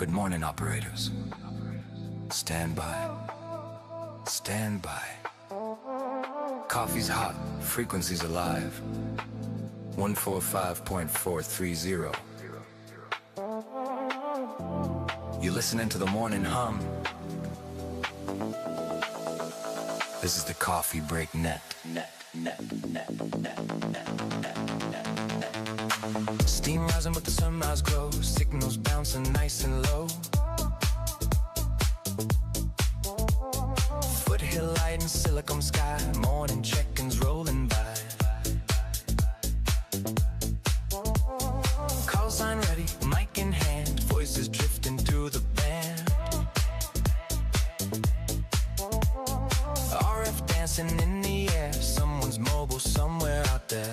Good morning, operators. Stand by. Stand by. Coffee's hot, frequency's alive. 145.430. You're listening to the morning hum. This is the Coffee Break Net. Steam rising with the sunrise glow. Signals bouncing nice and low. Foothill light and silicon sky. Morning check-ins rolling by. Call sign ready, mic in hand. Voices drifting through the band. RF dancing in the air. Someone's mobile somewhere out there.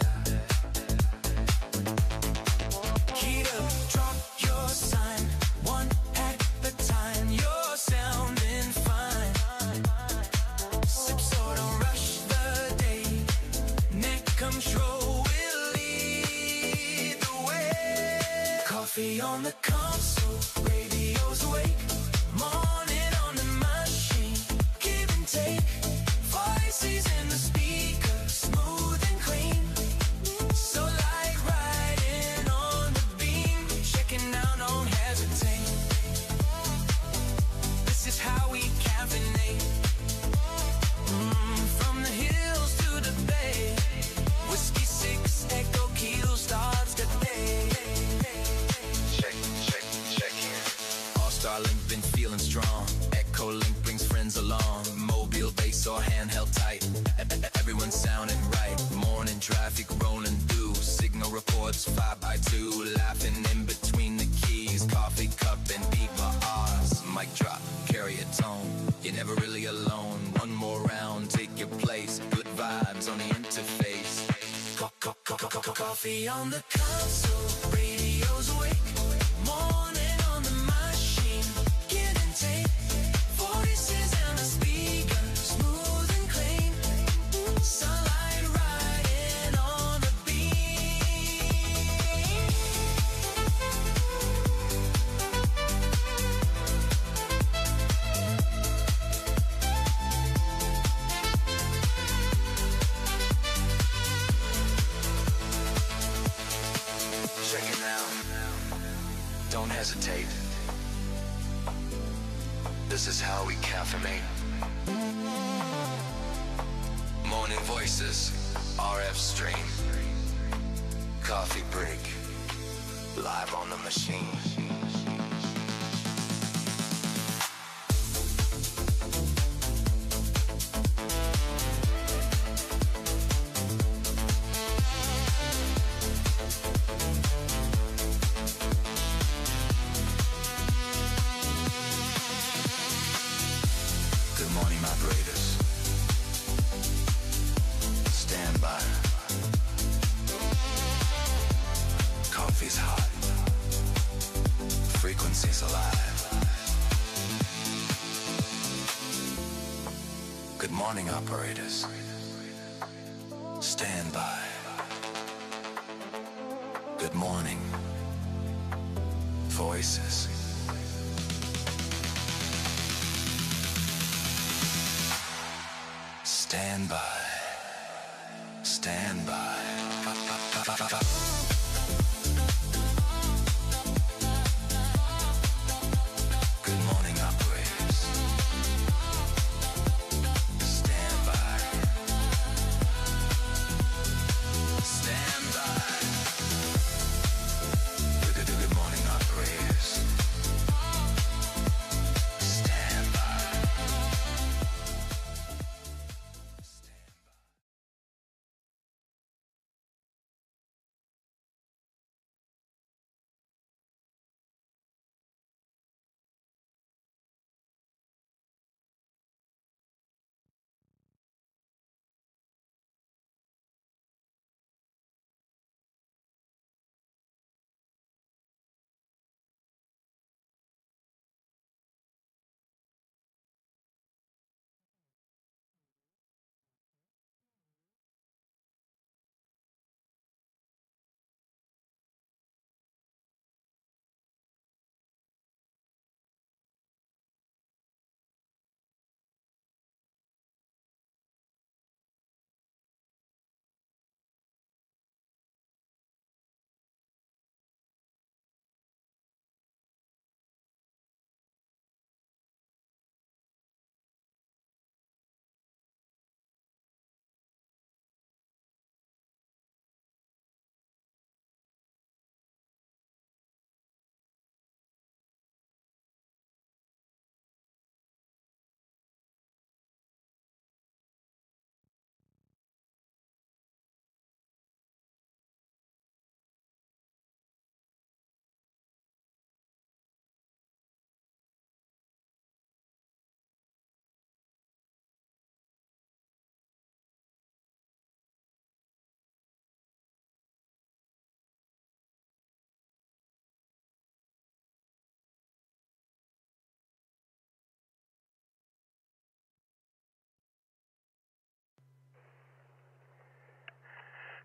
Keyed up, drop your sign. One at a time. You're sounding fine. Sip so don't rush the day. Neck control will lead the way. Coffee on the console. Radio's awake. Morning on the machine. Give and take. Voices in the speaker, smooth and clean. So like riding on the beam. Checking out, don't hesitate. This is how we caffeinate. From the hills to the bay. W6EK Coffee starts the day. Check in. AllStarLink been feeling strong. Echolink brings friends along. Mobile bass or handheld tight. Everyone sounding right. Morning traffic rolling through. Signal reports 5x2. Laughing in between the keys. Coffee cup and diva R's. Mic drop, carry a tone. You're never really alone. One more round, take your place. Good vibes on the interface. Coffee on the console. Radio's awake. Morning on the machine. Give and take. Voices and the speaker, smooth and clean. Sunlight riding on the beam. Check it out. Don't hesitate. This is how we caffeinate. Morning voices, RF stream. Coffee break, live on the machine. Good morning, operators. Stand by. Coffee's hot. Frequency's alive. Good morning, operators. Stand by. Good morning. Voices. Stand by. Stand by.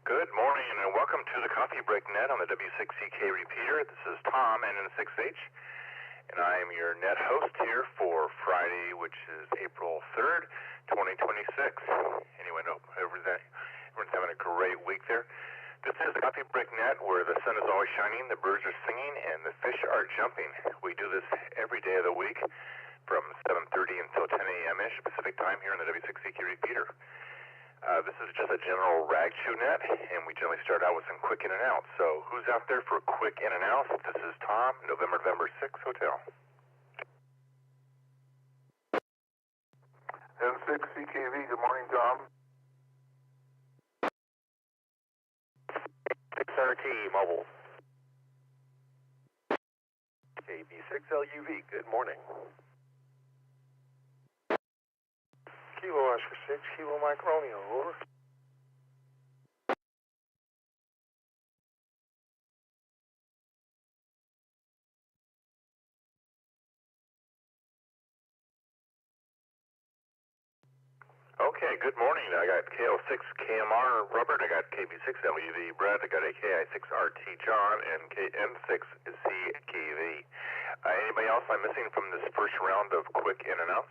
Good morning and welcome to the Coffee Break Net on the W6EK Repeater. This is Tom N6H, and I am your net host here for Friday, which is April 3rd, 2026. Anyway, everyone's having a great week there. This is the Coffee Break Net where the sun is always shining, the birds are singing, and the fish are jumping. We do this every day of the week from 7:30 until 10 a.m.-ish Pacific time here on the W6EK Repeater. This is just a general rag chew net, and we generally start out with some quick in and out. So who's out there for quick in and out? This is Tom, November 6 Hotel. N6CKV, good morning, Tom. 6RT Mobile. KB6LUV, good morning. Kilo Oscar 6, Kilo Mike Romeo, over. Okay, good morning. I got KL6KMR Robert, I got KB6LUV Brett, I got a KI6RT John, and KN6CKV. Anybody else I'm missing from this first round of quick in and outs?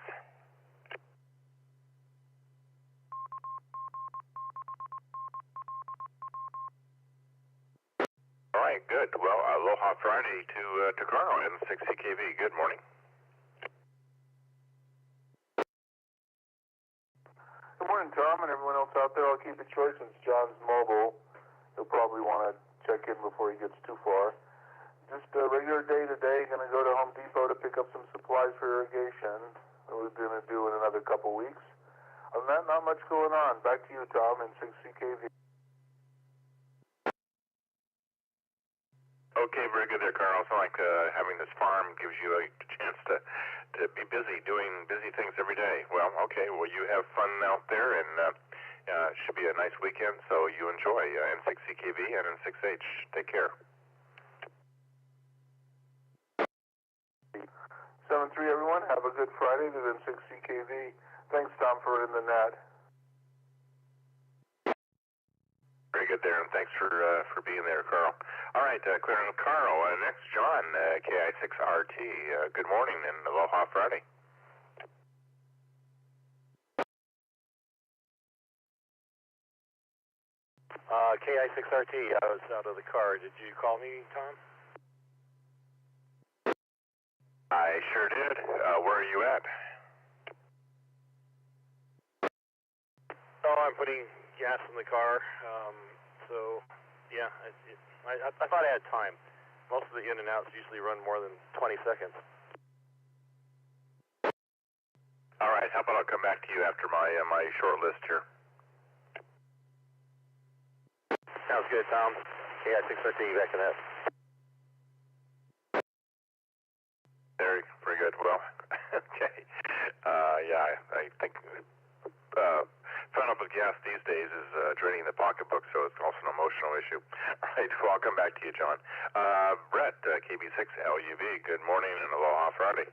All right, good. Well, aloha Friday to Carl, N6CKV. Good morning. Good morning, Tom, and everyone else out there. I'll keep it short since John's mobile. He'll probably want to check in before he gets too far. Just a regular day-to-day. Going to go to Home Depot to pick up some supplies for irrigation. That we're going to do in another couple weeks. Other than that, not much going on. Back to you, Tom, N6CKV. Okay, very good there, Carl. It's like having this farm gives you a chance to be busy, doing busy things every day. Well, okay, well, you have fun out there, and it should be a nice weekend, so you enjoy N6CKV and N6H. Take care. 7-3, everyone. Have a good Friday to N6CKV. Thanks, Tom, for in the net. Very good there, and thanks for being there, Carl. All right, clearing up Carl. Next, John, KI6RT. Good morning and aloha Friday. KI6RT, I was out of the car. Did you call me, Tom? I sure did. Where are you at? Oh, I'm putting gas in the car. So, yeah, I thought I had time. Most of the in and outs usually run more than 20 seconds. All right, how about I'll come back to you after my short list here. Sounds good, Tom. KI6RT, back in that. Very good. Well, okay. Yeah, I think filling up with gas these days is draining the pocketbook, so it's also an emotional issue. All right, well, I'll come back to you, John. Brett, KB6LUV, good morning and aloha Friday.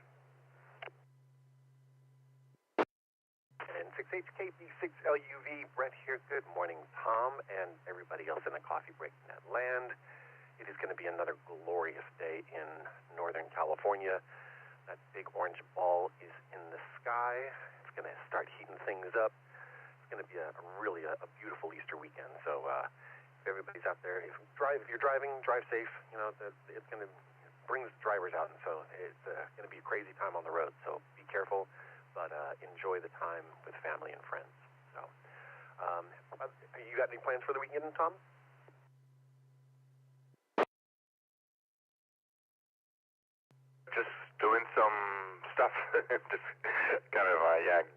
And 6HKB6LUV, Brett here. Good morning, Tom, and everybody else in the Coffee Break Net land. It is going to be another glorious day in Northern California. That big orange ball is in the sky. It's going to start heating things up. It's going to be a beautiful Easter weekend. So if everybody's out there, if you're driving, drive safe. You know, it's going to bring the drivers out, and so it's going to be a crazy time on the road. So be careful, but enjoy the time with family and friends. So, you got any plans for the weekend, Tom? Just doing some stuff, just kind of,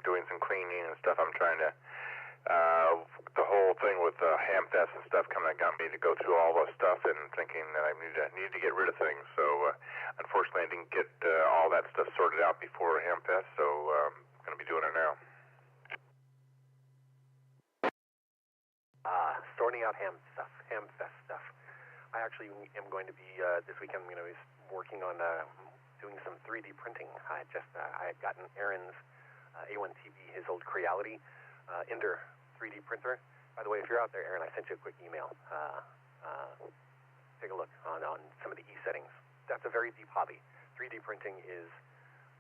doing some cleaning and stuff. I'm trying to, the whole thing with Hamfest and stuff kind of got me to go through all the stuff and thinking that I need to get rid of things. So, unfortunately, I didn't get all that stuff sorted out before Hamfest, so I'm going to be doing it now. Sorting out Hamfest stuff. I actually am going to be, this weekend, I'm going to be working on doing some 3D printing. I had gotten Aaron's A1TV, his old Creality Ender 3D printer, By the way, if you're out there, Aaron, I sent you a quick email. Take a look on some of the settings. That's a very deep hobby. 3D printing is,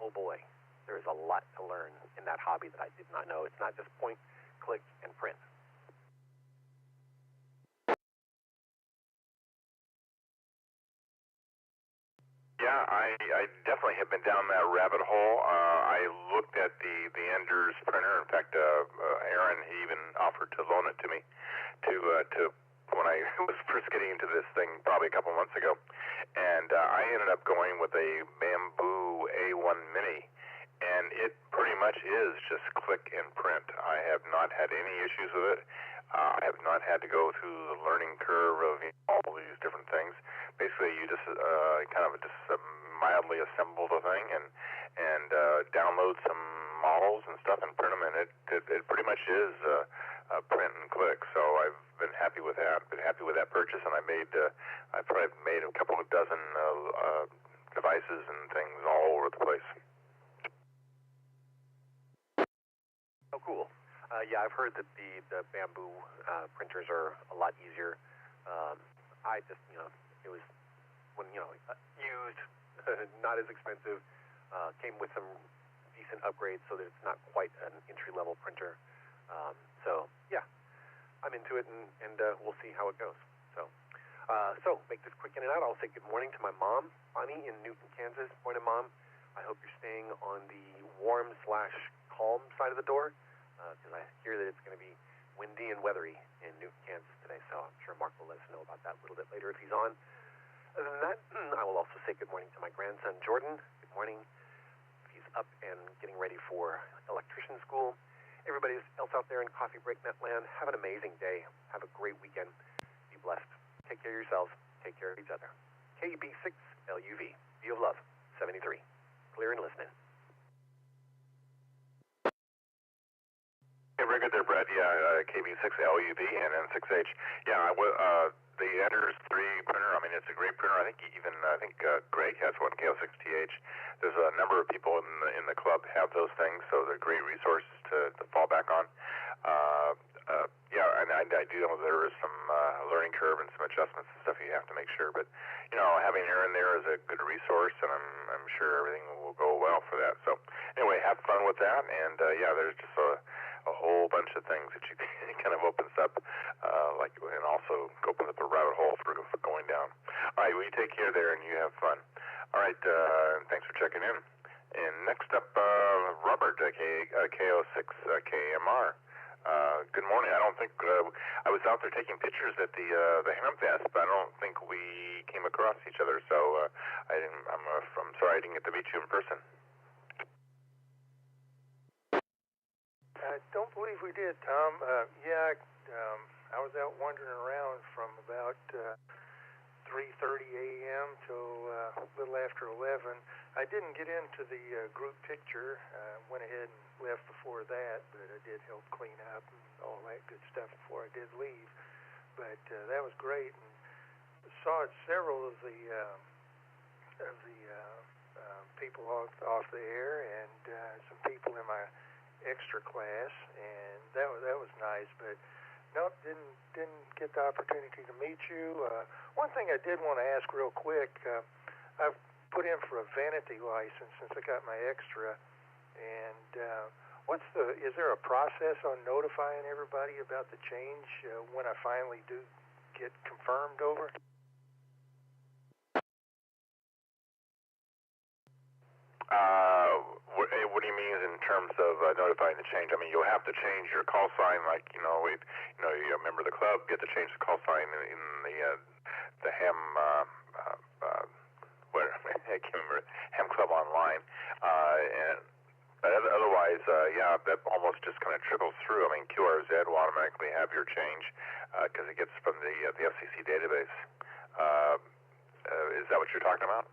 oh boy, there's a lot to learn in that hobby that I did not know. It's not just point, click, and print. Yeah, I definitely have been down that rabbit hole. I looked at the Enders printer. In fact, Aaron, he even offered to loan it to me to when I was first getting into this thing probably a couple months ago. And I ended up going with a Bamboo A1 Mini, and it pretty much is just click and print. I have not had any issues with it. I have not had to go through the learning curve of all these different things. Basically, you just kind of just mildly assemble the thing and download some models and stuff and print them, and it pretty much is print and click. So I've been happy with that. Been happy with that purchase, and I probably made a couple of dozen devices and things all over the place. Oh, cool. Yeah, I've heard that the Bamboo printers are a lot easier. I just, it was when, used, not as expensive, came with some decent upgrades so that it's not quite an entry-level printer. So, yeah, I'm into it, and we'll see how it goes. So make this quick in and out. I'll say good morning to my mom, Bonnie, in Newton, Kansas. Morning, Mom. I hope you're staying on the warm/calm side of the door, because I hear that it's going to be windy and weathery in Newton, Kansas today, so I'm sure Mark will let us know about that a little bit later if he's on. Other than that, I will also say good morning to my grandson, Jordan. Good morning. He's up and getting ready for electrician school. Everybody else out there in Coffee Break Net land, have an amazing day. Have a great weekend. Be blessed. Take care of yourselves. Take care of each other. KB6LUV. View of Love, 73. Clear and listening. Yeah, very good there, Brett. Yeah, KB6LUV and N6H. Yeah, the Enders 3 printer, I mean, it's a great printer. I think Greg has one, KO6TH. There's a number of people in the club have those things, so they're great resources to fall back on. Yeah, and I do know there is some learning curve and some adjustments and stuff you have to make sure. But, having Aaron there is a good resource, and I'm sure everything will go well for that. So, anyway, have fun with that. And, yeah, there's just a whole bunch of things that you kind of opens up, and also opens up a rabbit hole for going down. All right, well, you take care there, and you have fun. All right, thanks for checking in. And next up, Robert, KO6KMR. Good morning. I don't think I was out there taking pictures at the Hemp Fest, but I don't think we came across each other. So I'm sorry I didn't get to meet you in person. I don't believe we did, Tom. I was out wandering around from about 3:30 a.m. till a little after 11. I didn't get into the group picture. Went ahead and left before that, but I did help clean up and all that good stuff before I did leave. But that was great, and saw several of the people off the air, and some people in my extra class, and that was nice. But no, didn't get the opportunity to meet you. One thing I did want to ask real quick, I've put in for a vanity license since I got my extra, and is there a process on notifying everybody about the change when I finally do get confirmed over? What do you mean in terms of notifying the change? I mean, you'll have to change your call sign, you're a member of the club, you have to change the call sign in the Ham, I can't remember, Ham Club online, but otherwise, that almost just kind of trickles through. I mean, QRZ will automatically have your change because it gets from the FCC database. Is that what you're talking about?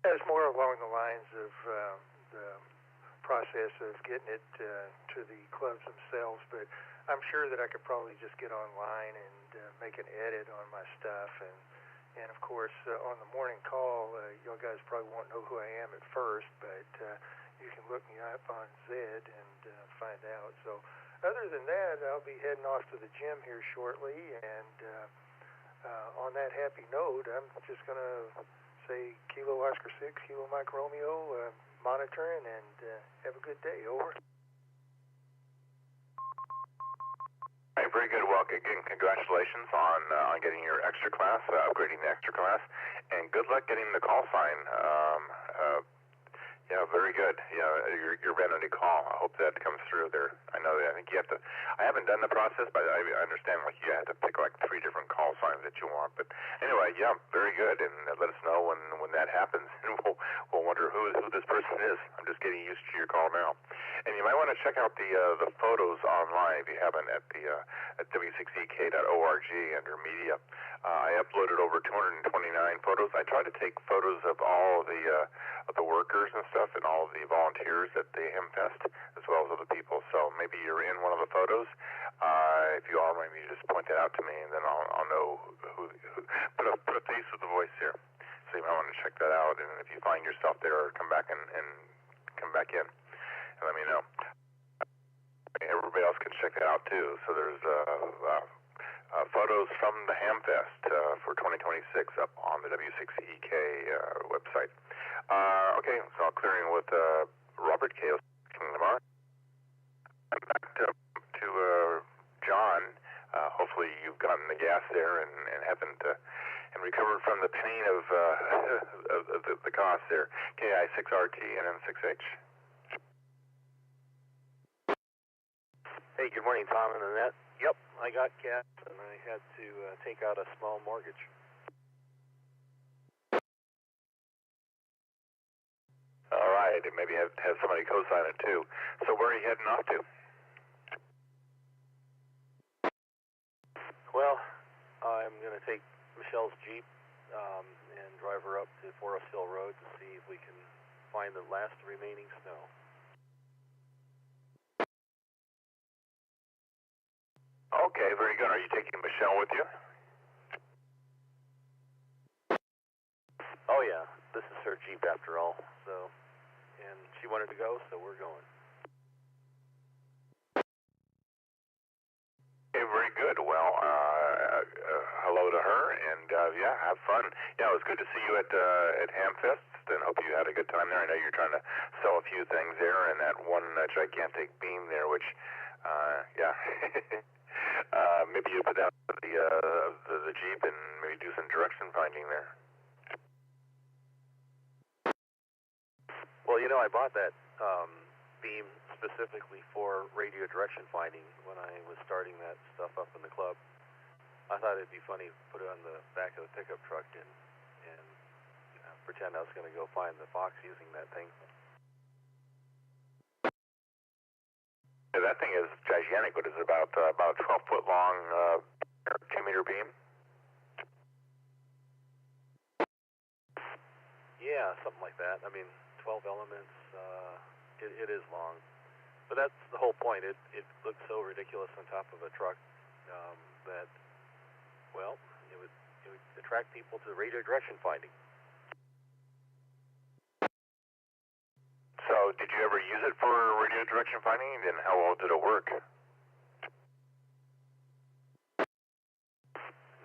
It's more along the lines of the process of getting it to the clubs themselves, but I'm sure that I could probably just get online and make an edit on my stuff, and of course on the morning call, you guys probably won't know who I am at first, but you can look me up on Zed, and find out. So other than that, I'll be heading off to the gym here shortly, and on that happy note, I'm just going to say Kilo Oscar 6, Kilo Mike Romeo, monitoring, and have a good day. Over. Hey, very good. Well, again, congratulations on getting your extra class, upgrading the extra class, and good luck getting the call sign. Yeah, very good. Yeah, your vanity call. I hope that comes through there. I know that. I think you have to. I haven't done the process, but I understand like you have to pick like 3 different call signs that you want. But anyway, yeah, very good. And let us know when that happens, and we'll wonder who this person is. I'm just getting used to your call now. And you might want to check out the photos online if you haven't at W6EK.org under media. I uploaded over 229 photos. I try to take photos of all of the workers and stuff and all of the volunteers at the Hempfest as well as other people. So maybe you're in one of the photos. If you are, maybe you just point that out to me, and then I'll know who put a face with the voice here. So you might want to check that out. And if you find yourself there, come back and come back in and let me know. Everybody else can check that out too. So there's photos from the Hamfest for 2026 up on the W6EK website. Okay, so clearing with Robert K. Lamar. I'm back to John. Hopefully you've gotten the gas there and haven't and recovered from the pain of the cost there. KI6RT and N6H. Hey, good morning, Tom and Annette. Yep, I got gas, and I had to take out a small mortgage. All right, and maybe have somebody co-sign it too. So where are you heading off to? Well, I'm going to take Michelle's Jeep and drive her up to Forest Hill Road to see if we can find the last remaining snow. Okay, very good. Are you taking Michelle with you? Oh yeah, this is her Jeep after all. So, and she wanted to go, so we're going. Okay, very good. Well, hello to her, and yeah, have fun. Yeah, it was good to see you at Hamfest, and hope you had a good time there. I know you're trying to sell a few things there, and that one gigantic beam there, which, yeah. Maybe you put down the Jeep and maybe do some direction finding there. Well, you know, I bought that beam specifically for radio direction finding when I was starting that stuff up in the club. I thought it'd be funny to put it on the back of the pickup truck and you know, pretend I was going to go find the fox using that thing. That thing is gigantic. What is it, about 12-foot long, 2-meter beam? Yeah, something like that. I mean, 12 elements. It is long, but that's the whole point. It looks so ridiculous on top of a truck that, well, it would attract people to radio direction finding. So, did you ever use it for radio direction finding, and how well did it work?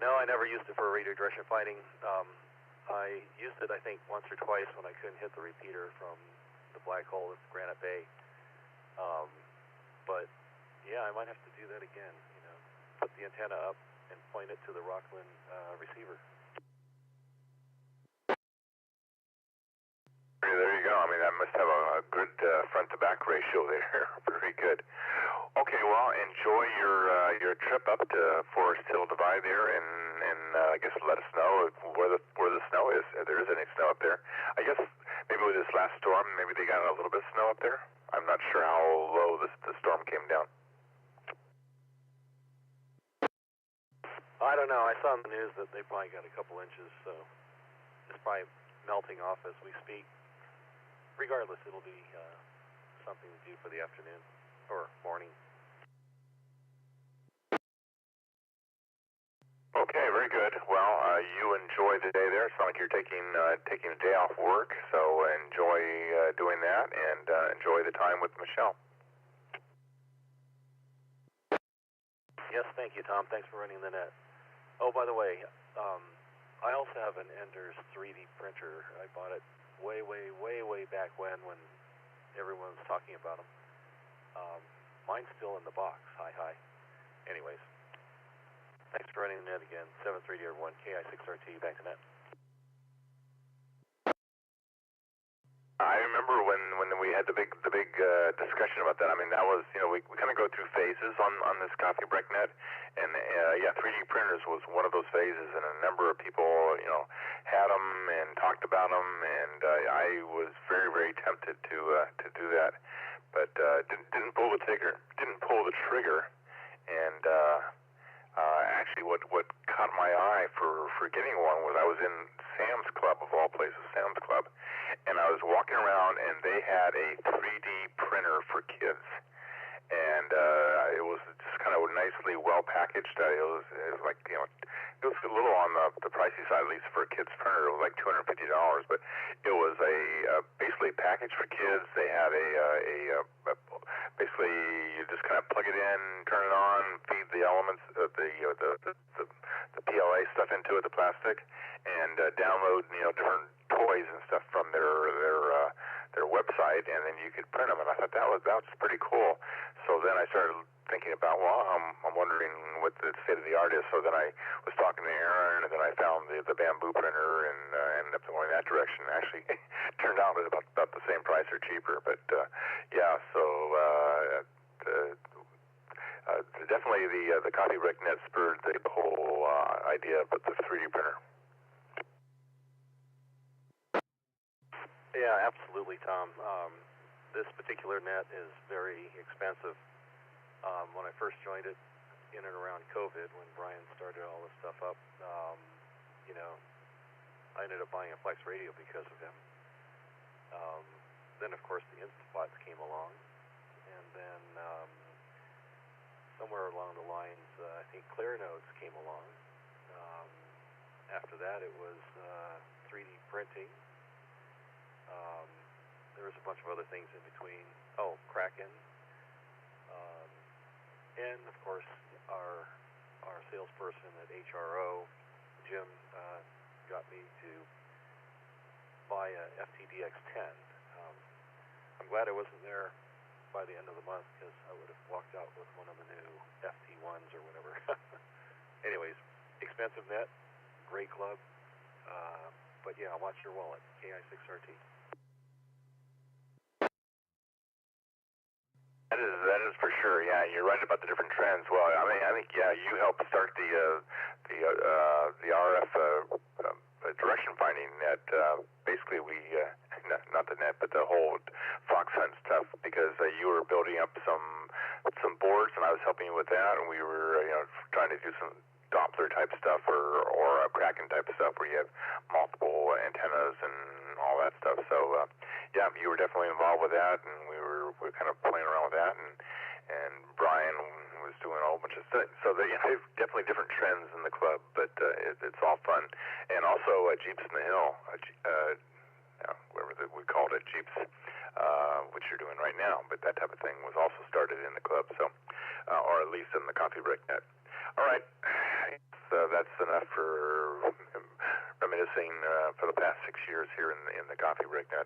No, I never used it for radio direction finding. I used it, I think, once or twice when I couldn't hit the repeater from the black hole at Granite Bay. But, yeah, I might have to do that again, you know, put the antenna up and point it to the Rockland receiver. There you go. I mean, that must have a good front-to-back ratio there. Very good. Okay, well, enjoy your trip up to Forest Hill Divide there, and I guess let us know where the snow is. If there is any snow up there. I guess maybe with this last storm, maybe they got a little bit of snow up there. I'm not sure how low the storm came down. I don't know. I saw in the news that they probably got a couple inches, so it's probably melting off as we speak. Regardless, it'll be something to do for the afternoon or morning. Okay, very good. Well, you enjoy the day there. It's not like you're taking a day off work, so enjoy doing that and enjoy the time with Michelle. Yes, thank you, Tom. Thanks for running the net. Oh, by the way, I also have an Enders 3D printer. I bought it way back when everyone was talking about them. Mine's still in the box. Hi. Anyways, thanks for running the net again. 730 everyone, KI6RT, back to net. I remember when we had the big discussion about that. I mean, that was, we kind of go through phases on this Coffee Break Net, and 3D printers was one of those phases, and a number of people had them and talked about them, and I was very tempted to do that, but didn't pull the trigger, and actually what caught my eye for getting one was I was in Sam's Club, of all places, Sam's Club, and I was walking around, and they had a 3D printer for kids, and it was just kind of nicely well packaged. It was like, it was a little on the pricey side, at least for a kid's printer. It was like $250, but it was basically packaged for kids. They had basically you just kind of plug it in, turn it on, feed the elements of the PLA stuff into it, the plastic, and download different toys and stuff from their website, and then you could print them. And I thought that was pretty cool. So then I started thinking about, I'm wondering what the state of the art is. So then I was talking to Aaron, and then I found the bamboo printer, and ended up going that direction. Actually, turned out at about the same price or cheaper. But definitely the Coffee Break Net spurred the whole idea about the 3D printer. Yeah, absolutely, Tom. This particular net is very expensive. When I first joined it in and around COVID, when Brian started all this stuff up, I ended up buying a Flex radio because of him. Then, of course, the Instapots came along, and then somewhere along the lines, I think Clearnodes came along. After that, it was 3D printing. There was a bunch of other things in between. Oh, Kraken. And, of course, our salesperson at HRO, Jim, got me to buy a FTDX10. I'm glad I wasn't there by the end of the month, because I would have walked out with one of the new FT1s or whatever. Anyways, expensive net, great club. But yeah, watch your wallet, KI6RT. That is for sure. Yeah, you're right about the different trends. Well, I mean, I think you helped start the RF direction finding net. Basically, we not the net, but the whole Fox Hunt stuff, because you were building up some boards, and I was helping you with that, and we were trying to do some Doppler type stuff or Kraken type stuff where you have multiple antennas and all that stuff. So you were definitely involved with that, and we were kind of playing around with that, and Brian was doing a whole bunch of stuff. So there's definitely different trends in the club, but it's all fun. And also Jeeps in the Hill, whatever we called it, Jeeps, which you're doing right now, but that type of thing was also started in the club, so or at least in the Coffee Break Net. All right, so that's enough for reminiscing for the past 6 years here in the Coffee Break Net.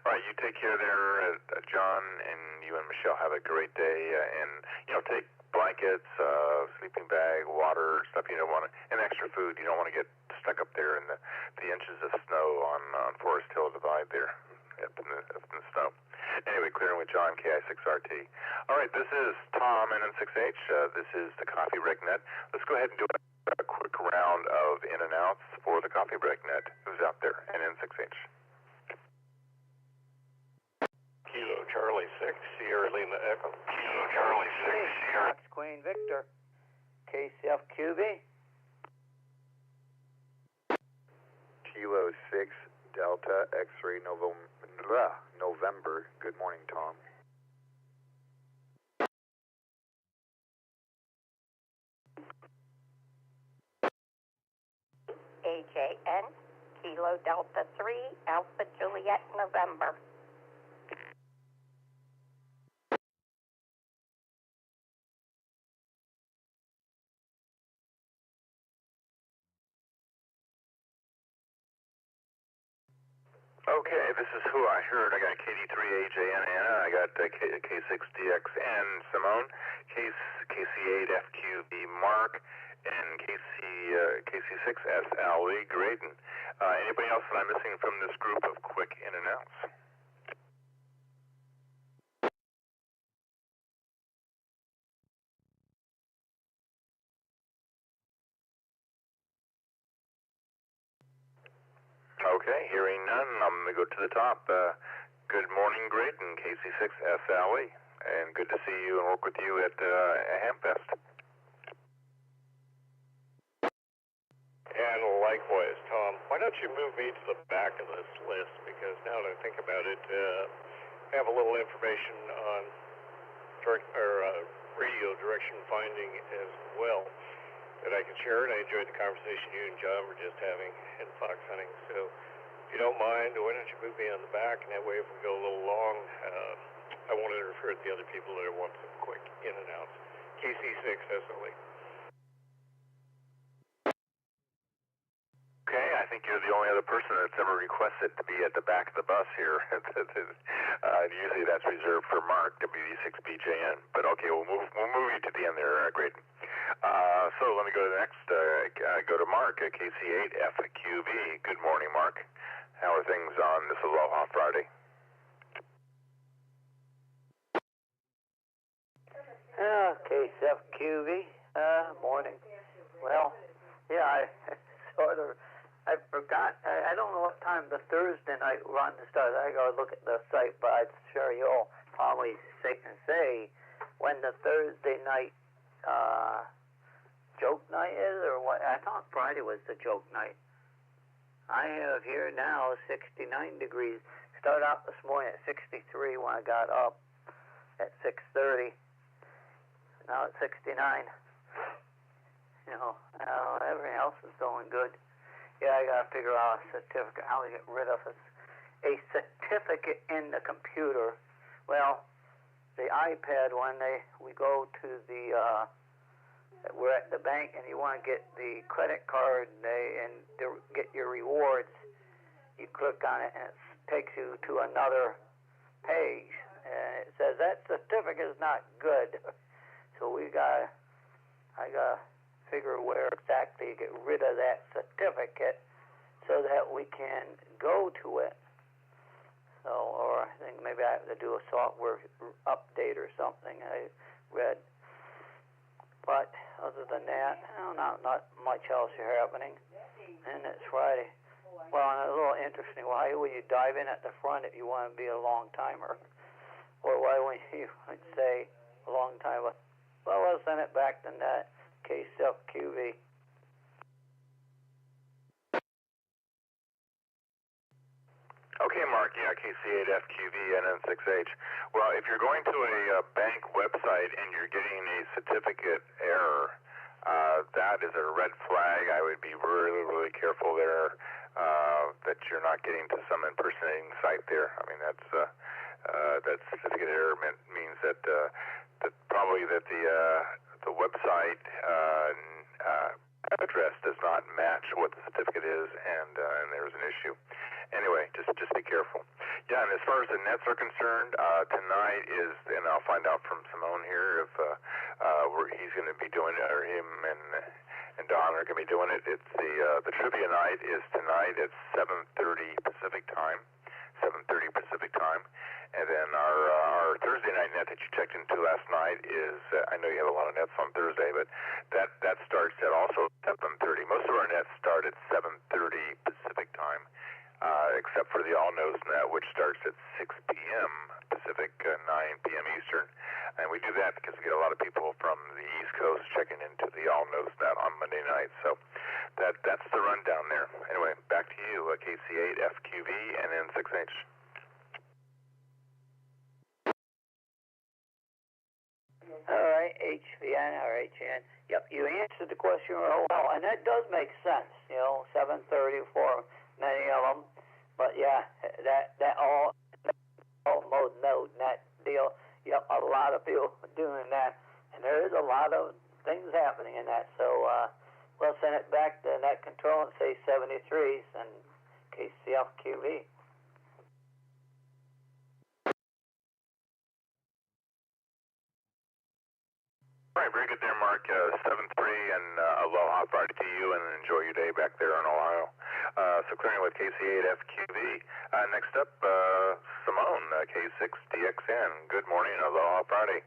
All right, you take care there, John, and you and Michelle have a great day, and take blankets, sleeping bag, water, stuff you don't want to, and extra food. You don't want to get stuck up there in the inches of snow on Forest Hill Divide there up in the snow. Anyway, clearing with John, KI6RT. All right, this is Tom, NN6H. This is the Coffee Break Net. Let's go ahead and do a quick round of in and outs for the Coffee Break Net. Who's out there? NN6H. Kilo Charlie 6, Sierra Lima Echo. Kilo Charlie 6, Sierra. Fox Queen Victor. KCF QB. Kilo 6, Delta X-ray November. Good morning, Tom. AJN, Kilo Delta 3, Alpha Juliet November. Okay, this is who I heard. I got KD3AJN Anna, I got K6DXN Simone, KC8FQB Mark, and KC6SLE Graydon. Anybody else that I'm missing from this group of quick in and outs? Okay, hearing none, I'm going to go to the top. Good morning, Graydon, KC6SLE, and good to see you and work with you at Hamfest. And likewise, Tom, why don't you move me to the back of this list? Because now that I think about it, I have a little information on radio direction finding as well that I can share, and I enjoyed the conversation you and John were just having in fox hunting. So if you don't mind, why don't you move me on the back, and that way if we go a little long, I won't interfere with the other people that want some quick in and outs. KC6SLE. Okay, I think you're the only other person that's ever requested to be at the back of the bus here. Usually that's reserved for Mark, WD6BJN. But okay, we'll move you to the end there, Graydon. So let me go to the next. Go to Mark, KC8FQB. Good morning, Mark. How are things on this Aloha Friday? KCFQB. Morning. Well, yeah, I forgot. I don't know what time the Thursday night run starts. I gotta look at the site, but I'm sure you'll probably say when the Thursday night joke night is, or what. I thought Friday was the joke night. I have here now 69 degrees. Started out this morning at 63 when I got up at 6:30. Now it's 69. You know, everything else is going good. Yeah, I gotta figure out a certificate, how to get rid of a certificate in the computer. Well, the iPad, when we go to the, we're at the bank and you want to get the credit card and get your rewards, you click on it and it takes you to another page. And it says that certificate is not good. So I gotta figure where exactly to get rid of that certificate so that we can go to it. So, or I think maybe I have to do a software update or something, I read. But other than that, not much else happening. And it's Friday. Well, and a little interesting, why would you dive in at the front if you want to be a long timer? Or why would you say a long timer? Well, I'll send it back to that. KCFQV. Okay, Mark, yeah, KC8FQV NN6H. Well, if you're going to a bank website and you're getting a certificate error, that is a red flag. I would be really, really careful there that you're not getting to some impersonating site there. I mean, that certificate error means that probably that the website address does not match what the certificate is, and there's an issue. Anyway, just be careful. Yeah, and as far as the nets are concerned, tonight is, and I'll find out from Simone here if he's going to be doing it, or him and Don are going to be doing it. It's the trivia night is tonight at 7:30 Pacific time. 7:30 Pacific time. And then our Thursday night net that you checked into last night is, I know you have a lot of nets on Thursday, but that starts at also 7:30. Most of our nets start at 7:30 Pacific time, except for the All Knows net, which starts at 6 p.m. Pacific, 9 p.m. Eastern. And we do that because we get a lot of people from the East Coast checking into the All Knows net on Monday night. So that's the rundown there. Anyway, back to you, KC8FQV and N6H. All right, HVN or HN. Yep, you answered the question real well, and that does make sense. 7:30 for many of them. But yeah, that all mode node net deal. Yep, a lot of people doing that, and there is a lot of things happening in that. So we'll send it back to net control and say 73s and KCFQV. All right, very good there, Mark. 7-3, and aloha Friday to you, and enjoy your day back there in Ohio. So clearing with KC8FQV. Next up, Simone, K6DXN. Good morning, aloha Friday.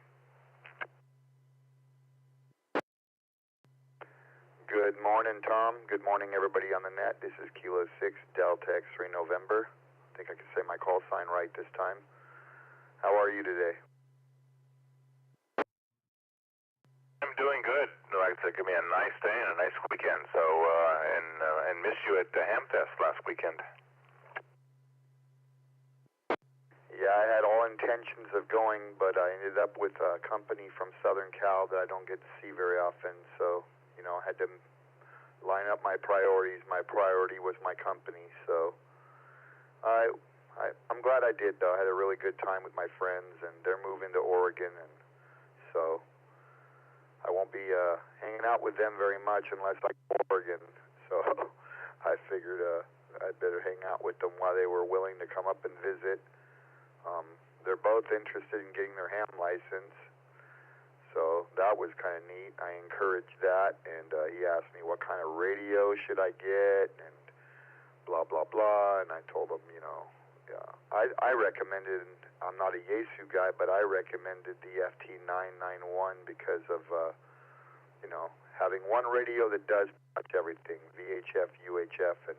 Good morning, Tom. Good morning, everybody on the net. This is Kilo 6 Delta X-Ray November. I think I can say my call sign right this time. How are you today? I'm doing good. I'd like to give me a nice day and a nice weekend. So, and miss you at Hamfest last weekend. Yeah, I had all intentions of going, but I ended up with a company from Southern Cal that I don't get to see very often. So, you know, I had to line up my priorities. My priority was my company. So, I'm glad I did, though. I had a really good time with my friends, and they're moving to Oregon, and so I won't be hanging out with them very much unless I go to Oregon. So I figured I'd better hang out with them while they were willing to come up and visit. They're both interested in getting their ham license, so that was kind of neat. I encouraged that, and he asked me what kind of radio should I get, and blah, blah, blah, and I told him, you know, I recommended, I'm not a Yaesu guy, but I recommended the FT991 because of, you know, having one radio that does pretty much everything, VHF, UHF, and,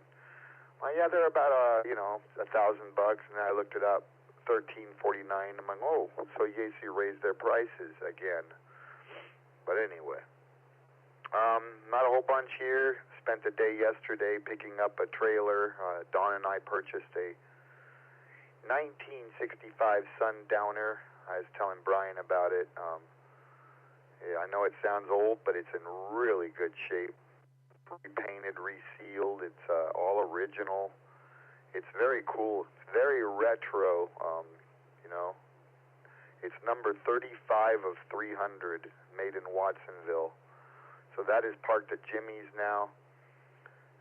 yeah, they're about, you know, $1,000, and then I looked it up, $13.49. I'm like, oh, so Yaesu raised their prices again. But anyway, not a whole bunch here. Spent the day yesterday picking up a trailer. Dawn and I purchased a 1965 Sundowner. I was telling Brian about it. Yeah, I know it sounds old, but it's in really good shape. Repainted, resealed. It's all original. It's very cool. It's very retro. You know, it's number 35 of 300, made in Watsonville. So that is parked at Jimmy's now,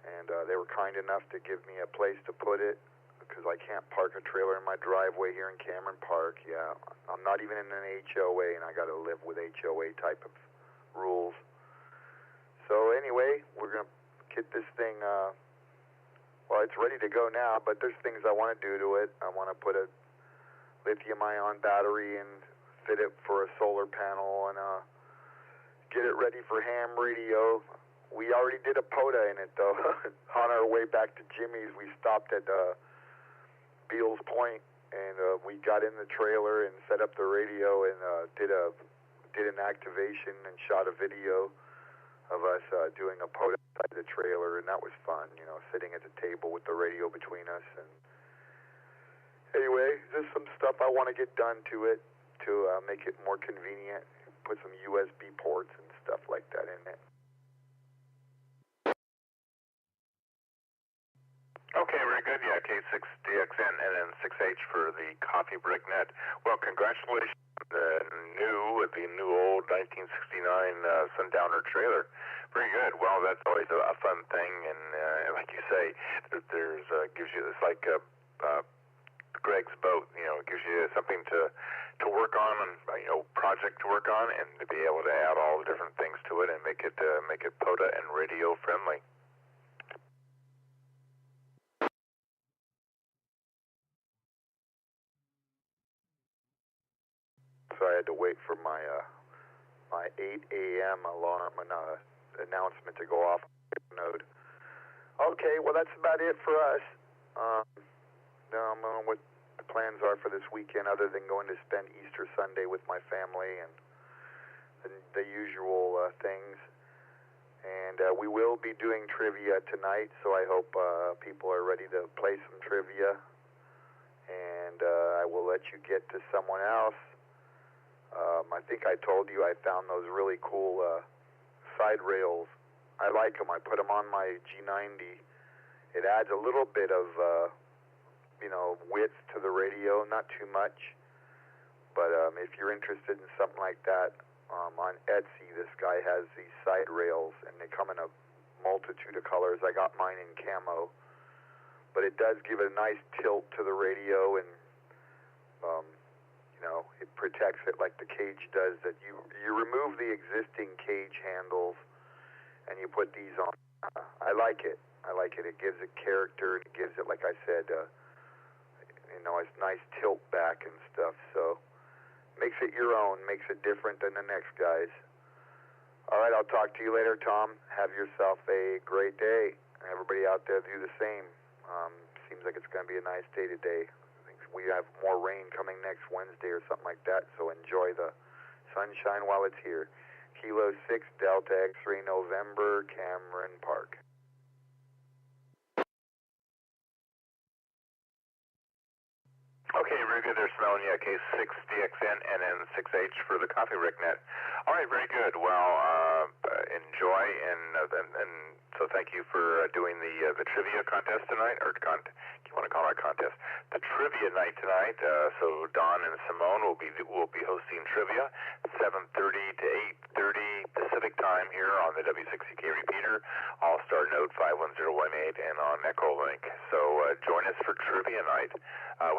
and they were kind enough to give me a place to put it because I can't park a trailer in my driveway here in Cameron Park. Yeah, I'm not even in an HOA, and I got to live with HOA type of rules. So anyway, we're going to get this thing, well, it's ready to go now, but there's things I want to do to it. I want to put a lithium-ion battery and fit it for a solar panel and get it ready for ham radio. We already did a POTA in it, though. On our way back to Jimmy's, we stopped at Beals Point, and we got in the trailer and set up the radio and did an activation and shot a video of us doing a POTA inside the trailer, and that was fun, you know, sitting at the table with the radio between us. And anyway, just some stuff I want to get done to it to make it more convenient, put some USB ports and stuff like that in it. Okay, very good. Yeah, K6DXN and then 6H for the Coffee Break Net. Well, congratulations on the new old 1969 Sundowner trailer. Very good. Well, that's always a fun thing, and like you say, there's gives you this like Greg's boat. You know, it gives you something to work on and you know project to work on, and to be able to add all the different things to it and make it POTA and radio friendly. So I had to wait for my 8 a.m. alarm and announcement to go off node. Okay, well that's about it for us. Now I don't know what the plans are for this weekend other than going to spend Easter Sunday with my family and the usual things. And we will be doing trivia tonight, so I hope people are ready to play some trivia. And I will let you get to someone else. I think I told you I found those really cool side rails. I like them. I put them on my G90. It adds a little bit of, you know, width to the radio, not too much. But if you're interested in something like that, on Etsy, this guy has these side rails, and they come in a multitude of colors. I got mine in camo. But it does give it a nice tilt to the radio, and, you know, it protects it like the cage does. That you remove the existing cage handles and you put these on. I like it. It gives it character, and it gives it, like I said, a nice tilt back and stuff. So makes it your own, makes it different than the next guy's. All right, I'll talk to you later, Tom. Have yourself a great day. And everybody out there do the same. Seems like it's going to be a nice day today. I think we have more rain coming next Wednesday or something like that, so enjoy the sunshine while it's here. Kilo 6 Delta X-Ray November, Cameron Park. Okay, very good. There's smelling, yeah, K6DXN and N6H for the Coffee Break Net. All right, very good. Well, enjoy, and so thank you for doing the trivia contest tonight, or you want to call it a contest? The trivia night tonight. So Don and Simone will be hosting trivia, 7:30 to 8:30 Pacific time here on the W6EK Repeater, AllStar Node 51018, and on Echolink. So join us for trivia night.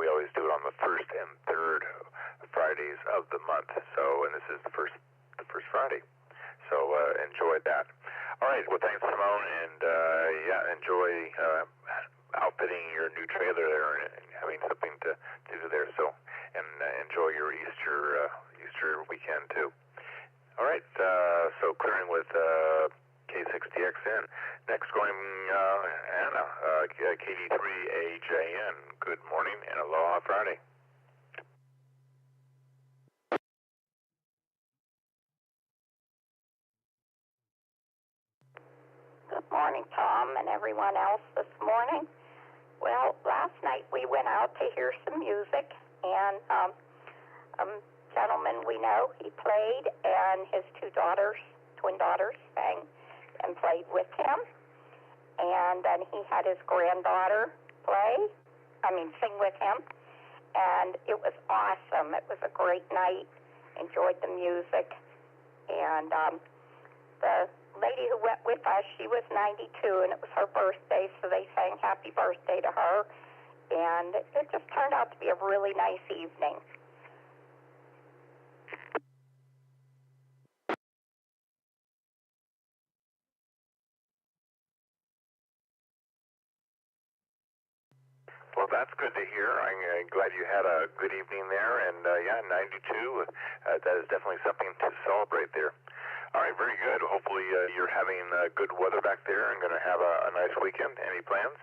We always do it on the first and third Fridays of the month. So, and this is the first Friday. So enjoy that. All right. Well, thanks, Simone, and enjoy outfitting your new trailer there and having something to do there. So, and enjoy your Easter weekend too. All right. So clearing with K6DXN. Next going Anna, KD3AJN. Good morning and aloha Friday. Good morning, Tom, and everyone else this morning. Well, last night we went out to hear some music, and a gentleman we know, he played, and his twin daughters, sang and played with him. And then he had his granddaughter sing with him. And it was awesome. It was a great night. Enjoyed the music. And the lady who went with us, she was 92, and it was her birthday, so they sang happy birthday to her. And it just turned out to be a really nice evening. Well, that's good to hear. I'm glad you had a good evening there. And 92, that is definitely something to celebrate there. All right, very good. Hopefully you're having good weather back there and going to have a nice weekend. Any plans?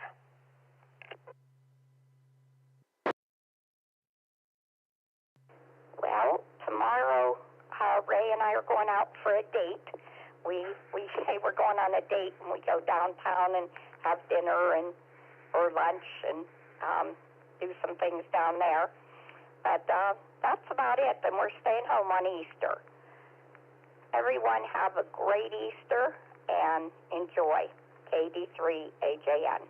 Well, tomorrow Ray and I are going out for a date. We say we're going on a date, and we go downtown and have dinner or lunch and do some things down there. But that's about it, and we're staying home on Easter. Everyone have a great Easter and enjoy. KD3AJN.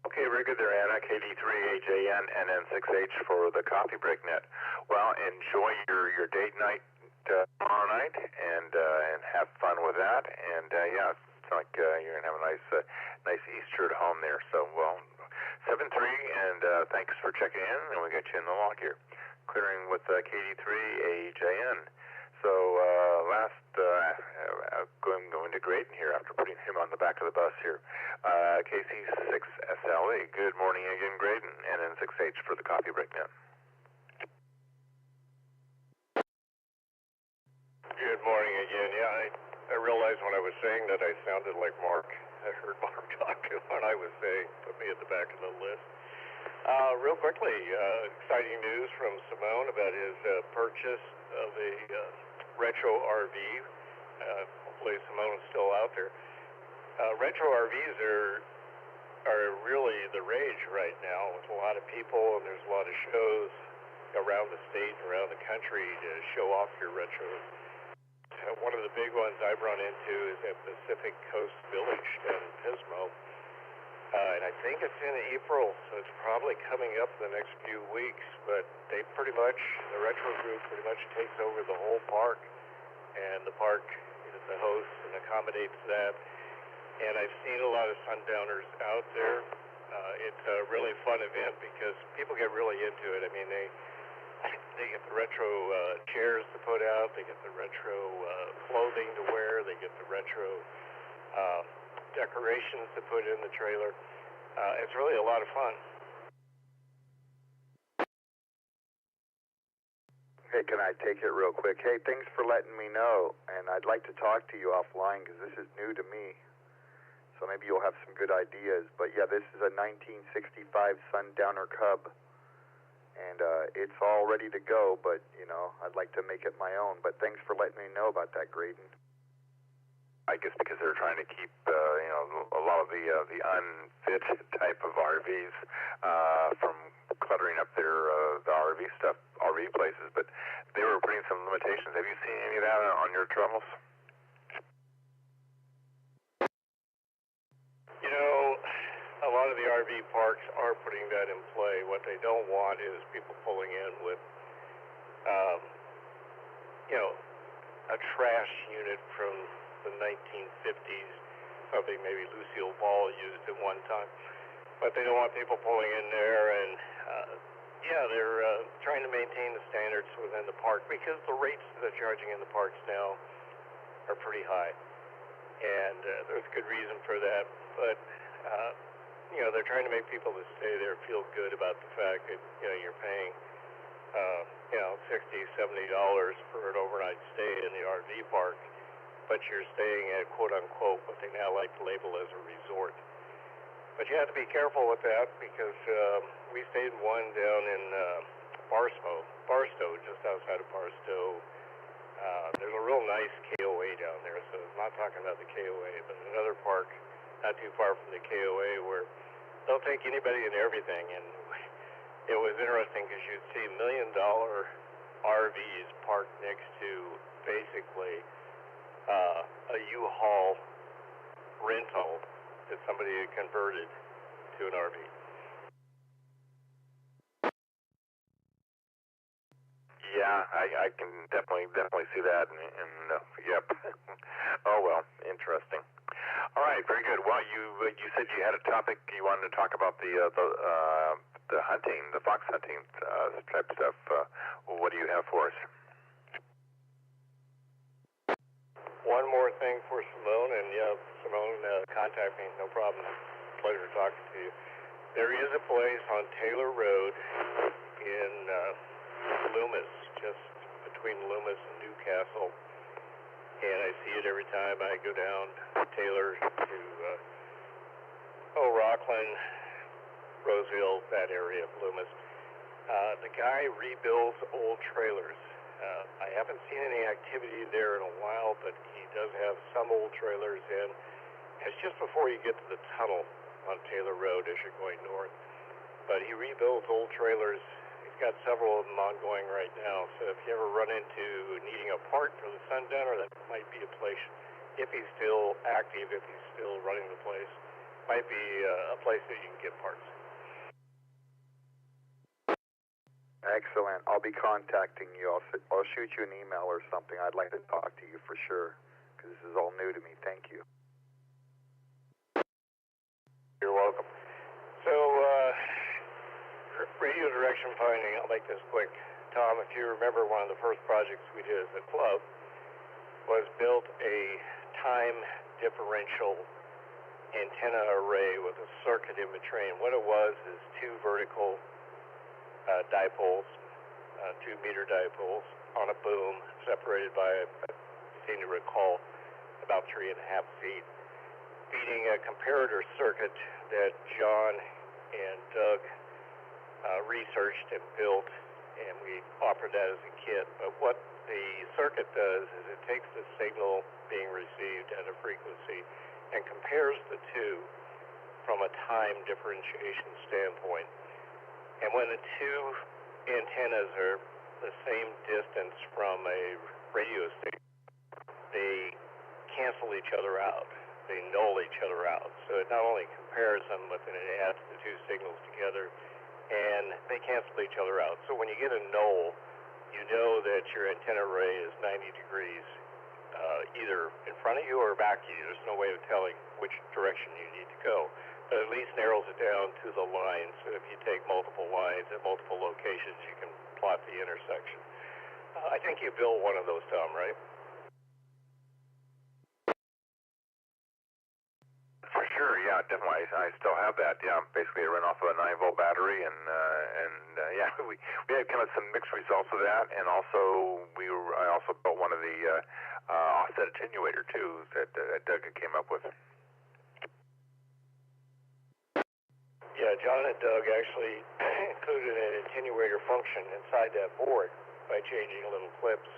Okay, very good there, Anna. KD3AJN and N6H for the Coffee Break Net. Well, enjoy your date night tomorrow night and have fun with that. And it's like you're gonna have a nice Easter at home there. So 7-3, and thanks for checking in, and we got you in the log here. Clearing with KD3AJN. So going to Graydon here after putting him on the back of the bus here. KC6SLE. Good morning again, Graydon, and N6H for the Coffee Break Net. Good morning again. Yeah, I realized when I was saying that I sounded like Mark. I heard Mark talking when I was saying, put me at the back of the list. Real quickly, exciting news from Simone about his purchase of a retro RV. Hopefully Simone is still out there. Retro RVs are really the rage right now with a lot of people, and there's a lot of shows around the state and around the country to show off your retros. One of the big ones I've run into is at Pacific Coast Village in Pismo. And I think it's in April, so it's probably coming up in the next few weeks. But the retro group pretty much takes over the whole park. And the park is the host and accommodates that. And I've seen a lot of sundowners out there. It's a really fun event because people get really into it. I mean, they get the retro chairs to put out, they get the retro clothing to wear, they get the retro decorations to put in the trailer. It's really a lot of fun. Hey, can I take it real quick? Hey, thanks for letting me know, and I'd like to talk to you offline because this is new to me. So maybe you'll have some good ideas. But yeah, this is a 1965 Sundowner Cub, and it's all ready to go. But you know, I'd like to make it my own. But thanks for letting me know about that, Graydon. I guess because they're trying to keep, a lot of the unfit type of RVs from cluttering up their the RV stuff, RV places. But they were putting some limitations. Have you seen any of that on your travels? You know, a lot of the RV parks are putting that in play. What they don't want is people pulling in with, a trash unit from the 1950s, something maybe Lucille Ball used at one time. But they don't want people pulling in there, and they're trying to maintain the standards within the park because the rates that they're charging in the parks now are pretty high, and there's good reason for that. But they're trying to make people that stay there feel good about the fact that you're paying $60, $70 for an overnight stay in the RV park, but you're staying at quote-unquote what they now like to label as a resort. But you have to be careful with that because we stayed in one down in Barstow, just outside of Barstow. There's a real nice KOA down there, so I'm not talking about the KOA, but another park not too far from the KOA where they'll take anybody and everything. And it was interesting because you'd see $1 million RVs parked next to basically a U-Haul rental that somebody had converted to an RV. Yeah, I can definitely see that, and yep. Oh well, interesting. All right, very good. Well, you said you had a topic you wanted to talk about the hunting, the fox hunting type stuff. What do you have for us? One more thing for Simone, and Simone, contact me, no problem. Pleasure talking to you. There is a place on Taylor Road in Loomis, just between Loomis and Newcastle, and I see it every time I go down Taylor to Rockland, Roseville, that area of Loomis. The guy rebuilds old trailers. I haven't seen any activity there in a while, but he does have some old trailers in. It's just before you get to the tunnel on Taylor Road as you're going north. But he rebuilds old trailers. He's got several of them ongoing right now. So if you ever run into needing a part for the Sundowner, that might be a place, if he's still active, if he's still running the place, might be a place that you can get parts. Excellent. I'll be contacting you. I'll shoot you an email or something. I'd like to talk to you for sure because this is all new to me. Thank you. You're welcome. So, radio direction finding, I'll make this quick. Tom, if you remember, one of the first projects we did as a club was built a time differential antenna array with a circuit in between. What it was is two vertical dipoles, 2-meter dipoles on a boom separated by, I seem to recall, about 3.5 feet, feeding a comparator circuit that John and Doug researched and built, and we offered that as a kit. But what the circuit does is it takes the signal being received at a frequency and compares the two from a time differentiation standpoint. And when the two antennas are the same distance from a radio station, they cancel each other out. They null each other out. So it not only compares them, but then it adds the two signals together, and they cancel each other out. So when you get a null, you know that your antenna array is 90 degrees either in front of you or back of you. There's no way of telling which direction you need to go. But at least narrows it down to the lines. So if you take multiple lines at multiple locations, you can plot the intersection. I think you built one of those, Tom, right? For sure, yeah, definitely. I still have that. Yeah, basically, I ran off of a 9-volt battery, and yeah, we had kind of some mixed results of that, and also I also built one of the offset attenuator too that Doug came up with. Yeah, John and Doug actually included an attenuator function inside that board by changing little clips.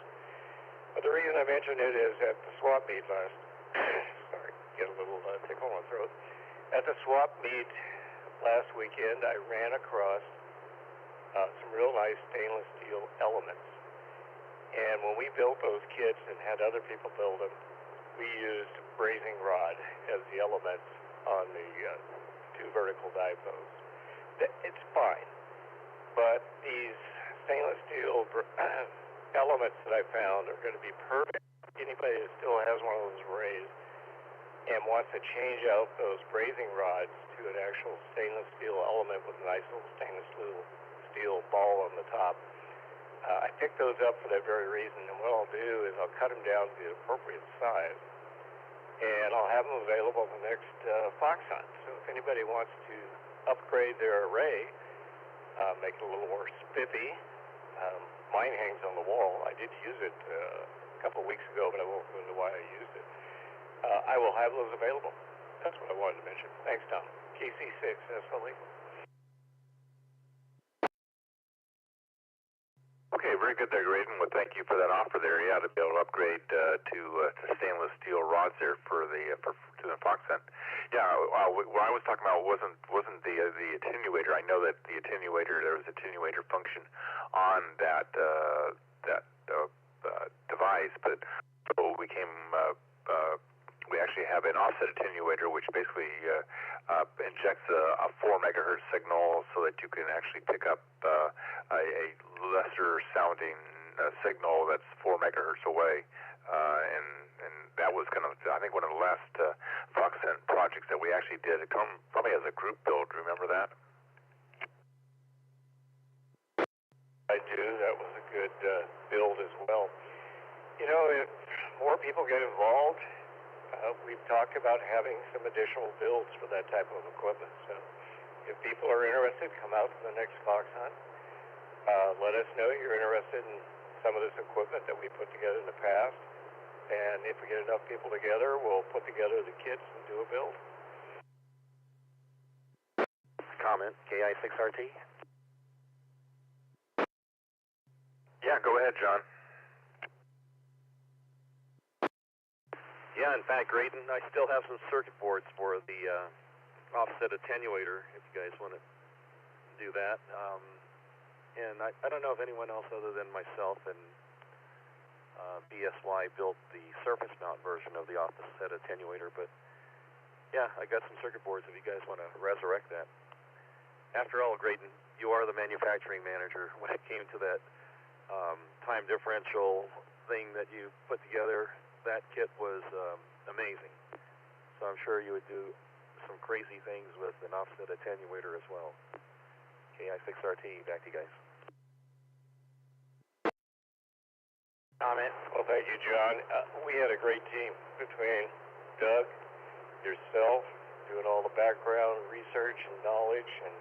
But the reason I mention it is at the swap meet sorry, get a little tickle in my throat. At the swap meet last weekend, I ran across some real nice stainless steel elements. And when we built those kits and had other people build them, we used brazing rod as the elements on the two vertical dipoles. It's fine, but these stainless steel elements that I found are going to be perfect. Anybody that still has one of those raised and wants to change out those brazing rods to an actual stainless steel element with a nice little stainless steel ball on the top, I picked those up for that very reason. And what I'll do is I'll cut them down to the appropriate size, and I'll have them available on the next fox hunt. So if anybody wants to upgrade their array, make it a little more spiffy, mine hangs on the wall. I did use it a couple of weeks ago, but I won't go into why I used it. I will have those available. That's what I wanted to mention. Thanks, Tom. KC6, SLE. Okay, very good there, Graydon. Well, thank you for that offer there. Yeah, to be able to upgrade to stainless steel rods there for the fox hunt. Yeah, what I was talking about wasn't the attenuator. I know that the attenuator, there was attenuator function on that device, but so we actually have an offset attenuator, which basically injects a 4 megahertz signal so that you can actually pick up a lesser sounding signal that's 4 megahertz away. And that was kind of, I think, one of the last Fox Hunt projects that we actually did. It come probably as a group build. Remember that? I do. That was a good build as well. You know, if more people get involved, we've talked about having some additional builds for that type of equipment. So if people are interested, come out to the next fox hunt. Let us know you're interested in some of this equipment that we put together in the past. And if we get enough people together, we'll put together the kits and do a build. Comment, KI6RT. Yeah, go ahead, John. Yeah, in fact, Graydon, I still have some circuit boards for the offset attenuator, if you guys want to do that. And I don't know if anyone else other than myself and BSY built the surface mount version of the offset attenuator, but yeah, I got some circuit boards if you guys want to resurrect that. After all, Graydon, you are the manufacturing manager. When it came to that time differential thing that you put together, that kit was amazing. So I'm sure you would do some crazy things with an offset attenuator as well. KI6RT, back to you guys. Comment. Well, thank you, John. We had a great team between Doug, yourself, doing all the background research and knowledge, and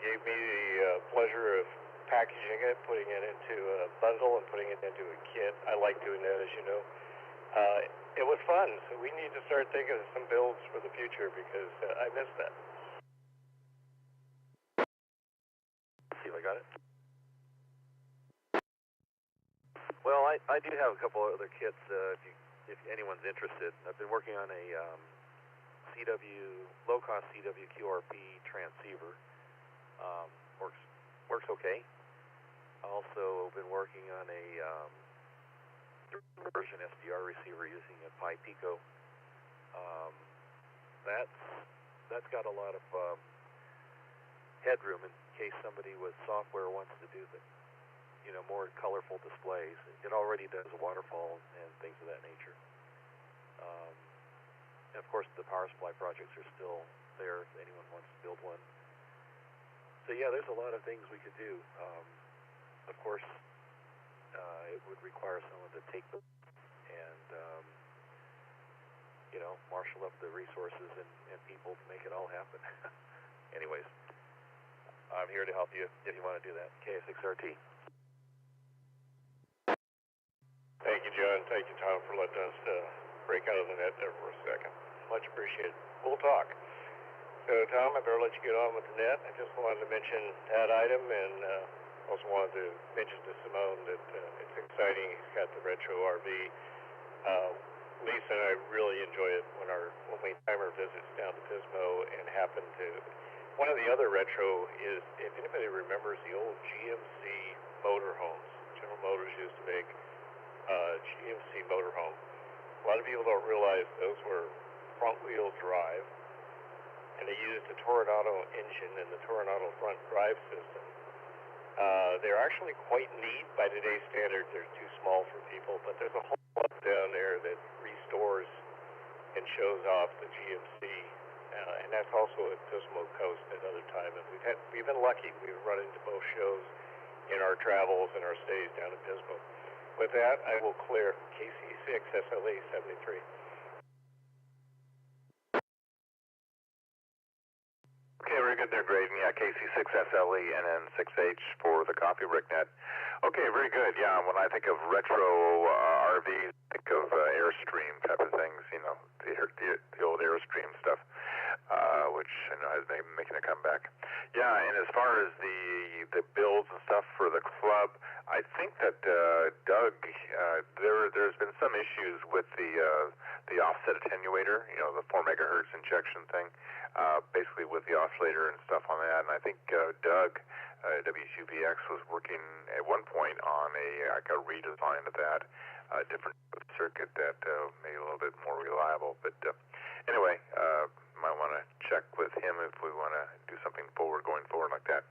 gave me the pleasure of packaging it, putting it into a bundle, and putting it into a kit. I like doing that, as you know. It was fun, so we need to start thinking of some builds for the future because I missed that. Let's see if I got it. Well, I do have a couple other kits if anyone's interested. I've been working on a low-cost CW QRP transceiver. Works okay. Also been working on a version SDR receiver using a Pi Pico. That's got a lot of headroom in case somebody with software wants to do the more colorful displays. It already does a waterfall and things of that nature. And of course, the power supply projects are still there if anyone wants to build one. So yeah, there's a lot of things we could do. Of course, it would require someone to take them and marshal up the resources and people to make it all happen. Anyways, I'm here to help you if you want to do that. KI6RT. Thank you, John. Thank you, Tom, for letting us break out of the net there for a second. Much appreciated. We'll talk. So, Tom, I better let you get on with the net. I just wanted to mention that item, and also wanted to mention to Simone that it's exciting. He's got the retro RV. Lisa and I really enjoy it when we time our visits down to Pismo and happen to. One of the other retro is, if anybody remembers the old GMC motorhomes, General Motors used to make GMC motorhome. A lot of people don't realize those were front-wheel drive, and they used the Toronado engine and the Toronado front drive system. They're actually quite neat by today's standards. They're too small for people, but there's a whole lot down there that restores and shows off the GMC, and that's also at Pismo Coast at other time. And we've been lucky. We've run into both shows in our travels and our stays down at Pismo. With that, I will clear KC6 SLE 73. Okay, very good there, Graydon. Yeah, KC6 SLE and then 6H for the Coffee Break Net. Okay, very good. Yeah, when I think of retro RVs, I think of Airstream type of things, the old Airstream stuff, which I know has been making a comeback. Yeah, and as far as the builds and stuff for the club, I think that Doug, there's been some issues with the offset attenuator, the 4 megahertz injection thing, basically with the oscillator and stuff on that. And I think Doug, W6EK, was working at one point on a redesign of that, different circuit that made it a little bit more reliable. But anyway, might want to check with him if we want to do something going forward like that.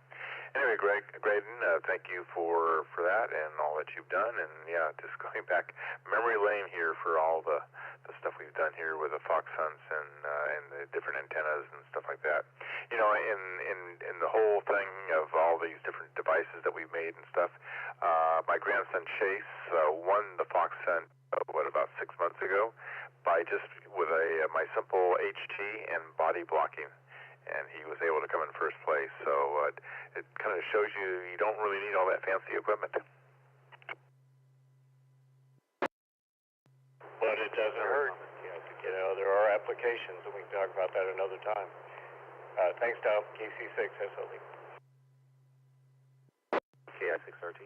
Anyway, Graydon, thank you for that and all that you've done. And yeah, just going back memory lane here for all the stuff we've done here with the Fox Hunts and the different antennas and stuff like that. In the whole thing of all these different devices that we've made and stuff, my grandson Chase won the Fox Hunt about 6 months ago by just with my simple HT and body blocking. And he was able to come in first place. So it kind of shows you don't really need all that fancy equipment. But it doesn't hurt. There are applications, and we can talk about that another time. Thanks, Tom. KC6 SLE. KI6RT.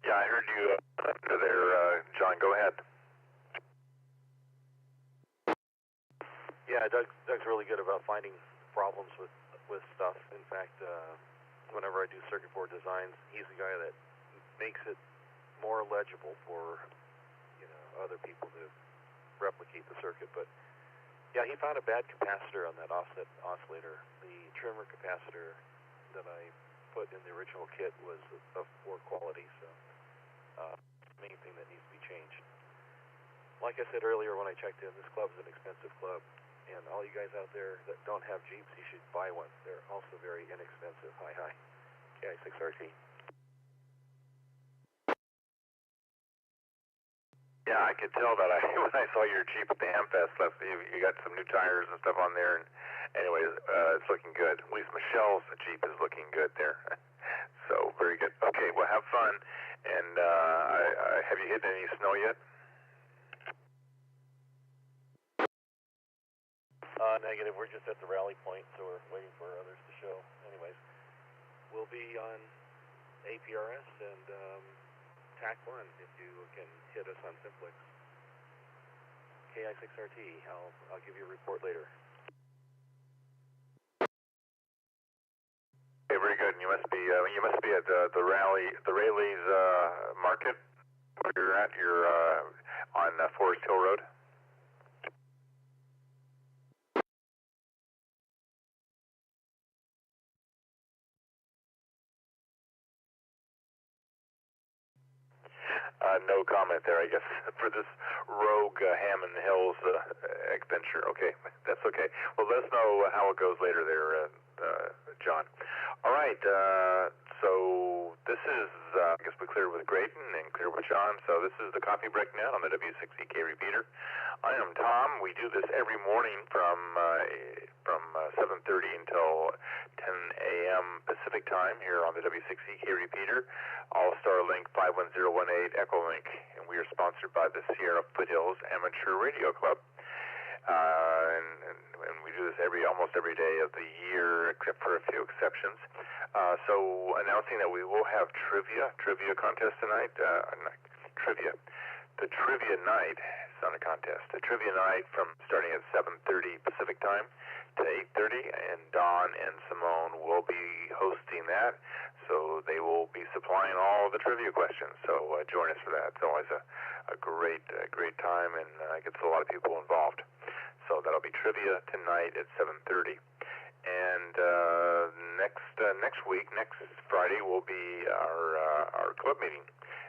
Yeah, I heard you there, John. Go ahead. Yeah, Doug's really good about finding problems with stuff. In fact, whenever I do circuit board designs, he's the guy that makes it more legible for other people to replicate the circuit. But yeah, he found a bad capacitor on that offset oscillator. The trimmer capacitor that I put in the original kit was of poor quality, so the main thing that needs to be changed. Like I said earlier when I checked in, this club is an expensive club. And all you guys out there that don't have Jeeps, you should buy one. They're also very inexpensive. Hi. KI6RT. Yeah, I could tell that when I saw your Jeep at the Hamfest last year. You got some new tires and stuff on there. And anyways, it's looking good. At least Michelle's Jeep is looking good there. So very good. Okay, well, have fun. And have you hit any snow yet? Negative. We're just at the rally point, so we're waiting for others to show. Anyways, we'll be on APRS and TAC 1 if you can hit us on Simplex. KI6RT. I'll give you a report later. Okay, very good. And you must be at the Rayleigh's market where you're at. You're on Forest Hill Road. No comment there, I guess, for this rogue Hammond Hills adventure. Okay, that's okay. Well, let us know how it goes later there, John. All right, so this is, I guess we cleared with Graydon and cleared with John, so this is the Coffee Break Net on the W6EK Repeater. I am Tom. We do this every morning from 7:30 until 10 a.m. Pacific time here on the W6EK Repeater, AllStarLink 51018 Echolink, and we are sponsored by the Sierra Foothills Amateur Radio Club. And we do this almost every day of the year, except for a few exceptions. So announcing that we will have trivia contest tonight. The trivia night, it's not a contest. The trivia night from starting at 7:30 Pacific time to 8:30, and Don and Simone will be hosting that. So they will be supplying all the trivia questions. So join us for that. It's always a great time, and gets a lot of people involved. So that'll be trivia tonight at 7:30. And next week, next Friday, will be our club meeting,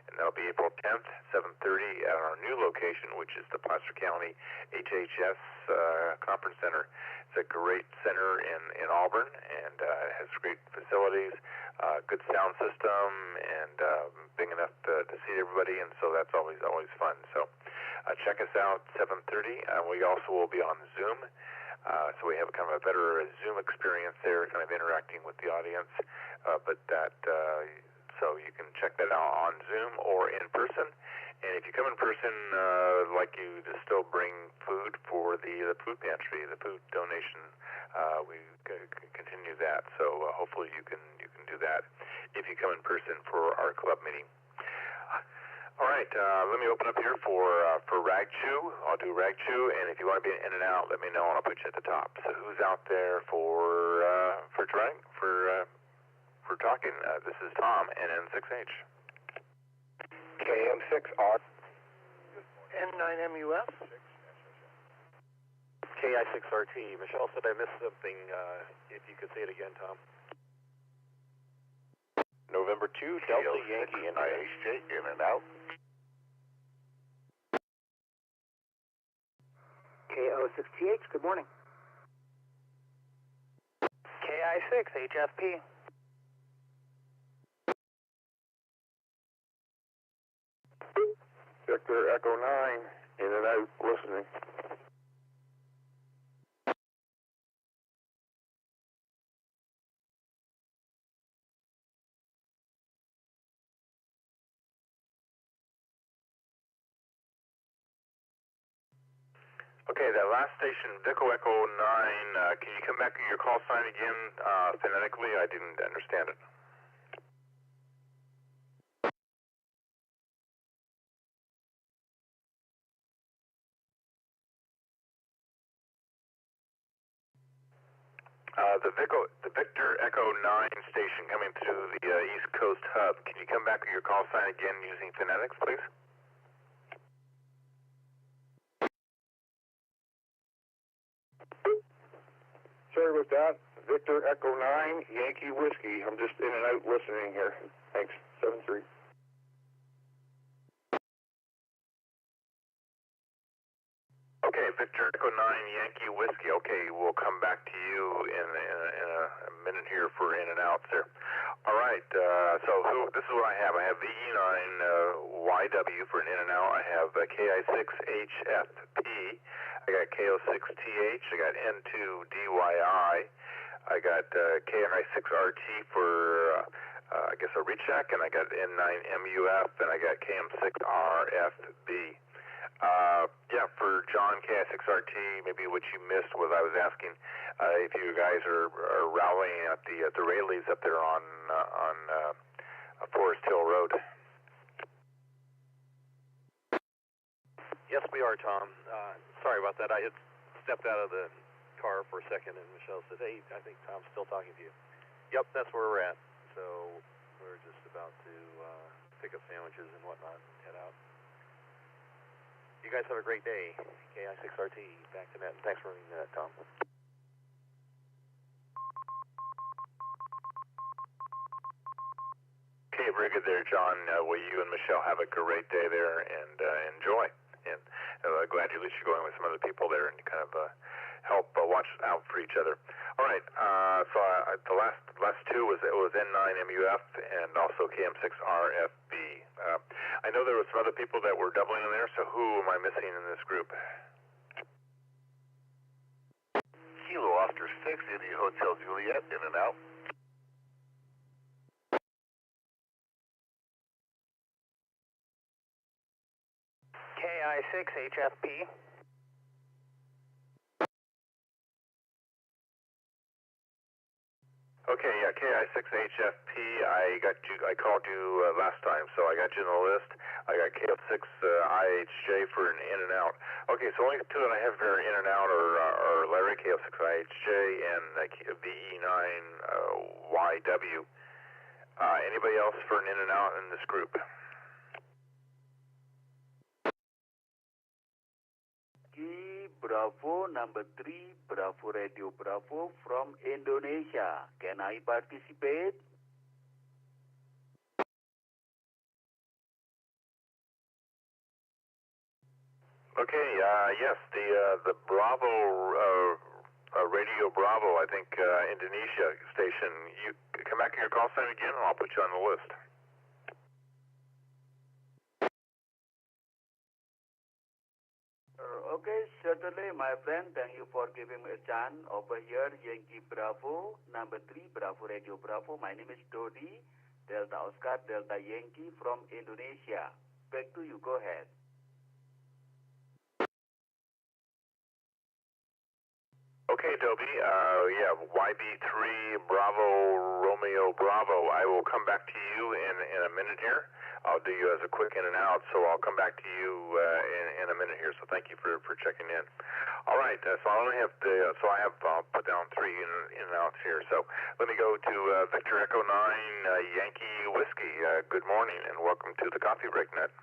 and that'll be April 10th, 7:30 at our new location, which is the Placer County HHS Conference Center. It's a great center in Auburn, and it has great facilities, good sound system, and big enough to seat everybody, and so that's always fun. So check us out, 7:30. We also will be on Zoom, so we have kind of a better Zoom experience there, kind of interacting with the audience. So you can check that out on Zoom or in person. And if you come in person, I'd like you to still bring food for the food pantry, the food donation. We continue that, so hopefully you can do that if you come in person for our club meeting. All right, let me open up here for Rag Chew. I'll do Rag Chew, and if you want to be in and out, let me know, and I'll put you at the top. So who's out there for talking? This is Tom, NN6H. KM6R. N9MUF. KI6RT. Michelle said I missed something. If you could say it again, Tom. November 2, Delta Yankee and IHJ, in and out. KO6TH, good morning. KI6 HFP. Victor Echo 9, in and out, listening. Okay, that last station, Vico Echo 9, can you come back to your call sign again phonetically? I didn't understand it. The Victor Echo 9 station coming through the East Coast hub. Can you come back with your call sign again using phonetics, please? Sorry about that. Victor Echo 9, Yankee Whiskey. I'm just in and out listening here. Thanks. 7-3. Okay, Victor Echo 9, Yankee Whiskey. Okay, we'll come back to you in a minute here for in and outs there. All right, this is what I have. I have VE9YW for an in and out. I have KI6HFP. I got KO6TH. I got N2DYI. I got KI6RT for, I guess, a recheck, and I got N9MUF, and I got KM6RFB. For John, KI6RT, maybe what you missed was I was asking if you guys are rallying at the Rayleighs up there on Forest Hill Road. Yes, we are, Tom. Sorry about that. I had stepped out of the car for a second, and Michelle said, hey, I think Tom's still talking to you. Yep, that's where we're at. So we're just about to pick up sandwiches and whatnot and head out. You guys have a great day. KI6RT, back to net. Thanks for running that, Tom. Okay, very good there, John. Well, you and Michelle have a great day there, and enjoy. And glad at least you're going with some other people there, and you kind of help watch out for each other. All right. So the last two was N9MUF and also KM6RFB. I know there were some other people that were doubling in there. So who am I missing in this group? Kilo Oscar 6, India Hotel Juliet, in and out. KI6 HFP. Okay, yeah, KI6HFP. I called you last time, so I got you on the list. I got KL6IHJ for an in and out. Okay, so only two that I have here in and out are Larry, KL6IHJ, and VE9YW. Anybody else for an in and out in this group? Bravo number 3, Bravo Radio Bravo from Indonesia. Can I participate? Okay, yes, the Bravo Radio Bravo, I think Indonesia station. You come back to your call sign again, and I'll put you on the list. Okay, certainly, my friend. Thank you for giving me a chance. Over here, Yankee Bravo, number 3, Bravo Radio Bravo. My name is Dodi, Delta Oscar, Delta Yankee from Indonesia. Back to you. Go ahead. Okay, Dobie. Yeah, YB3 Bravo Romeo Bravo. I will come back to you in a minute here. I'll do you as a quick in and out, so I'll come back to you in a minute here. So thank you for checking in. All right, so I only have I'll put down 3 in and outs here. So let me go to Victor Echo 9 Yankee Whiskey. Good morning and welcome to the Coffee Break Net.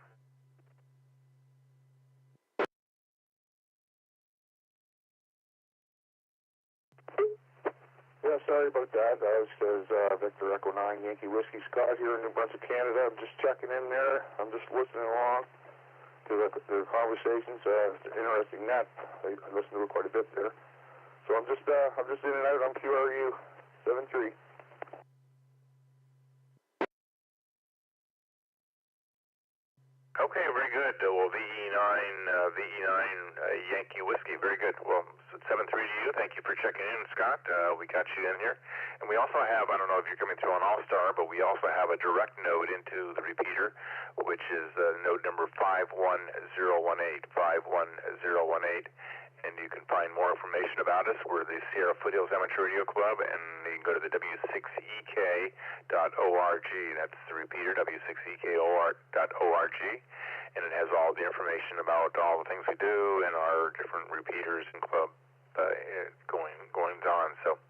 Yeah, sorry about that. That was Victor Echo 9 Yankee Whiskey. Scott here in New Brunswick, Canada. I'm just checking in there. I'm just listening along to the conversations. It's an interesting net. I listen to it quite a bit there. So I'm just in and out. I'm QRU 73. Okay, very good. Well, VE9 Yankee Whiskey, very good. Well, 7-3 to you. Thank you for checking in, Scott. We got you in here. And we also have, I don't know if you're coming through on AllStar, but we also have a direct node into the repeater, which is node number 51018, 51018. And you can find more information about us. We're the Sierra Foothills Amateur Radio Club, and you can go to the W6EK.org. That's the repeater, W6EK.org. And it has all the information about all the things we do and our different repeaters and club goings on. So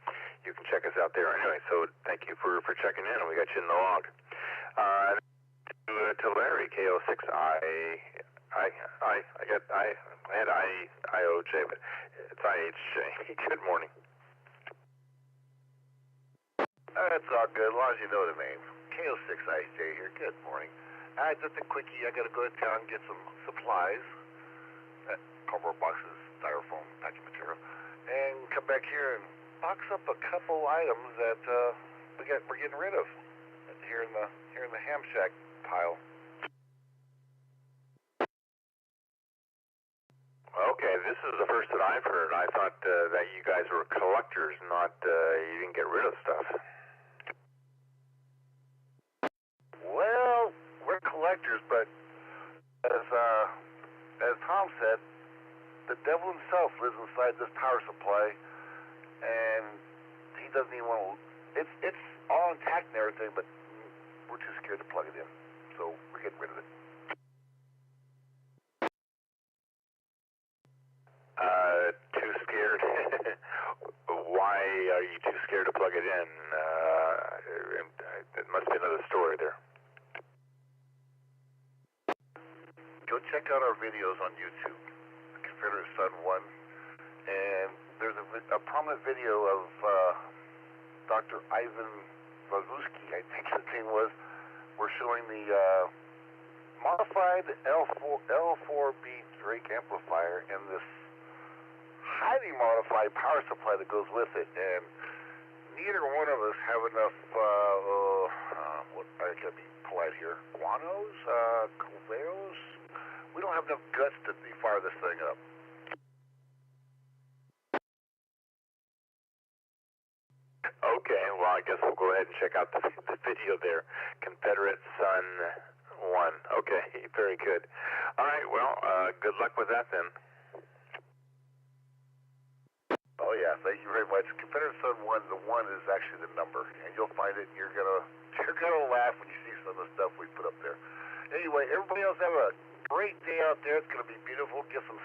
you can check us out there. Anyway, so thank you for checking in, and we got you in the log. To Larry, KO6I. I had IOJ, but it's IHJ. Good morning. That's all good, as long as you know the name. KO6IJ here. Good morning. Just a quickie. I got to go to town and get some supplies, cardboard boxes, styrofoam, packing material, and come back here and box up a couple items that we're getting rid of here in the ham shack pile. Okay, this is the first that I've heard. I thought that you guys were collectors, not you didn't get rid of stuff. Well, we're collectors, but as Tom said, the devil himself lives inside this power supply, and he doesn't even want to. It's all intact and everything, but we're too scared to plug it in, so we're getting rid of it. Too scared? Why are you too scared to plug it in? It must be another story there. Go check out our videos on YouTube, Confederate Sun 1, and there's a prominent video of Dr. Ivan Vazuski, I think his name was, where doing the modified L4B Drake amplifier and this highly modified power supply that goes with it, and neither one of us have enough, I gotta be polite here, guanos, coveos. We don't have enough guts to fire this thing up. Okay, well, I guess we'll go ahead and check out the video there. Confederate Sun 1. Okay, very good. All right, well, good luck with that then. Oh yeah, thank you very much. Confederate Sun 1, the 1 is actually the number, and you'll find it, and you're gonna laugh when you see some of the stuff we put up there. Anyway, everybody else have a great day out there. It's gonna be beautiful. Get some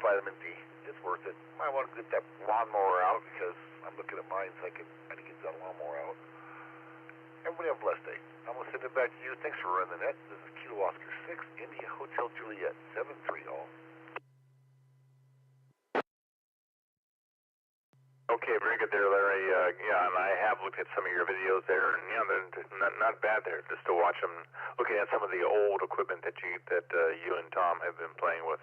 vitamin D. It's worth it. Might want to get that lawnmower out because I'm looking at mine, so I need to get that lawnmower out. Everybody have a blessed day. I'm gonna send it back to you. Thanks for running the net. This is Kilo Oscar 6, India Hotel Juliet 73 all. Okay, very good there, Larry. Yeah, and I have looked at some of your videos there, and yeah, they're not bad there. Just to watch them, looking at some of the old equipment that you and Tom have been playing with,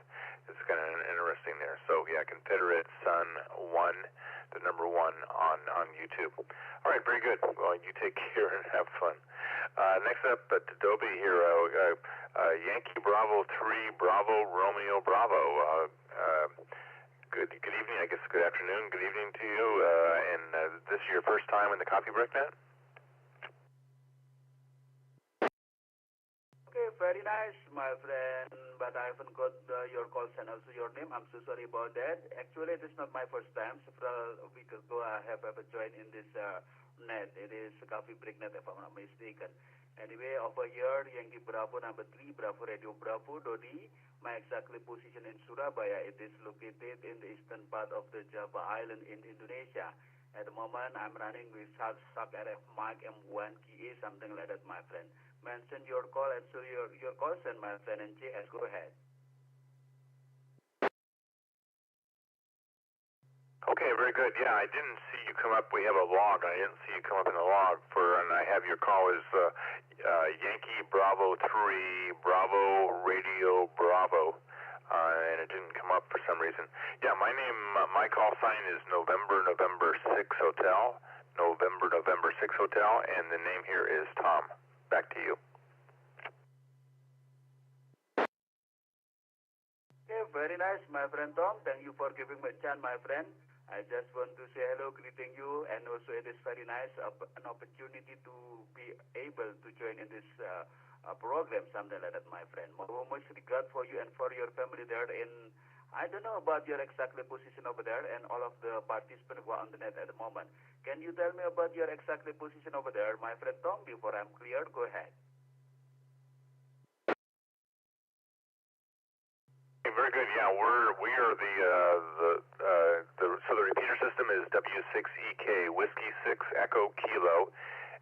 it's kind of interesting there. So yeah, Confederate Sun 1, the number 1 on YouTube. All right, very good. Well, you take care and have fun. Next up, Adobe here. Yankee Bravo 3 Bravo Romeo Bravo. Good evening, I guess good afternoon, good evening to you, and this is your first time in the Coffee Break Net? Okay, very nice, my friend, but I haven't got your calls and also your name. I'm so sorry about that. Actually, it is not my first time. Several weeks ago, I have ever joined in this net. It is Coffee Break Net, if I'm not mistaken. Anyway, over here, Yankee Bravo number 3, Bravo Radio Bravo, Dodi. My exactly position in Surabaya, it is located in the eastern part of the Java Island in Indonesia. At the moment, I'm running with Shark RF Mic M1 KE, something like that, my friend. Mention your call and so your calls and my friend and JS, go ahead. Okay, very good. Yeah, I didn't see you come up. We have a log. I didn't see you come up in the log and I have your call as Yankee Bravo 3 Bravo Radio Bravo, and it didn't come up for some reason. Yeah, my name, my call sign is November 6 Hotel, November 6 Hotel, and the name here is Tom. Back to you. Okay, very nice, my friend Tom. Thank you for giving me a chance, my friend. I just want to say hello, greeting you, and also it is very nice an opportunity to be able to join in this program, something like that, my friend. Much regard for you and for your family there in, I don't know about your exactly position over there and all of the participants who are on the net at the moment. Can you tell me about your exactly position over there, my friend Tom, before I'm clear? Go ahead. Very good. Yeah, we are so the repeater system is W6EK Whiskey 6 Echo Kilo,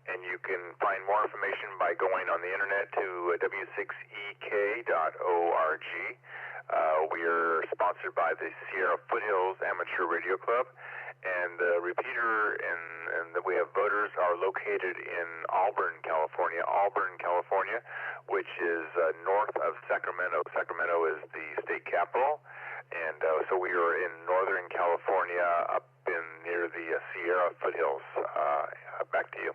and you can find more information by going on the internet to W6EK.org. We are sponsored by the Sierra Foothills Amateur Radio Club, and the repeater and we have voters are located in Auburn, California, which is north of Sacramento. Sacramento is the state capital, and so we are in Northern California, up in near the Sierra Foothills. Back to you.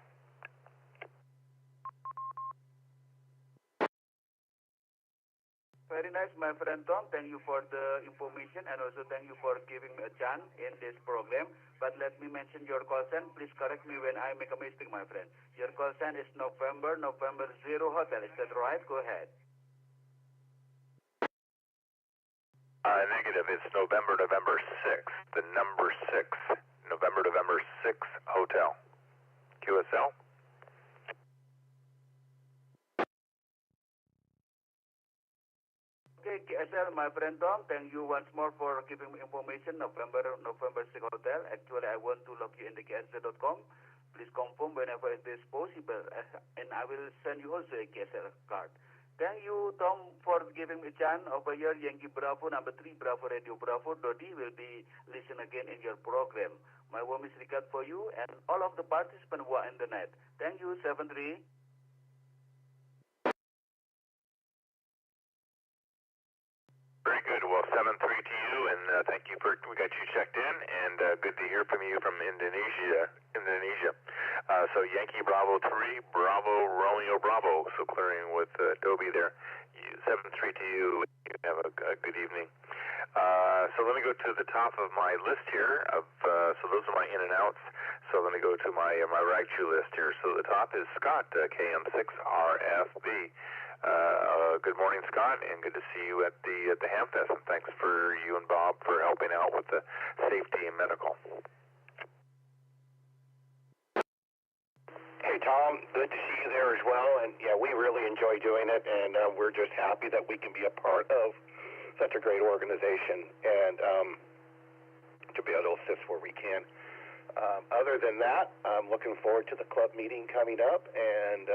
Very nice, my friend Tom. Thank you for the information and also thank you for giving me a chance in this program. But let me mention your call sign. Please correct me when I make a mistake, my friend. Your call sign is November 0 Hotel. Is that right? Go ahead. Negative. It's November 6. The number 6. November 6 Hotel. QSL. Okay, KSL, my friend Tom, thank you once more for giving me information. November 6 Hotel. Actually, I want to log you in the KSL.com. Please confirm whenever it is possible, and I will send you also a KSL card. Thank you, Tom, for giving me a chance. Over here, Yankee Bravo number 3, Bravo Radio Bravo, Dodi will be listen again in your program. My warmest regard for you and all of the participants who are in the net. Thank you, 73. Well, 7-3 to you, and thank you for, we got you checked in, and good to hear from you from Indonesia. So Yankee Bravo 3, Bravo Romeo Bravo. So clearing with Dobie there. 7-3 to you. You have a good evening. So let me go to the top of my list here. So those are my in and outs. So let me go to my rag chew list here. So the top is Scott, KM6RFB. Good morning, Scott, and good to see you at the Hamfest. And thanks for you and Bob for helping out with the safety and medical. Hey, Tom, good to see you there as well. And yeah, we really enjoy doing it, and we're just happy that we can be a part of such a great organization and to be able to assist where we can. Other than that, I'm looking forward to the club meeting coming up and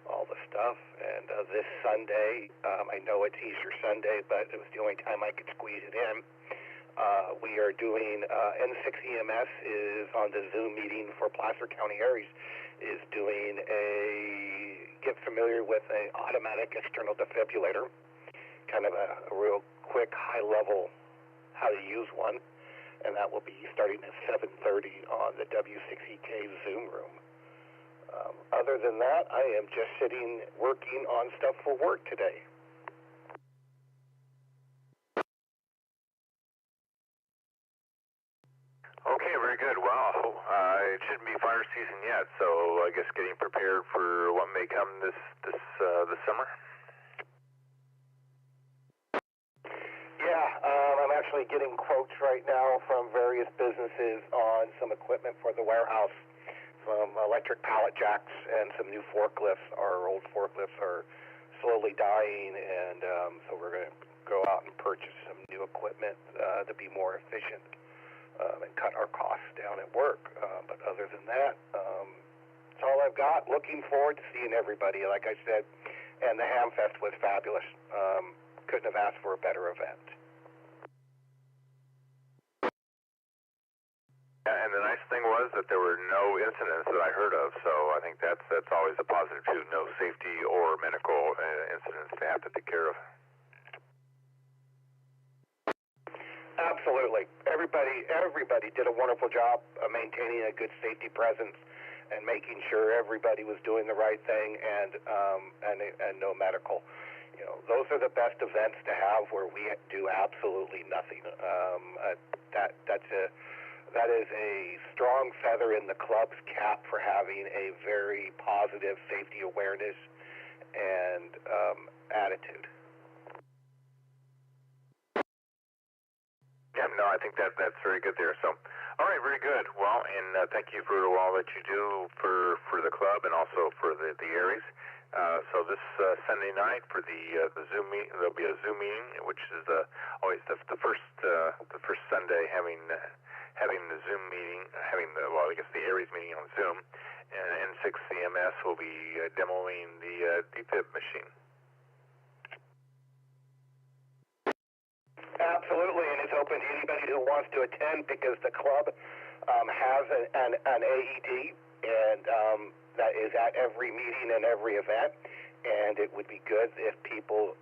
all the stuff. And this Sunday, I know it's Easter Sunday, but it was the only time I could squeeze it in. We are doing, N6 EMS is on the Zoom meeting for Placer County Aries, is doing get familiar with an automatic external defibrillator, kind of a real quick, high-level how to use one, and that will be starting at 7:30 on the W6EK Zoom room. Other than that, I am just sitting, working on stuff for work today. Okay, very good. Wow, it shouldn't be fire season yet, so I guess getting prepared for what may come this summer. Yeah, I'm actually getting quotes right now from various businesses on some equipment for the warehouse, some electric pallet jacks and some new forklifts. Our old forklifts are slowly dying, and so we're going to go out and purchase some new equipment to be more efficient. And cut our costs down at work. But other than that, that's all I've got. Looking forward to seeing everybody, like I said. And the Hamfest was fabulous. Couldn't have asked for a better event. And the nice thing was that there were no incidents that I heard of, so I think that's always a positive too. No safety or medical incidents to have to take care of. Absolutely. Everybody did a wonderful job of maintaining a good safety presence and making sure everybody was doing the right thing and no medical. You know, those are the best events to have where we do absolutely nothing. That is a strong feather in the club's cap for having a very positive safety awareness and attitude. Yeah, no, I think that's very good there. So, all right, very good. Well, and thank you for all that you do for the club and also for the Aries. So this Sunday night for the Zoom meeting, there'll be a Zoom meeting, which is always the first Sunday having the Zoom meeting, I guess the Aries meeting on Zoom, and N6 CMS will be demoing the defib machine. Absolutely, and it's open to anybody who wants to attend because the club has an AED, and that is at every meeting and every event, and it would be good if people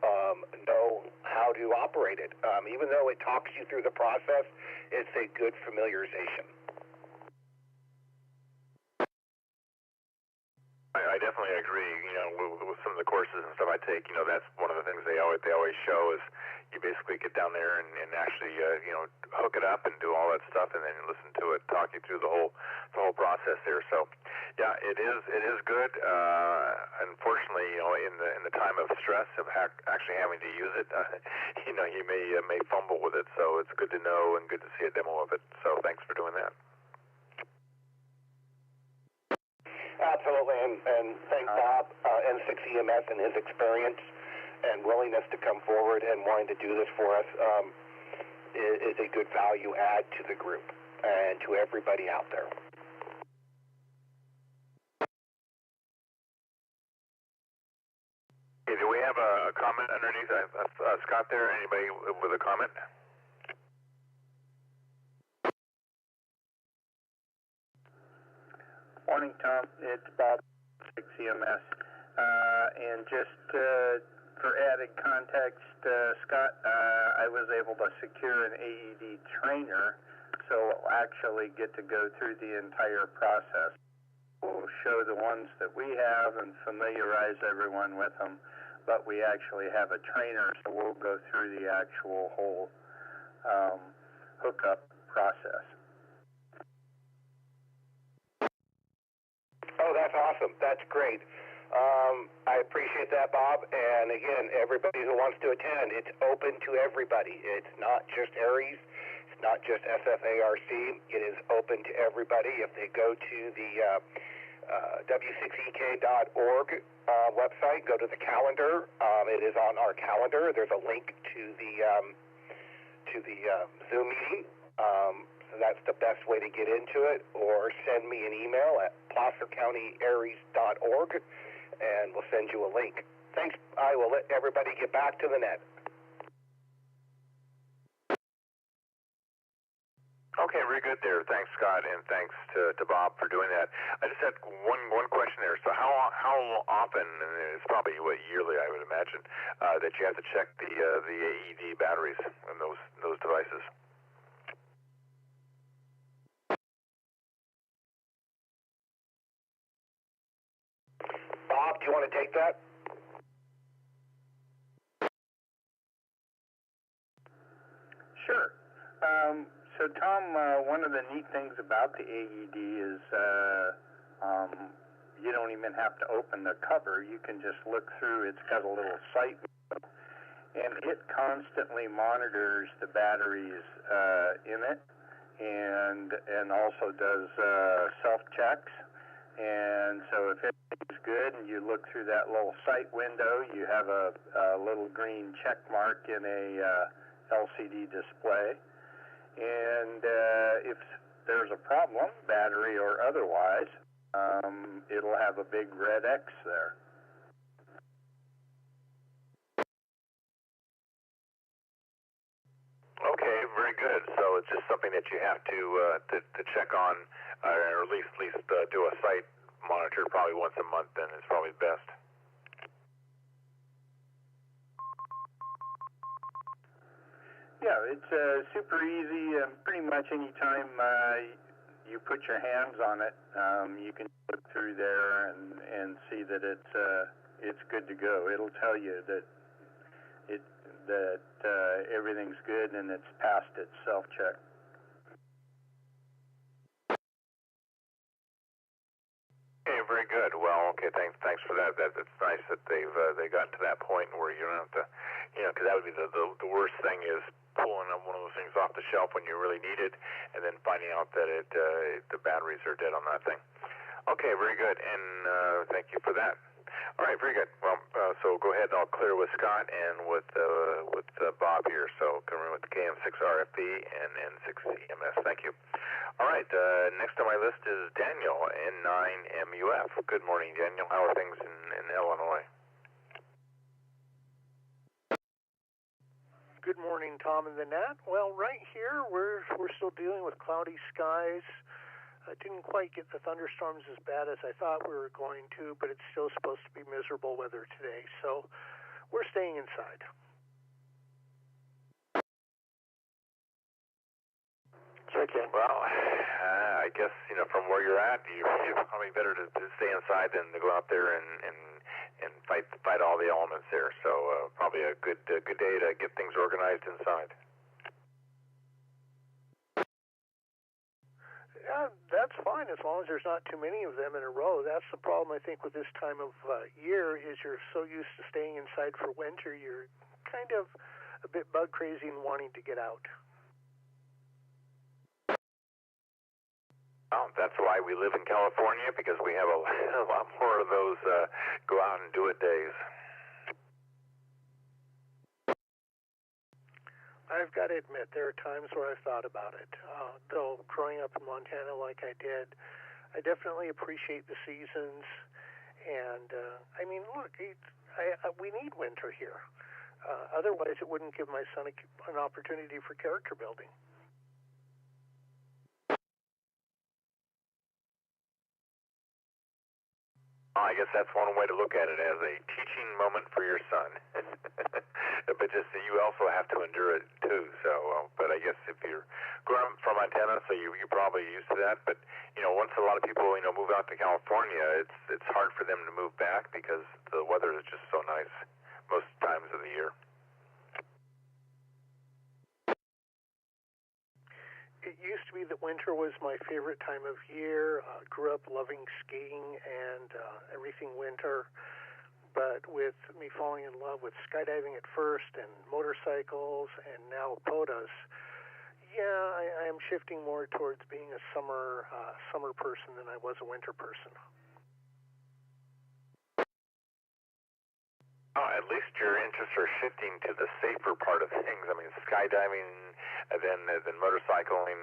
know how to operate it. Even though it talks you through the process, it's a good familiarization. I definitely agree. You know, with some of the courses and stuff I take, you know, that's one of the things they always show is you basically get down there and actually hook it up and do all that stuff, and then listen to it talk you through the whole process there. So yeah, it is good. Unfortunately, you know, in the time of stress of actually having to use it, you know, you may fumble with it. So it's good to know and good to see a demo of it. So thanks for doing that. Absolutely, and thank Bob, N6 EMS, and his experience and willingness to come forward and wanting to do this for us is a good value add to the group and to everybody out there. Okay, do we have a comment underneath? Scott there? Anybody with a comment? Morning, Tom. It's Bob, 6 EMS. And just For added context, Scott, I was able to secure an AED trainer, so I'll actually get to go through the entire process. We'll show the ones that we have and familiarize everyone with them, but we actually have a trainer, so we'll go through the actual whole hookup process. Oh, that's awesome. That's great. I appreciate that, Bob. And again, everybody who wants to attend, it's open to everybody. It's not just Aries. It's not just SFARC. It is open to everybody. If they go to the W6EK.org website, go to the calendar. It is on our calendar. There's a link to the Zoom meeting. So that's the best way to get into it. Or send me an email at placercountyaries.org, and we'll send you a link. Thanks. I will let everybody get back to the net. Okay, very good there. Thanks, Scott, and thanks to Bob for doing that. I just had one question there. So how often, and it's probably yearly, I would imagine, that you have to check the AED batteries in those devices? Bob, do you want to take that? Sure. So, Tom, one of the neat things about the AED is you don't even have to open the cover. You can just look through. It's got a little sight window, and it constantly monitors the batteries in it, and also does self-checks. And so if everything's good and you look through that little sight window, you have a little green check mark in a LCD display. And if there's a problem, battery or otherwise, it'll have a big red X there. Okay, very good. So it's just something that you have to check on, or at least do a site monitor probably once a month. Then is probably best. Yeah, it's super easy. Pretty much any time you put your hands on it, you can look through there and see that it's good to go. It'll tell you that everything's good and it's passed its self-check. Okay, very good. Well, okay, thanks for that. That's nice that they gotten to that point where you don't have to, because that would be the worst thing is pulling one of those things off the shelf when you really need it, and then finding out that the batteries are dead on that thing. Okay, very good, and thank you for that. All right, very good. Well, so go ahead and I'll clear with Scott and with Bob here. So coming with the KM6RFP and N6EMS. Thank you. All right, next on my list is Daniel, N9MUF. Good morning, Daniel. How are things in Illinois? Good morning, Tom and the Net. Well, right here, we're still dealing with cloudy skies. I didn't quite get the thunderstorms as bad as I thought we were going to, but it's still supposed to be miserable weather today. So we're staying inside. Check in. Well, I guess, from where you're at, you're probably better to stay inside than to go out there and fight all the elements there. So probably a good day to get things organized inside. Yeah, that's fine as long as there's not too many of them in a row. That's the problem, I think, with this time of year is you're so used to staying inside for winter, you're kind of a bit bug crazy and wanting to get out. Oh, that's why we live in California, because we have a lot more of those go out and do it days. I've got to admit, there are times where I've thought about it. Though growing up in Montana like I did, I definitely appreciate the seasons. And, look, we need winter here. Otherwise, it wouldn't give my son an opportunity for character building. I guess that's one way to look at it, as a teaching moment for your son. But just you also have to endure it too. So, but I guess if you're growing up from Montana, so you're probably used to that. But once a lot of people move out to California, it's hard for them to move back because the weather is just so nice most times of the year. It used to be that winter was my favorite time of year. Grew up loving skiing and everything winter. But with me falling in love with skydiving at first and motorcycles and now POTUS, I am shifting more towards being a summer person than I was a winter person. At least your interests are shifting to the safer part of things. I mean, skydiving, then motorcycling.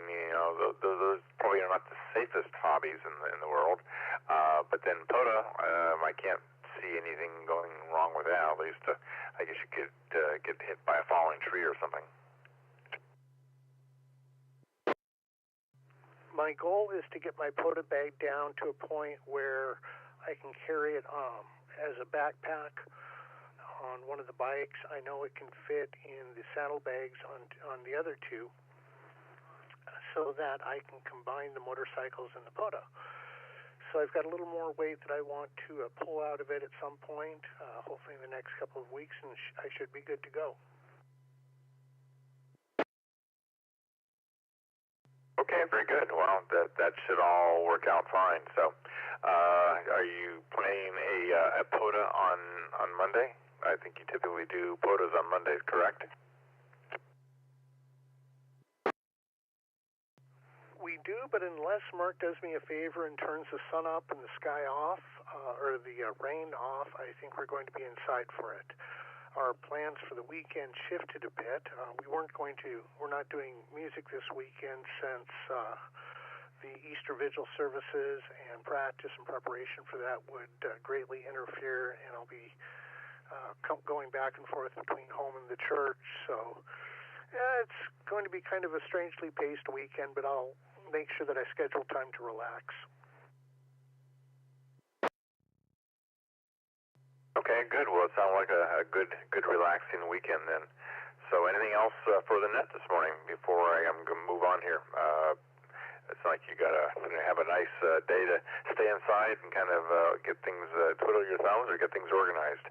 Those probably are not the safest hobbies in the world. But then POTA, I can't see anything going wrong with that. At least, I guess you could get hit by a falling tree or something. My goal is to get my POTA bag down to a point where I can carry it as a backpack on one of the bikes. I know it can fit in the saddlebags on the other two, so that I can combine the motorcycles and the POTA. So I've got a little more weight that I want to pull out of it at some point, hopefully in the next couple of weeks, and I should be good to go. Okay, very good. Well, that should all work out fine. So, are you playing a POTA on Monday? I think you typically do POTAs on Mondays, correct? We do, but unless Mark does me a favor and turns the sun up and the sky off, or the rain off, I think we're going to be inside for it. Our plans for the weekend shifted a bit. We're not doing music this weekend since the Easter Vigil services and practice and preparation for that would greatly interfere, and I'll be going back and forth between home and the church. So it's going to be kind of a strangely paced weekend, but I'll make sure that I schedule time to relax. Okay, good. Well, it sounds like a good relaxing weekend then. So anything else for the net this morning before I'm going to move on here? It's like you're going to have a nice day to stay inside and kind of get things, twiddle your thumbs or get things organized.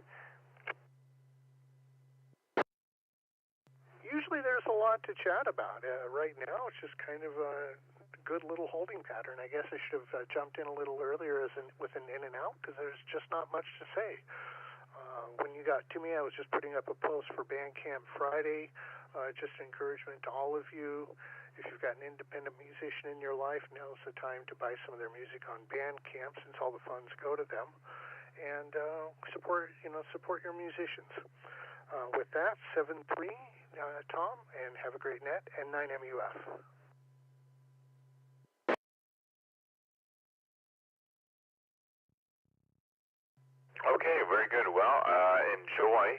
Usually there's a lot to chat about. Right now it's just kind of a good little holding pattern. I guess I should have jumped in a little earlier with an in and out because there's just not much to say. When you got to me, I was just putting up a post for Bandcamp Friday. Just encouragement to all of you. If you've got an independent musician in your life, now's the time to buy some of their music on Bandcamp since all the funds go to them. And support your musicians. With that, 7-3, Tom, and have a great net, and 9MUF. Okay, very good. Well, enjoy.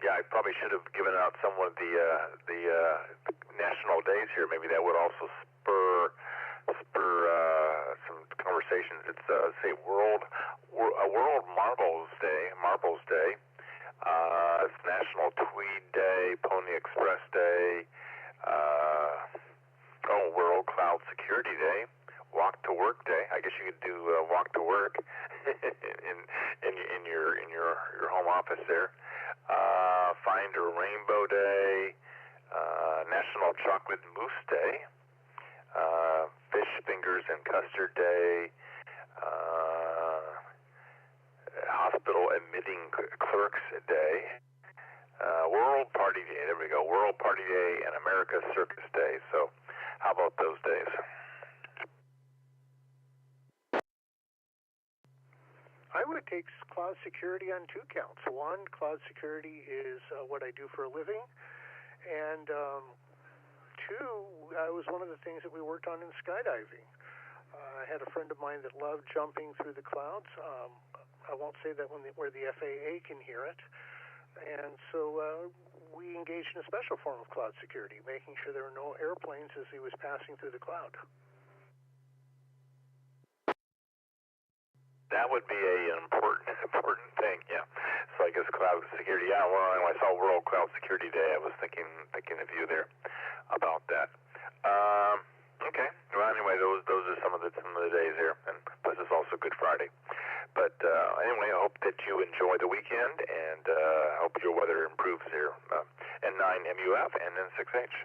I probably should have given out some of the national days here. Maybe that would also spur some conversations. It's say World Marbles Day. It's National Tweed Day, Pony Express Day. World Cloud Security Day. Walk to Work Day. I guess you could do walk to work in your home office there. Find a Rainbow Day. National Chocolate Mousse Day. Fish Fingers and Custard Day. Hospital Admitting Clerks Day. World Party Day. There we go. World Party Day and America Circus Day. So, how about those days? I would take cloud security on 2 counts. One, cloud security is what I do for a living. And 2, it was one of the things that we worked on in skydiving. I had a friend of mine that loved jumping through the clouds. I won't say that where the FAA can hear it. And so we engaged in a special form of cloud security, making sure there were no airplanes as he was passing through the cloud. That would be an important thing, yeah. So I guess cloud security. Yeah, well, when I saw World Cloud Security Day, I was thinking of you there about that. Okay. Well, anyway, those are some of the days here, and plus it's also Good Friday. But anyway, I hope that you enjoy the weekend, and hope your weather improves here. N9MUF and N6H.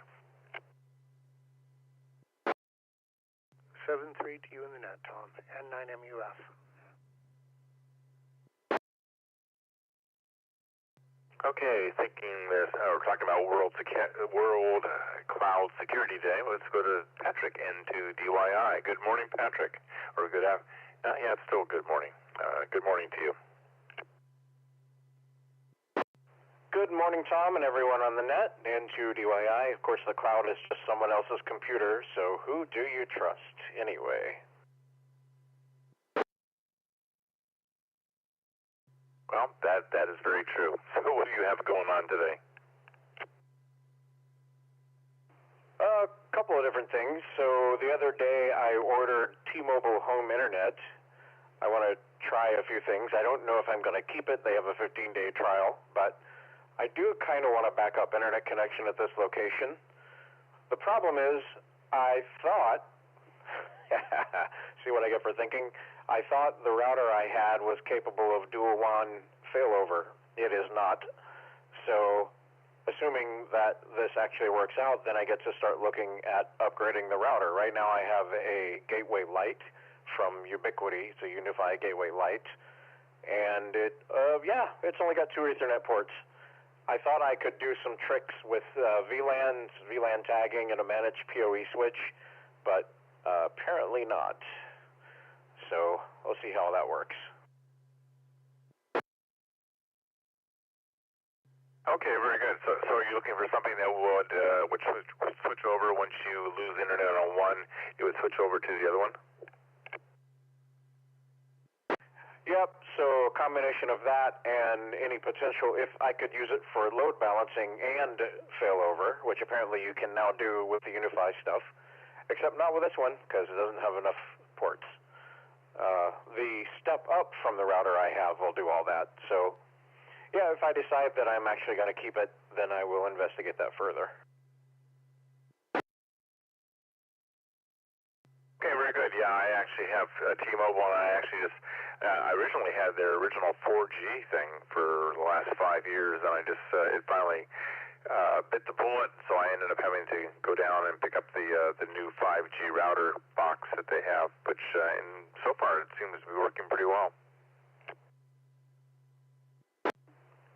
7-3 to you in the net, Tom. N9MUF. Okay, we're talking about World Cloud Security Day. Let's go to Patrick into DYI. Good morning, Patrick. Or good afternoon. Yeah, it's still good morning. Good morning to you. Good morning, Tom, and everyone on the net. Into DYI. Of course, the cloud is just someone else's computer, so who do you trust anyway? Well, that is very true. So what do you have going on today? A couple of different things. So the other day I ordered T-Mobile home internet. I want to try a few things. I don't know if I'm going to keep it. They have a 15-day trial, but I do kind of want a backup internet connection at this location. The problem is I thought, see what I get for thinking? I thought the router I had was capable of dual WAN failover. It is not. So, assuming that this actually works out, then I get to start looking at upgrading the router. Right now I have a Gateway Lite from Ubiquiti. It's a Unify Gateway Lite. And it's only got 2 Ethernet ports. I thought I could do some tricks with VLAN tagging, and a managed PoE switch, but apparently not. So we'll see how that works. Okay, very good. So are you looking for something that would switch over once you lose internet on one, it would switch over to the other one? Yep, so a combination of that and any potential, if I could use it for load balancing and failover, which apparently you can now do with the Unify stuff, except not with this one because it doesn't have enough ports. The step up from the router I have will do all that. So, yeah, if I decide that I'm actually going to keep it, then I will investigate that further. Okay, very good. Yeah, I actually have T-Mobile, and I actually I originally had their original 4G thing for the last 5 years, and I just, it finally bit the bullet, so I ended up having to go down and pick up the new 5G router box that they have, which and so far it seems to be working pretty well.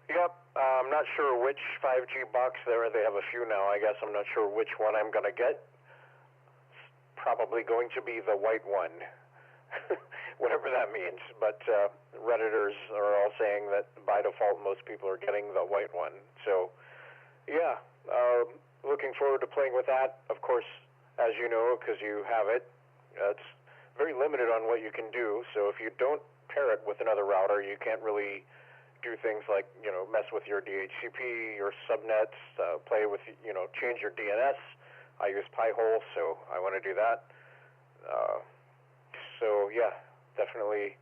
Yep, I'm not sure which 5G box there. They have a few now. I guess I'm not sure which one I'm going to get. Probably going to be the white one, whatever that means. But Redditors are all saying that by default most people are getting the white one. So, yeah, looking forward to playing with that. Of course, as you know, because you have it, it's very limited on what you can do. So if you don't pair it with another router, you can't really do things like, mess with your DHCP, your subnets, play with, change your DNS. I use Pi-hole, so I want to do that. So, yeah, definitely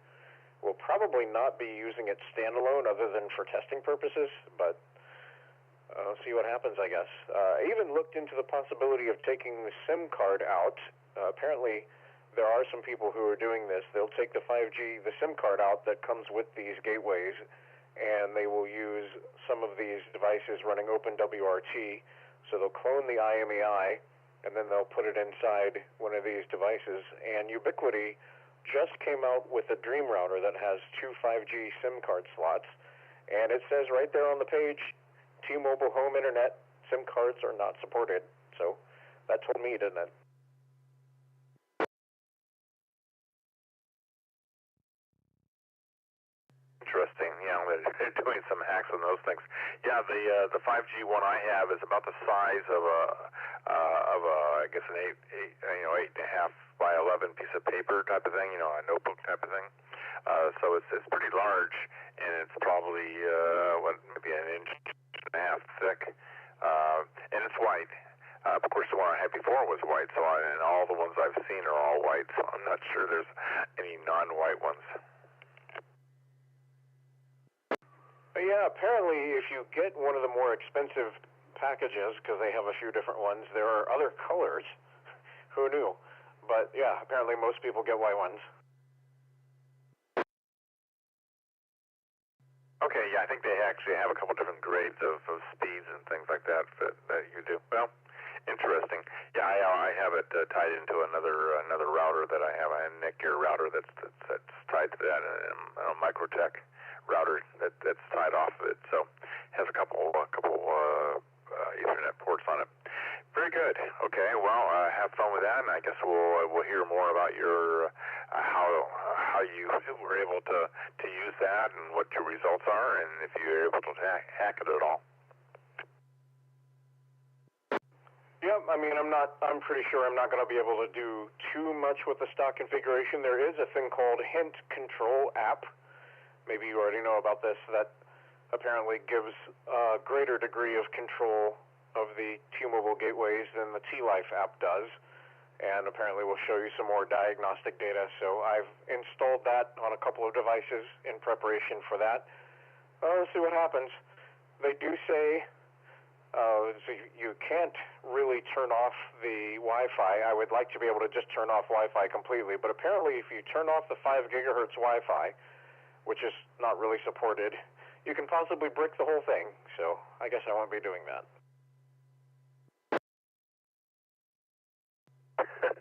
will probably not be using it standalone other than for testing purposes, but see what happens, I guess. I even looked into the possibility of taking the SIM card out. Apparently, there are some people who are doing this. They'll take the 5G, the SIM card out that comes with these gateways, and they will use some of these devices running OpenWRT. So they'll clone the IMEI, and then they'll put it inside one of these devices. And Ubiquiti just came out with a Dream router that has 2 5G SIM card slots. And it says right there on the page, T-Mobile home internet SIM cards are not supported. So that told me, didn't it? Interesting. Yeah, they're doing some hacks on those things. Yeah, the 5G one I have is about the size of a I guess an 8.5 by 11 piece of paper type of thing. A notebook type of thing. So it's pretty large, and it's probably maybe an inch and a half thick, and it's white. Of course, the one I had before was white, and all the ones I've seen are all white. So I'm not sure there's any non-white ones. Yeah, apparently if you get one of the more expensive packages, because they have a few different ones, there are other colors. Who knew? But yeah, apparently most people get white ones. Okay, yeah, I think they actually have a couple different grades of speeds and things like that that you do. Well, interesting. Yeah, I have it tied into another router that I have. I have a Netgear router that's tied to that, and a Microtech router that's tied off of it. So it has a couple Ethernet ports on it. Very good. Okay, well, have fun with that, and I guess we'll hear more about your how you were able to use that and what your results are, and if you were able to hack it at all. Yep, I mean, I'm pretty sure I'm not going to be able to do too much with the stock configuration. There is a thing called Hint Control app. Maybe you already know about this, that apparently gives a greater degree of control of the T-Mobile gateways than the T-Life app does, and apparently will show you some more diagnostic data. So I've installed that on a couple of devices in preparation for that. Let's see what happens. They do say so you can't really turn off the Wi-Fi. I would like to be able to just turn off Wi-Fi completely, but apparently if you turn off the 5 gigahertz Wi-Fi, which is not really supported, you can possibly brick the whole thing. So I guess I won't be doing that.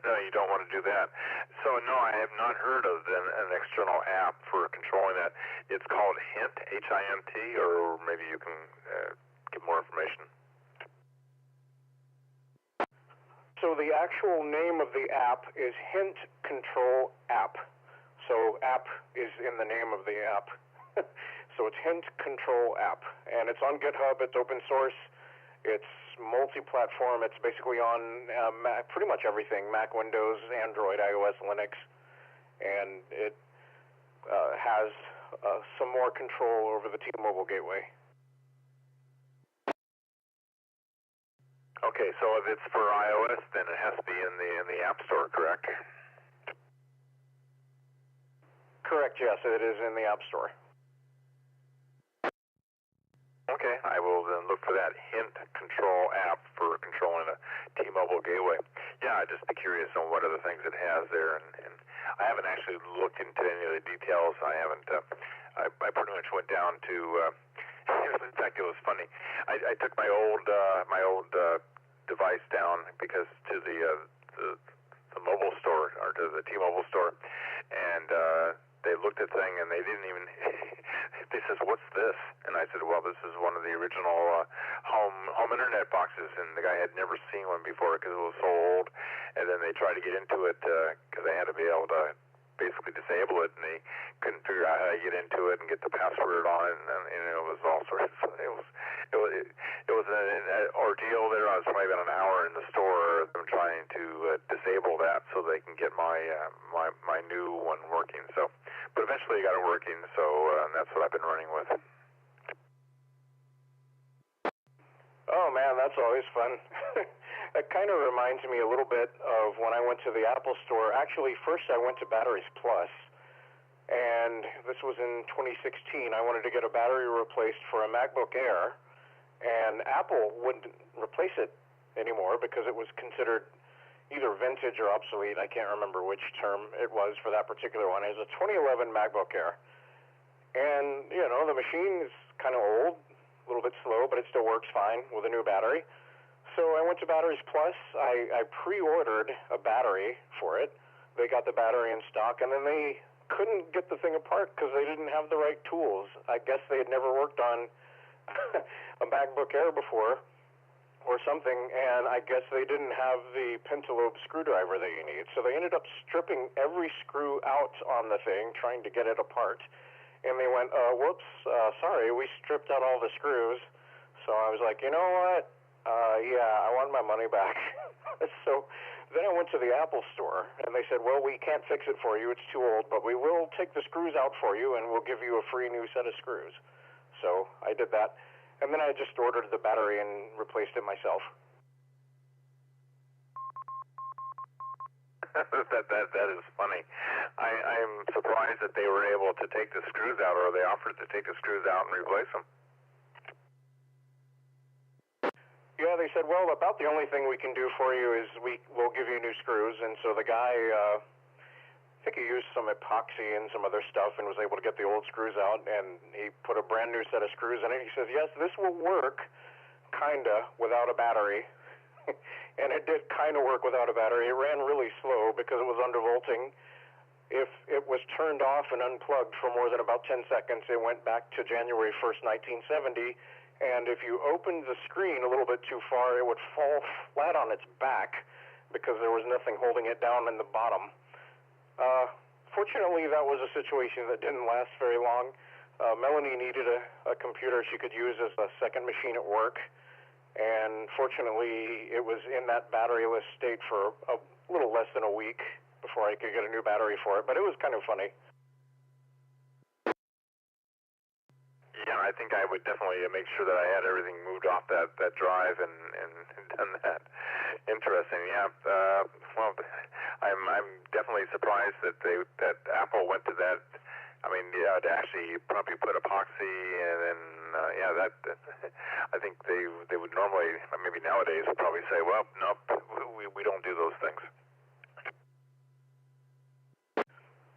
No, you don't want to do that. So, no, I have not heard of an external app for controlling that. It's called Hint, H-I-N-T, or maybe you can give more information. So the actual name of the app is Hint Control App. So app is in the name of the app. So it's Hint Control App. And it's on GitHub. It's open source. It's multi-platform. It's basically on Mac, pretty much everything, Mac, Windows, Android, iOS, Linux. And it has some more control over the T-Mobile gateway. Okay, so if it's for iOS, then it has to be in the App Store, correct? Correct, yes, it is in the App Store. Okay, I will then look for that Hint Control app for controlling a T-Mobile gateway. Yeah, I'd just be curious on what other things it has there, and I haven't actually looked into any of the details. I haven't. I pretty much went down to. In fact, it was funny. I took my old device down because to the mobile store, or to the T-Mobile store, and they looked at the thing and they didn't even. They says, "What's this?" And I said, "Well, this is one of the original home internet boxes." And the guy had never seen one before because it was so old. And then they tried to get into it because they had to be able to basically disable it, and they couldn't figure out how to get into it and get the password on it, and it was all sorts of, it was an ordeal there. I was probably about an hour in the store them trying to disable that so they can get my new one working. So, but eventually I got it working, so that's what I've been running with. Oh man, that's always fun. It kind of reminds me a little bit of when I went to the Apple store. Actually, first I went to Batteries Plus, and this was in 2016. I wanted to get a battery replaced for a MacBook Air, and Apple wouldn't replace it anymore because it was considered either vintage or obsolete. I can't remember which term it was for that particular one. It was a 2011 MacBook Air, and you know, the machine is kind of old, a little bit slow, but it still works fine with a new battery. So I went to Batteries Plus. I pre-ordered a battery for it. They got the battery in stock, and then they couldn't get the thing apart because they didn't have the right tools. I guess they had never worked on a MacBook Air before or something, and I guess they didn't have the pentalobe screwdriver that you need. So they ended up stripping every screw out on the thing, trying to get it apart. And they went, whoops, sorry, we stripped out all the screws. So I was like, you know what? Yeah, I want my money back. So then I went to the Apple store, and they said, well, we can't fix it for you. It's too old, but we will take the screws out for you, and we'll give you a free new set of screws. So I did that, and then I just ordered the battery and replaced it myself. that is funny. I'm surprised that they were able to take the screws out, or they offered to take the screws out and replace them. Yeah, they said, well, about the only thing we can do for you is we'll give you new screws. And so the guy, I think he used some epoxy and some other stuff and was able to get the old screws out, and he put a brand new set of screws in it. He says, yes, this will work, kinda, without a battery. And it did kind of work without a battery. It ran really slow because it was undervolting. If it was turned off and unplugged for more than about 10 seconds, it went back to January 1st, 1970. And if you opened the screen a little bit too far, it would fall flat on its back because there was nothing holding it down in the bottom. Fortunately, that was a situation that didn't last very long. Melanie needed a computer she could use as a second machine at work. And fortunately, it was in that batteryless state for a little less than a week before I could get a new battery for it. But it was kind of funny. Yeah, I think I would definitely make sure that I had everything moved off that drive and done that. Interesting. Yeah. Well, I'm definitely surprised that Apple went to that. I mean, yeah, to actually probably put epoxy and then that I think they would normally, maybe nowadays, would probably say, well, nope, we don't do those things.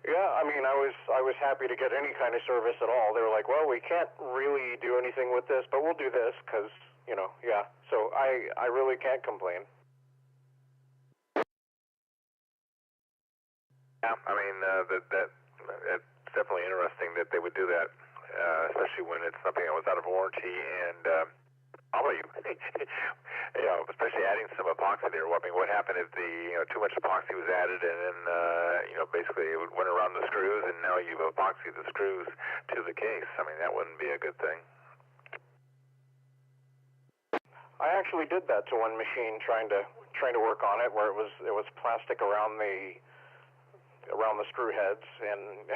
Yeah, I mean, I was happy to get any kind of service at all. They were like, well, we can't really do anything with this, but we'll do this because, yeah. So I really can't complain. Yeah, I mean, it's definitely interesting that they would do that, especially when it's something that was out of warranty and probably, especially adding some epoxy there. I mean, what happened if too much epoxy was added and then, basically it went around the screws and now you've epoxied the screws to the case. I mean, that wouldn't be a good thing. I actually did that to one machine trying to work on it where it was plastic around the screw heads, and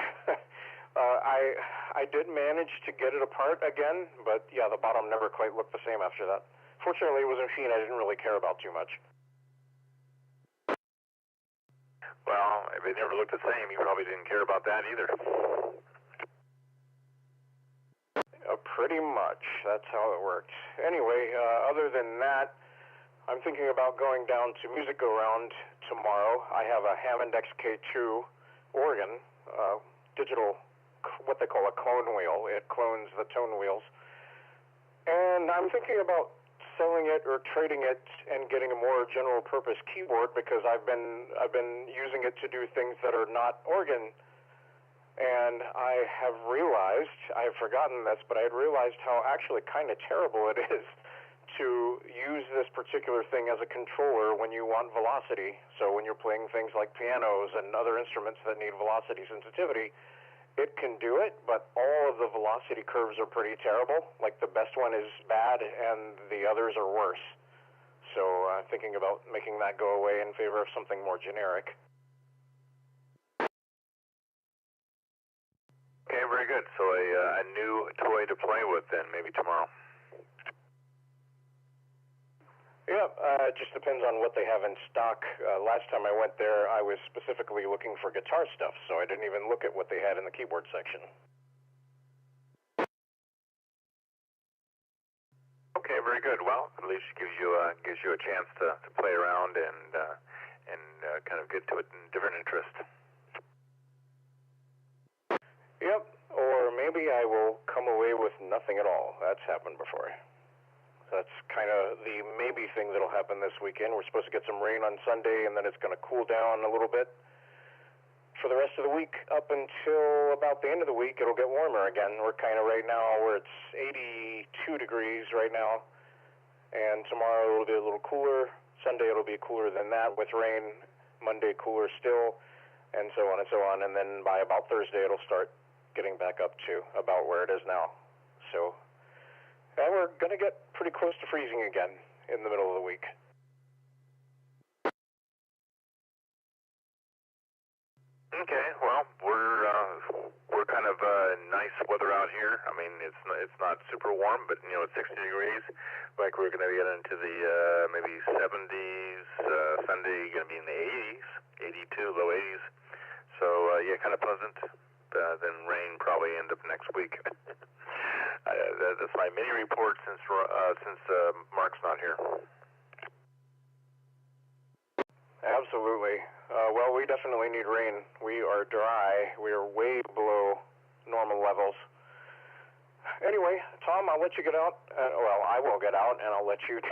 I did manage to get it apart again, but yeah, the bottom never quite looked the same after that. Fortunately, it was a machine I didn't really care about too much. Well, if it never looked the same, you probably didn't care about that either. Pretty much. That's how it worked. Anyway, other than that, I'm thinking about going down to Music Go Round tomorrow. I have a Hammond XK2 organ, digital, what they call a clone wheel. It clones the tone wheels. And I'm thinking about selling it or trading it and getting a more general purpose keyboard because I've been using it to do things that are not organ. And I have realized, I have forgotten this, but I had realized how actually kind of terrible it is to use this particular thing as a controller when you want velocity. So when you're playing things like pianos and other instruments that need velocity sensitivity, it can do it, but all of the velocity curves are pretty terrible. Like the best one is bad and the others are worse. So I'm thinking about making that go away in favor of something more generic. Okay, very good. So a new toy to play with then, maybe tomorrow. Yeah, it just depends on what they have in stock. Last time I went there, I was specifically looking for guitar stuff, so I didn't even look at what they had in the keyboard section. Okay, very good. Well, at least it gives you a chance to play around and kind of get to it in different interests. Yep, or maybe I will come away with nothing at all. That's happened before. That's kind of the maybe thing that'll happen this weekend. We're supposed to get some rain on Sunday, and then it's going to cool down a little bit. For the rest of the week, up until about the end of the week, it'll get warmer again. We're kind of right now where it's 82 degrees right now, and tomorrow it'll be a little cooler. Sunday it'll be cooler than that with rain. Monday cooler still, and so on and so on. And then by about Thursday, it'll start getting back up to about where it is now. So. And we're going to get pretty close to freezing again in the middle of the week. Okay, well, we're we're kind of nice weather out here. I mean, it's not super warm, but it's 60 degrees. Like we're going to get into the maybe 70s. Sunday going to be in the 80s, 82, low 80s. So yeah, kind of pleasant. Then rain probably end up next week. That's my mini report since Mark's not here. Absolutely. Well, we definitely need rain. We are dry. We are way below normal levels. Anyway, Tom, I'll let you get out. Well, I will get out, and I'll let you.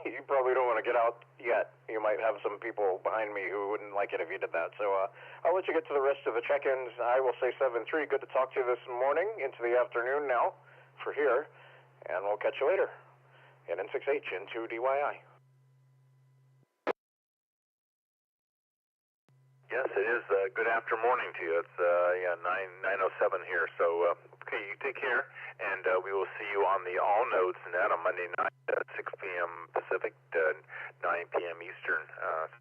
You probably don't want to get out yet. You might have some people behind me who wouldn't like it if you did that. So I'll let you get to the rest of the check-ins. I will say 7-3. Good to talk to you this morning into the afternoon now for here, and we'll catch you later. And N6H into DYI. Yes, it is. Good after morning to you. It's 9:07 here. So okay, you take care, and we will see you on the All Nodes Net on Monday night at 6 p.m. Pacific, 9 p.m. Eastern.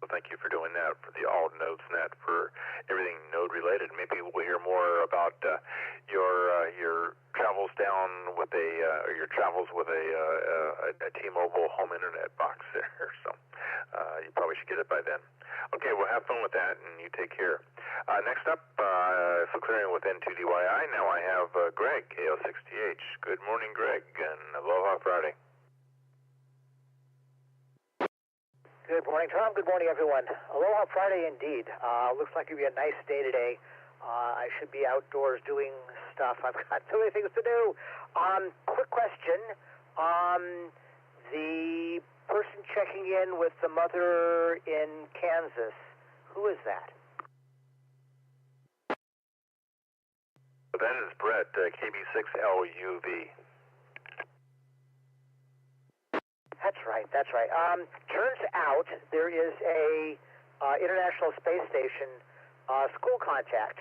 So thank you for doing that for the All Nodes Net for everything node related. Maybe we'll hear more about your travels down with your travels with a T-Mobile home internet box there. So you probably should get it by then. Okay, well, have fun with that, and you take care. Next up, for clearing with N2DYI, now I have Greg, KO6TH. Good morning, Greg, and Aloha Friday. Good morning, Tom. Good morning, everyone. Aloha Friday indeed. Looks like it'll be a nice day today. I should be outdoors doing stuff. I've got so many things to do. Quick question. The person checking in with the mother in Kansas, who is that? That is Brett, KB6LUV. That's right. Turns out there is a International Space Station school contact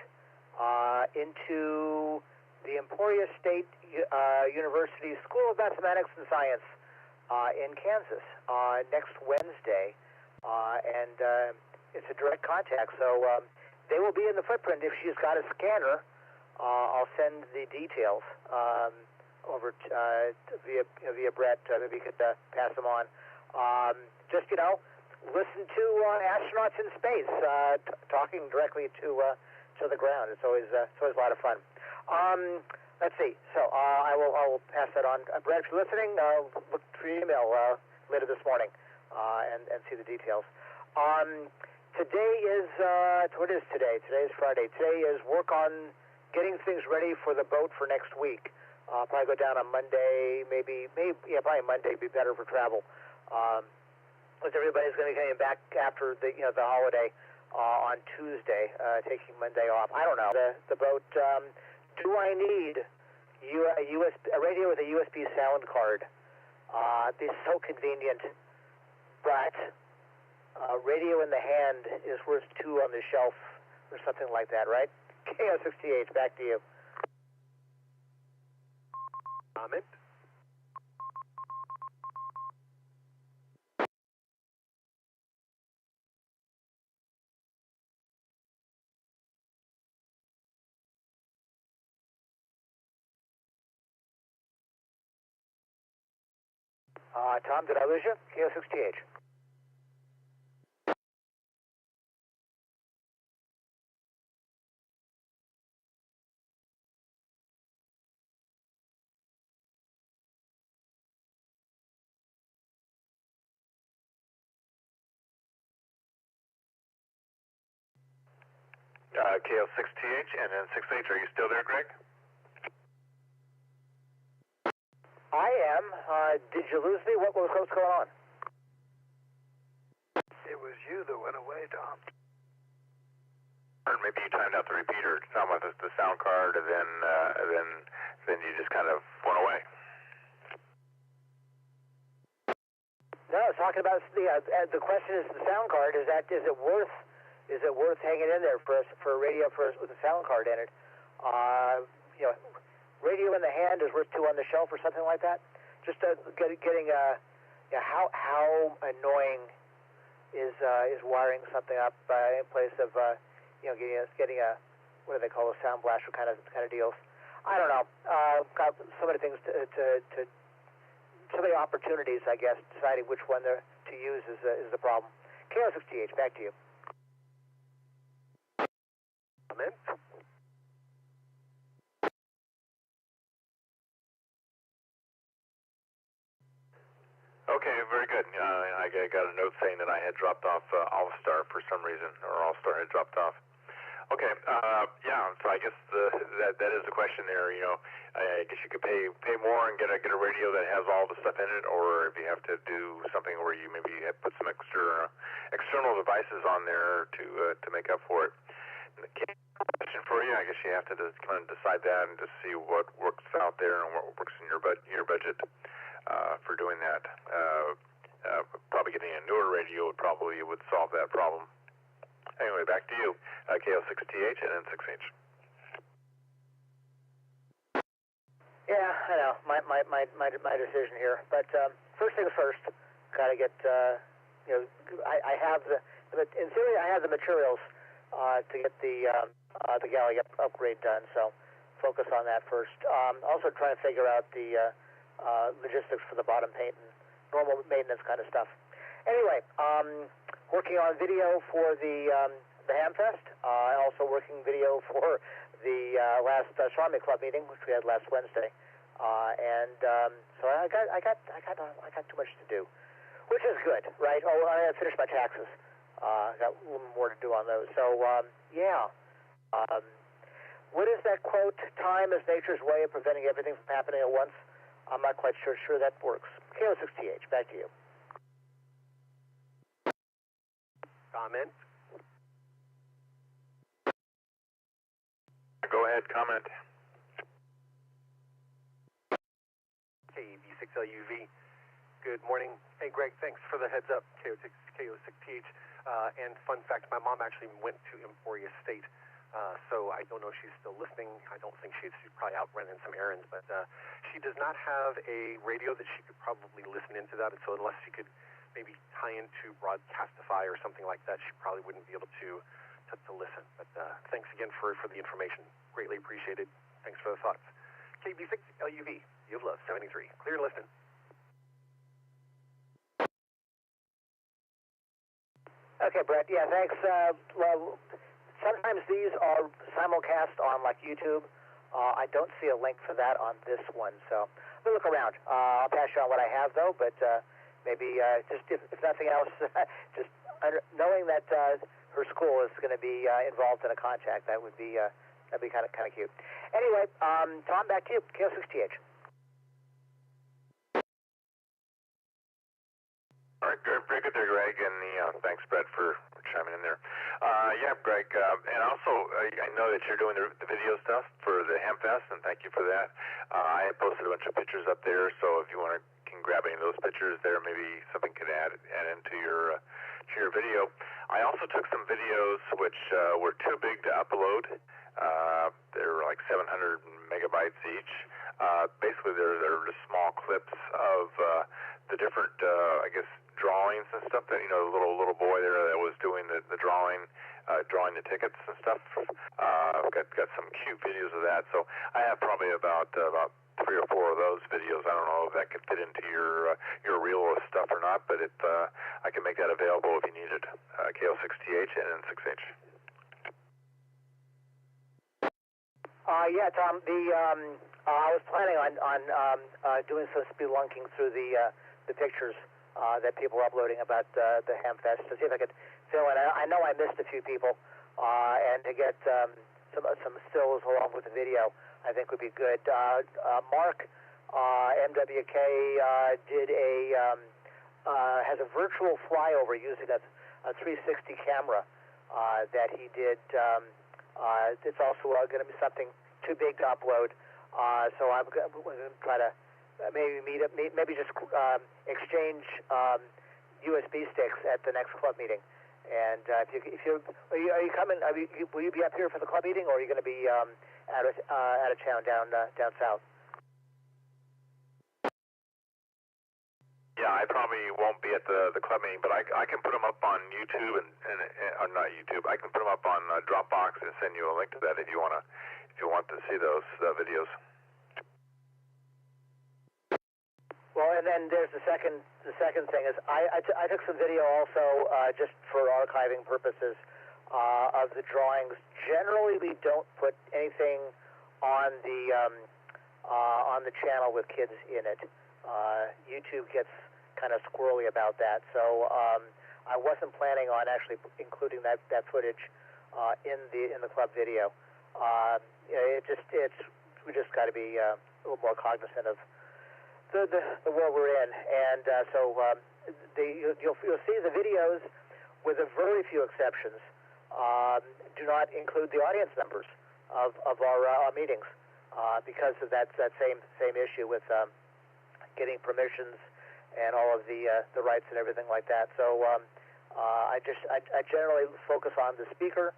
into the Emporia State University School of Mathematics and Science in Kansas next Wednesday, and it's a direct contact, so they will be in the footprint. If she's got a scanner, I'll send the details over via Brett. Maybe you could pass them on. Just listen to astronauts in space talking directly to the ground. It's always a lot of fun. Let's see. So I will pass that on. Brett, if you're listening, look for your email later this morning and see the details. Today is what is today? Today is Friday. Today is work on getting things ready for the boat for next week. Probably go down on Monday. Maybe probably Monday would be better for travel. Because everybody's going to be coming back after the holiday on Tuesday, taking Monday off. I don't know. The boat. Do I need a radio with a USB sound card? It's so convenient, but radio in the hand is worth 2 on the shelf or something like that, right? KO6TH, back to you. Comment? Tom, did I lose you? KO6TH. KO6TH and then 6H. Are you still there, Greg? I am. Did you lose me? What's going on? It was you that went away, Tom. Or maybe you timed out the repeater. It's talking about the sound card, and then you just kind of went away. No, I was talking about the question is the sound card. Is it worth hanging in there for a radio with a sound card in it? Radio in the hand is worth 2 on the shelf or something like that. Just getting how annoying is wiring something up in place of getting a what do they call those sound blaster kind of deals. I don't know. Got so many things so many opportunities, I guess. Deciding which one to use is the problem. KO6TH, back to you. Comment? Okay, very good. I got a note saying that I had dropped off All-Star for some reason, or All-Star had dropped off. Okay, yeah. So I guess that is the question there. You know, I guess you could pay more and get a radio that has all the stuff in it, or if you have to do something where you maybe have put some external devices on there to make up for it. And the question for you, I guess you have to just kind of decide that and just see what works out there and what works in your budget for doing that. Probably getting a newer radio would solve that problem. Anyway, back to you, KO6TH and N6H. Yeah, I know. My decision here. But first things first, got to get. I have in theory, I have the materials to get the galley upgrade done. So focus on that first. Also trying to figure out the logistics for the bottom paint and normal maintenance kind of stuff. Anyway, working on video for the Hamfest. Also working video for the last Astronomy Club meeting, which we had last Wednesday. So I got too much to do, which is good, right? Oh, I finished my taxes. Got a little more to do on those. So yeah. What is that quote? Time is nature's way of preventing everything from happening at once. I'm not quite sure that works. KO6TH, back to you. Comment? Go ahead, comment. KB6LUV. Good morning. Hey, Greg, thanks for the heads up, KO6TH. And fun fact, my mom actually went to Emporia State, so I don't know if she's still listening. I don't think she's probably out running some errands, but she does not have a radio that she could probably listen into that, and so unless she could maybe tie into Broadcastify or something like that, she probably wouldn't be able to listen. But thanks again for the information. Greatly appreciated. Thanks for the thoughts. KB6LUV, Yield Love 73. Clear to listen. Okay, Brett. Yeah, thanks. Well, sometimes these are simulcast on like YouTube. I don't see a link for that on this one, so we'll look around. I'll pass you on what I have though, but maybe just if nothing else, just knowing that her school is going to be involved in a contact, that'd be kind of cute. Anyway, Tom, back to you. KO6TH. All right, good, very good there, Greg, and thanks, Brett, for chiming in there. Yeah, Greg, and also I know that you're doing the video stuff for the Hamfest, and thank you for that. I posted a bunch of pictures up there, so if you can grab any of those pictures there, maybe something could add into your video. I also took some videos which were too big to upload. They were like 700 megabytes each. Basically, they're just small clips of the different, I guess, drawings and stuff that, the little boy there that was doing the drawing the tickets and stuff. Got some cute videos of that. So I have probably about 3 or 4 of those videos. I don't know if that could fit into your reel stuff or not, but I can make that available if you need it. KO6TH and N6H. Yeah, Tom. I was planning on doing some spelunking through the pictures that people are uploading about the Hamfest to see if I could fill in. I know I missed a few people, and to get some stills along with the video, I think would be good. Mark MWK did has a virtual flyover using a 360 camera that he did. It's also going to be something too big to upload, so I'm going to try to maybe just exchange USB sticks at the next club meeting. And are you coming? Will you be up here for the club meeting, or are you going to be out of town down south? Yeah, I I probably won't be at the club meeting, but I can put them up on YouTube and not YouTube. I can put them up on Dropbox and send you a link to that if you want to see those videos. Well, and then there's the second thing is I took some video also just for archiving purposes of the drawings. Generally, we don't put anything on the channel with kids in it. YouTube gets kind of squirrely about that, so I wasn't planning on actually including that footage in the club video. We just got to be a little more cognizant of the world we're in, and you'll see the videos, with a very few exceptions, do not include the audience members of our meetings because of that same issue with getting permissions and all of the rights and everything like that. So I generally focus on the speaker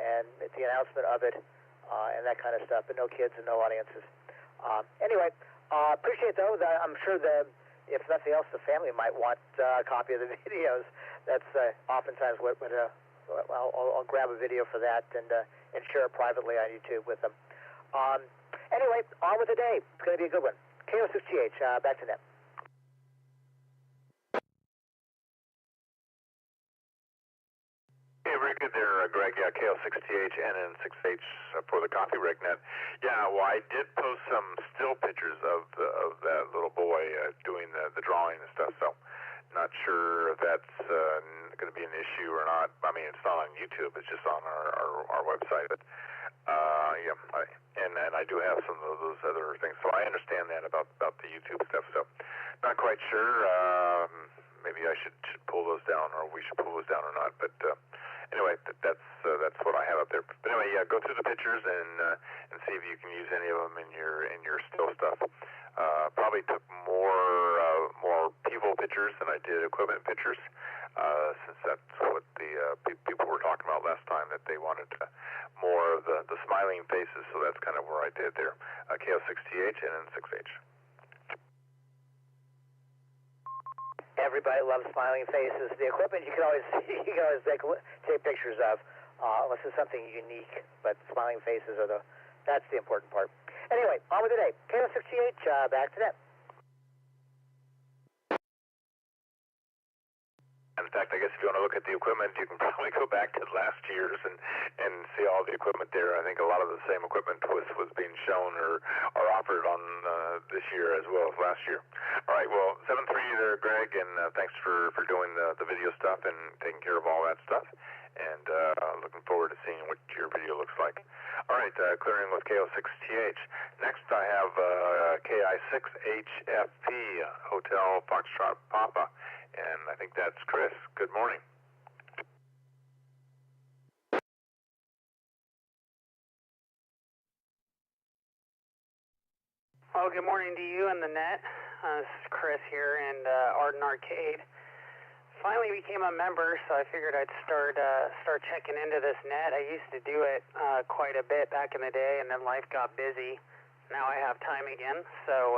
and the announcement of it and that kind of stuff, but no kids and no audiences. Anyway. Appreciate though. I'm sure that if nothing else, the family might want a copy of the videos. That's oftentimes what I'll grab a video for that and share it privately on YouTube with them. Anyway, on with the day. It's going to be a good one. KO6GH, back to net. Hey, very good there, Greg. Yeah, KO6TH and N6H for the Coffee Break Net. Yeah, well, I did post some still pictures of that little boy doing the drawing and stuff, so not sure if that's going to be an issue or not. I mean, it's not on YouTube, it's just on our website. But, yeah, and I do have some of those other things, so I understand that about the YouTube stuff, so not quite sure. Maybe I should pull those down, or we should pull those down or not, but anyway, that's what I have up there. But anyway, yeah, go through the pictures and see if you can use any of them in your still stuff. Probably took more people pictures than I did equipment pictures, since that's what the people were talking about last time, that they wanted more of the smiling faces. So that's kind of where I did there. KO6TH and N6H. Everybody loves smiling faces. The equipment you can always take pictures of, unless it's something unique. But smiling faces that's the important part. Anyway, on with the day. KO6GH, back to net. In fact, I guess if you want to look at the equipment, you can probably go back to last year's and see all the equipment there. I think a lot of the same equipment was being shown or offered on this year as well as last year. All right, well, 7-3 there, Greg, and thanks for doing the video stuff and taking care of all that stuff. And looking forward to seeing what your video looks like. All right, clearing with KO6TH. Next, I have KI6HFP, Hotel Foxtrot Papa. And I think that's Chris. Good morning. Well, good morning to you and the net. This is Chris here in Arden Arcade. Finally became a member, so I figured I'd start checking into this net. I used to do it quite a bit back in the day, and then life got busy. Now I have time again, so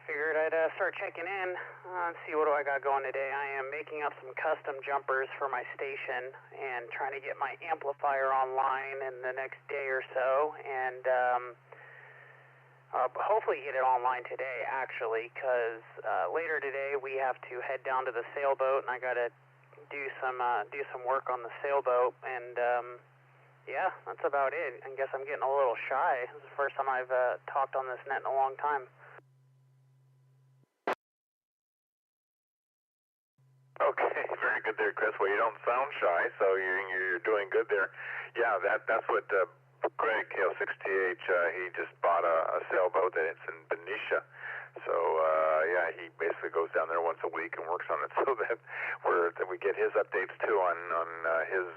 figured I'd start checking in and see what do I got going today. I am making up some custom jumpers for my station and trying to get my amplifier online in the next day or so, and hopefully get it online today, actually, because later today we have to head down to the sailboat, and I got to do some work on the sailboat, and yeah, that's about it. I guess I'm getting a little shy. This is the first time I've talked on this net in a long time. Okay, very good there, Chris. Well, you don't sound shy, so you're doing good there. Yeah, that's what Greg, KO6TH, he just bought a sailboat that's in Benicia. So, yeah, he basically goes down there once a week and works on it so that we get his updates, too, on his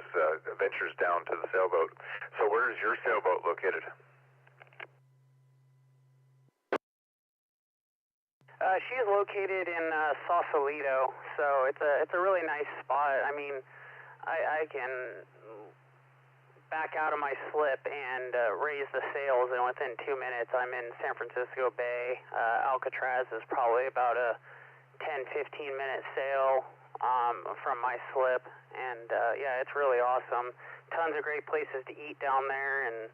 adventures down to the sailboat. So where is your sailboat located? She's located in Sausalito, so it's a really nice spot. I mean, I can back out of my slip and raise the sails, and within 2 minutes I'm in San Francisco Bay. Alcatraz is probably about a 10-15 minute sail from my slip, and yeah, it's really awesome. Tons of great places to eat down there, and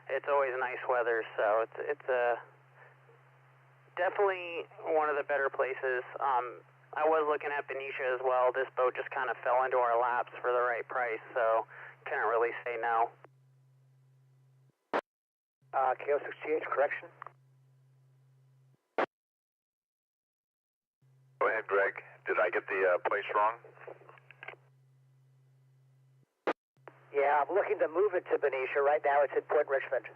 it's always nice weather, so it's definitely one of the better places. I was looking at Benicia as well. This boat just kind of fell into our laps for the right price, so couldn't really say no. KO6GH, correction. Go ahead, Greg. Did I get the place wrong? Yeah, I'm looking to move it to Benicia. Right now it's at Point Richmond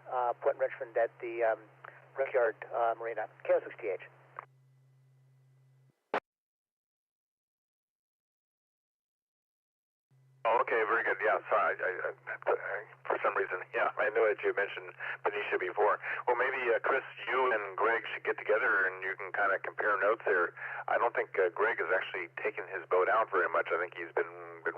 at the Brickyard Marina. KO6GH. Oh, okay, very good. Yeah, sorry. I, for some reason, yeah, I know that you mentioned Benicia before. Well, maybe, Chris, you and Greg should get together and you can kind of compare notes there. I don't think Greg has actually taken his boat out very much. I think he's been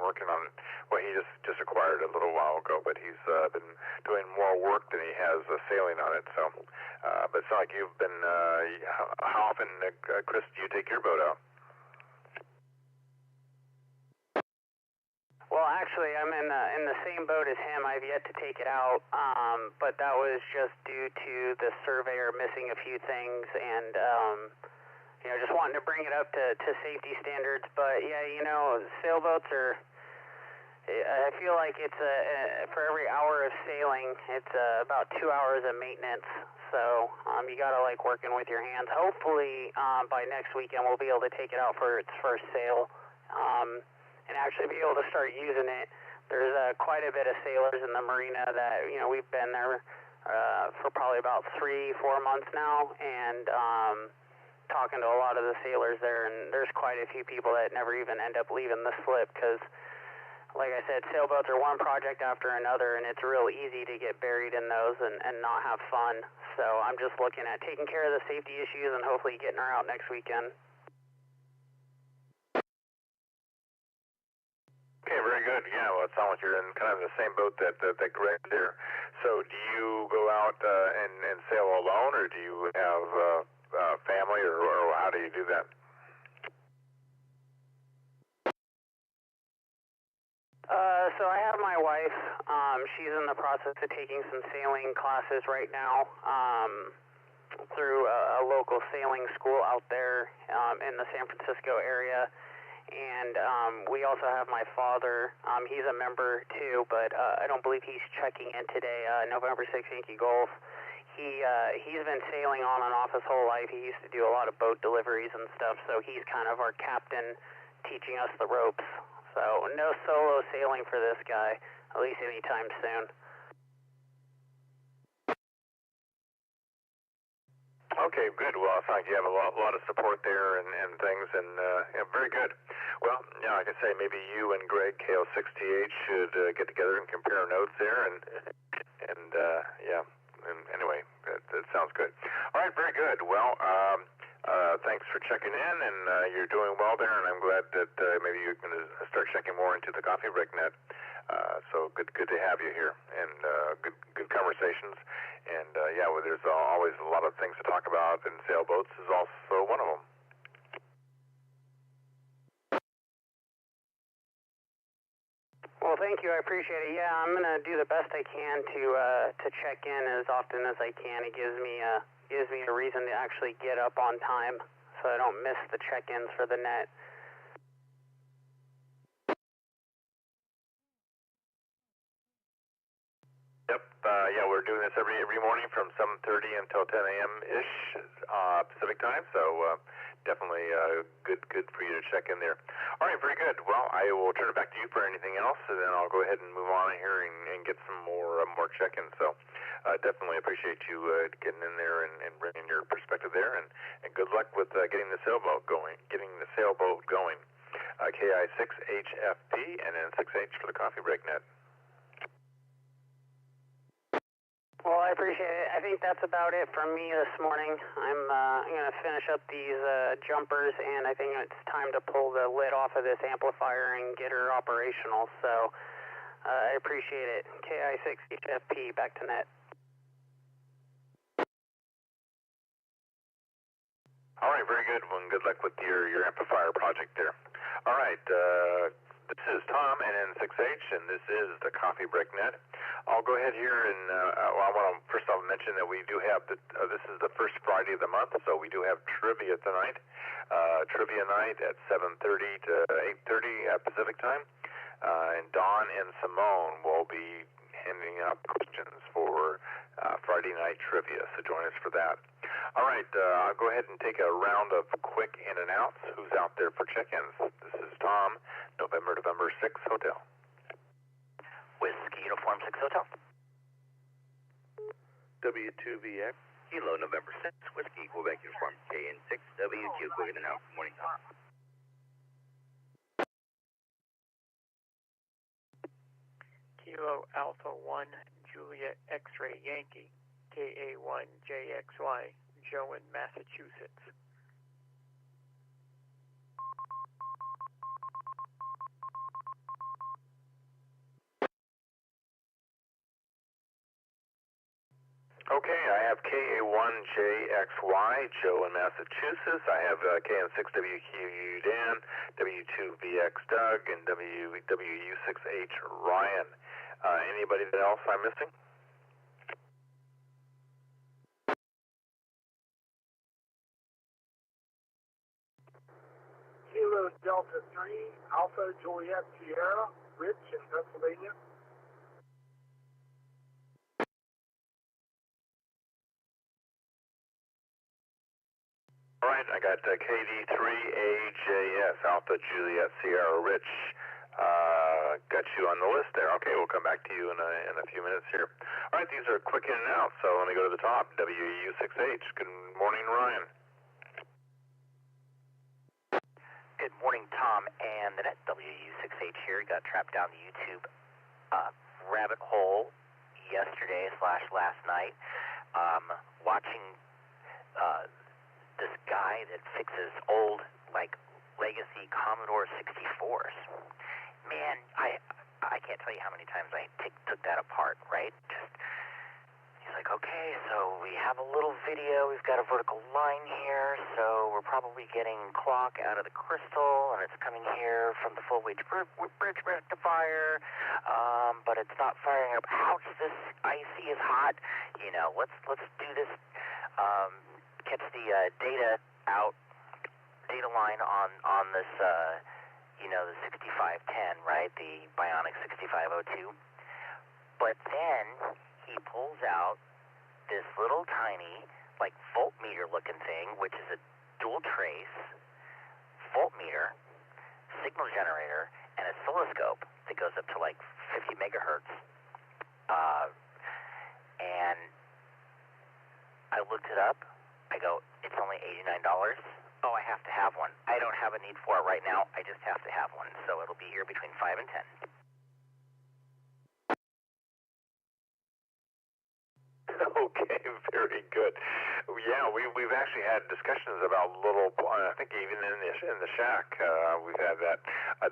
working on it. Well, he just acquired it a little while ago, but he's been doing more work than he has sailing on it. So, but it's not like you've been, how often, Chris, do you take your boat out? Well, actually, I'm in the same boat as him. I've yet to take it out, but that was just due to the surveyor missing a few things and, just wanting to bring it up to safety standards. But, yeah, sailboats are, I feel like it's for every hour of sailing, it's about 2 hours of maintenance. So you got to like working with your hands. Hopefully, by next weekend, we'll be able to take it out for its first sail. And actually be able to start using it. There's quite a bit of sailors in the marina that, we've been there for probably about 3-4 months now, and talking to a lot of the sailors there, and there's quite a few people that never even end up leaving the slip because, like I said, sailboats are one project after another, and it's real easy to get buried in those and not have fun. So I'm just looking at taking care of the safety issues and hopefully getting her out next weekend. Okay, very good. Yeah, well, it sounds like you're in kind of the same boat that Greg there. So do you go out and sail alone, or do you have family, or how do you do that? So I have my wife. She's in the process of taking some sailing classes right now through a local sailing school out there in the San Francisco area. And we also have my father. He's a member too, but I don't believe he's checking in today. November 6th, Yankee Golf. He's been sailing on and off his whole life. He used to do a lot of boat deliveries and stuff, so he's kind of our captain, teaching us the ropes. So no solo sailing for this guy, at least anytime soon. Okay, good. Well, I think you have a lot of support there and things, and very good. Well, like I say, maybe you and Greg, KO6TH, should get together and compare notes there, and anyway, that sounds good. All right, very good. Well, thanks for checking in, and you're doing well there, and I'm glad that maybe you're going to start checking more into the Coffee Break Net. So good to have you here, and good conversations. And well, there's always a lot of things to talk about, and sailboats is also one of them. Well, thank you. I appreciate it. Yeah, I'm gonna do the best I can to check in as often as I can. It gives me a reason to actually get up on time, so I don't miss the check-ins for the net. Yep. We're doing this every morning from 7:30 until 10 a.m. ish Pacific time. So definitely good for you to check in there. All right, very good. Well, I will turn it back to you for anything else, and then I'll go ahead and move on here and get some more check-ins. So definitely appreciate you getting in there and bringing your perspective there, and good luck with getting the sailboat going. KI6HFP and then 6H for the Coffee Break Net. Well, I appreciate it. I think that's about it from me this morning. I'm going to finish up these jumpers, and I think it's time to pull the lid off of this amplifier and get her operational. So I appreciate it. KI6HFP, back to net. All right, very good. Well, good luck with your amplifier project there. All right, this is Tom, NN6H, and this is the Coffee Break Net. I'll go ahead here and I want to first off mention that we do have this is the first Friday of the month, so we do have trivia tonight. Trivia night at 7:30 to 8:30 Pacific time, and Don and Simone will be handing out questions for Friday night trivia, so join us for that. All right, I'll go ahead and take a round of quick in and outs. Who's out there for check-ins? This is Tom, November 6 Hotel. Whiskey Uniform 6 Hotel. W6EK Kilo November 6, Whiskey Quebec Uniform KN6, W2, quick in and out. Good morning, Tom. Kilo Alpha 1 Juliet X-Ray Yankee, KA1JXY, Joe in Massachusetts. Okay, I have KA1JXY, Joe in Massachusetts. I have KN6WQU Dan, W2VX Doug, and W6H Ryan. Anybody else I'm missing? Kilo Delta 3, Alpha Juliet Sierra, Rich in Pennsylvania. All right, I got KD3AJS, Alpha Juliet Sierra Rich. Got you on the list there. Okay, we'll come back to you in a few minutes here. All right, these are quick in and out, so let me go to the top. WU6H. Good morning, Ryan. Good morning, Tom and the net. WU6H here. Got trapped down the YouTube rabbit hole yesterday / last night, watching this guy that fixes old, legacy Commodore 64s. Man, I can't tell you how many times I took that apart, right? He's like, okay, so we have a little video. We've got a vertical line here, so we're probably getting clock out of the crystal, and it's coming here from the full-wedge bridge rectifier, but it's not firing up. Ouch, this IC is hot. Let's do this. Catch the data line on this, the 6510, right? The Bionic 6502. But then he pulls out this little tiny, voltmeter looking thing, which is a dual trace voltmeter, signal generator, and a oscilloscope that goes up to 50 megahertz. And I looked it up. I go, it's only $89. Oh, I have to have one. I don't have a need for it right now. I just have to have one. So it'll be here between 5 and 10. Okay, very good. Yeah, we've actually had discussions about little. I think even in the shack, we've had that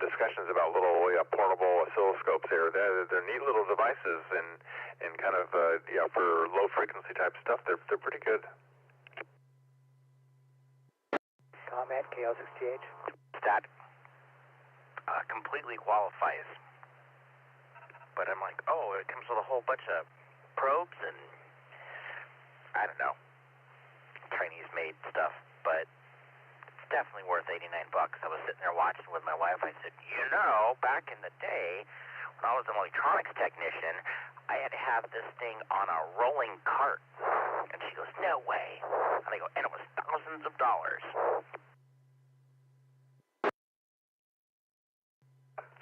discussions about little portable oscilloscopes. They're neat little devices and kind of for low frequency type stuff. They're pretty good. Comment, KL6TH. That completely qualifies. But I'm like, oh, it comes with a whole bunch of probes and I don't know, Chinese-made stuff, but it's definitely worth $89. I was sitting there watching with my wife. I said, back in the day when I was an electronics technician, I had to have this thing on a rolling cart. And she goes, no way. And I go, and it was thousands of dollars.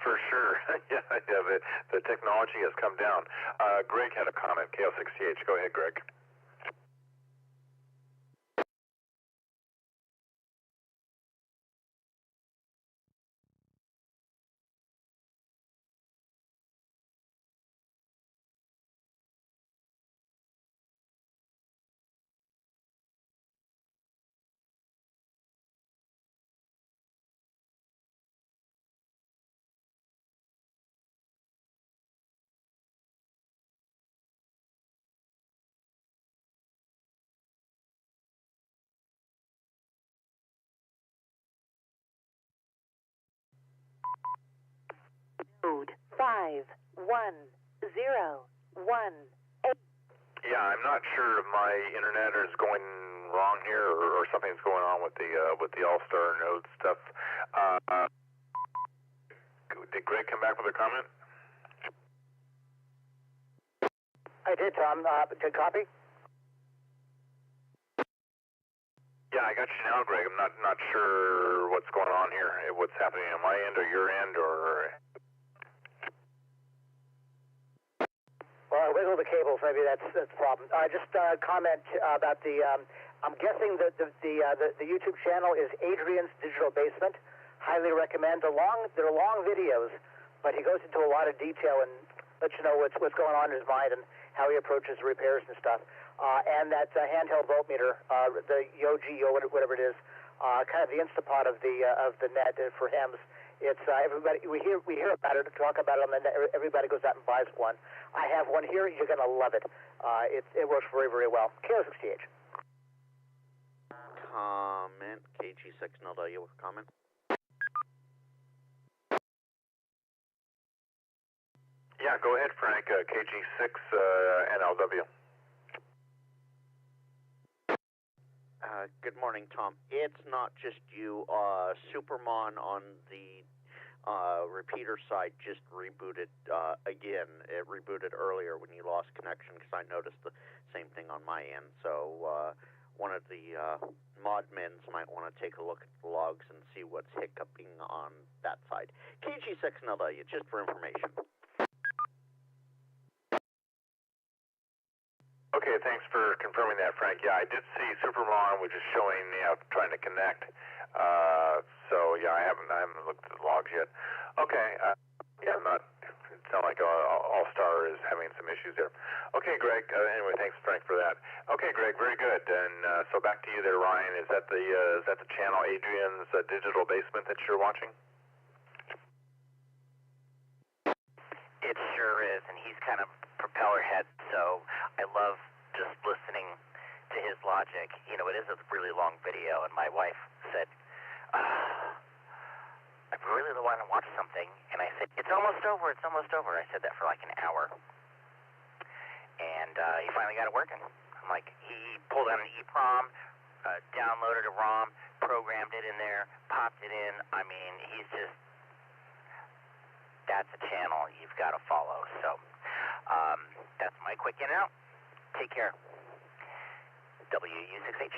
For sure. Yeah, the technology has come down. Greg had a comment, KL6TH. Go ahead, Greg. Code 51018. Yeah, I'm not sure if my internet is going wrong here or something's going on with the All-Star node stuff. Did Greg come back with a comment? I did, Tom. Good copy? Yeah, I got you now, Greg. I'm not sure what's going on here. What's happening on my end or your end, or... Well, I wiggle the cables. Maybe that's the problem. Just comment about the... I'm guessing that the YouTube channel is Adrian's Digital Basement. Highly recommend. They're long videos, but he goes into a lot of detail and lets you know what's going on in his mind and how he approaches repairs and stuff. And that handheld voltmeter, the Yo-G, whatever it is, kind of the Instapot of the net for hems. It's everybody. We hear about it, talk about it on the net. Everybody goes out and buys one. I have one here. You're gonna love it. It works very, very well. KO60H. Comment. KG6NLW with comment. Yeah, go ahead, Frank. KG6 NLW. Good morning, Tom. It's not just you. Supermon on the repeater side just rebooted again. It rebooted earlier when you lost connection because I noticed the same thing on my end. So one of the mod mins might want to take a look at the logs and see what's hiccuping on that side. KG6NLW, just for information. Okay, thanks for confirming that, Frank. Yeah, I did see Supermon, which is showing trying to connect. So yeah, I haven't looked at the logs yet. Okay, yeah, it sounds like All-Star is having some issues there. Okay, Greg. Anyway, thanks, Frank, for that. Okay, Greg, very good. And so back to you there, Ryan. Is that the channel Adrian's Digital Basement that you're watching? It sure is, and he's kind of propeller head, so I love just listening to his logic. You know, it is a really long video, and my wife said, I really want to watch something, and I said, it's almost over. I said that for like an hour, and he finally got it working. I'm like, he pulled out an EEPROM, downloaded a ROM, programmed it in there, popped it in. I mean, he's just, that's a channel you've got to follow. So that's my quick in and out. Take care. W6EK.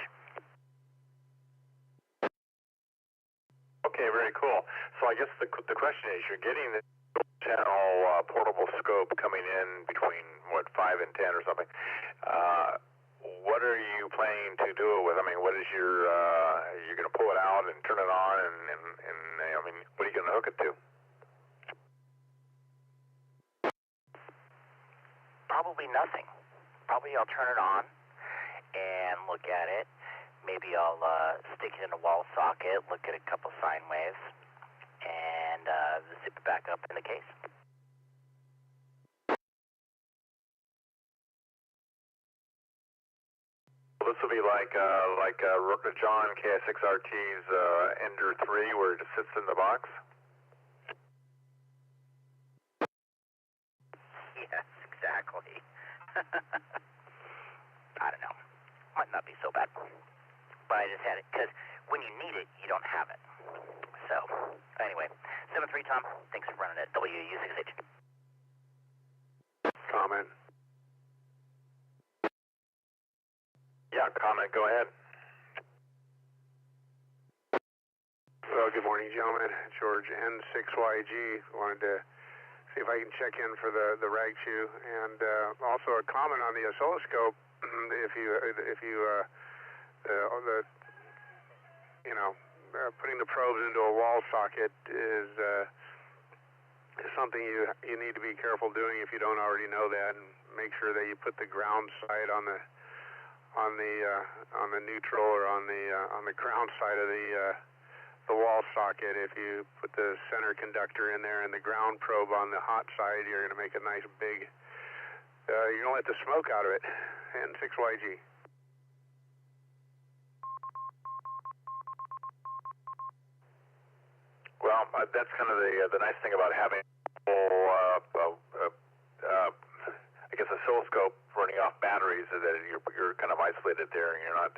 Okay, very cool. So I guess the question is, you're getting the channel portable scope coming in between, 5 and 10 or something. What are you planning to do it with? I mean, what is your, you're going to pull it out and turn it on, and I mean, what are you going to hook it to? Probably nothing. Probably I'll turn it on and look at it. Maybe I'll stick it in a wall socket, look at a couple sine waves, and zip it back up in the case. This will be like John KS6RT's Ender 3, where it just sits in the box? Yes, exactly. I don't know. Might not be so bad. But I just had it, because when you need it, you don't have it. So, anyway, 7-3 Tom, thanks for running it. W6EK. Comment. Yeah, comment, go ahead. Well, good morning, gentlemen. George N6YG. Wanted to see if I can check in for the rag chew, and also a comment on the oscilloscope. Putting the probes into a wall socket is something you need to be careful doing if you don't already know that, and make sure that you put the ground side on the neutral or on the ground side of the wall socket. If you put the center conductor in there and the ground probe on the hot side, you're going to make a nice big, you're going to let the smoke out of it. N6YG. Well, that's kind of the nice thing about having I guess oscilloscope running off batteries, so that you're kind of isolated there, and you're not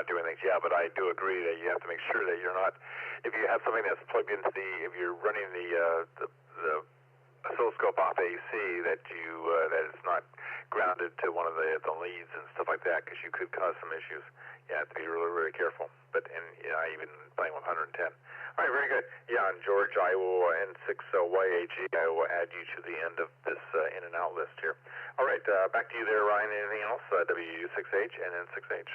doing things. Yeah, but I do agree that you have to make sure that you're not. If you have something that's plugged into if you're running the oscilloscope off AC, that it's not grounded to one of the leads and stuff like that, because you could cause some issues. You have to be really, really careful. Even playing with 110. All right, very good. Yeah, and George, I will, N6YAG, I will add you to the end of this in and out list here. All right, back to you there, Ryan. Anything else? W6H and N6H.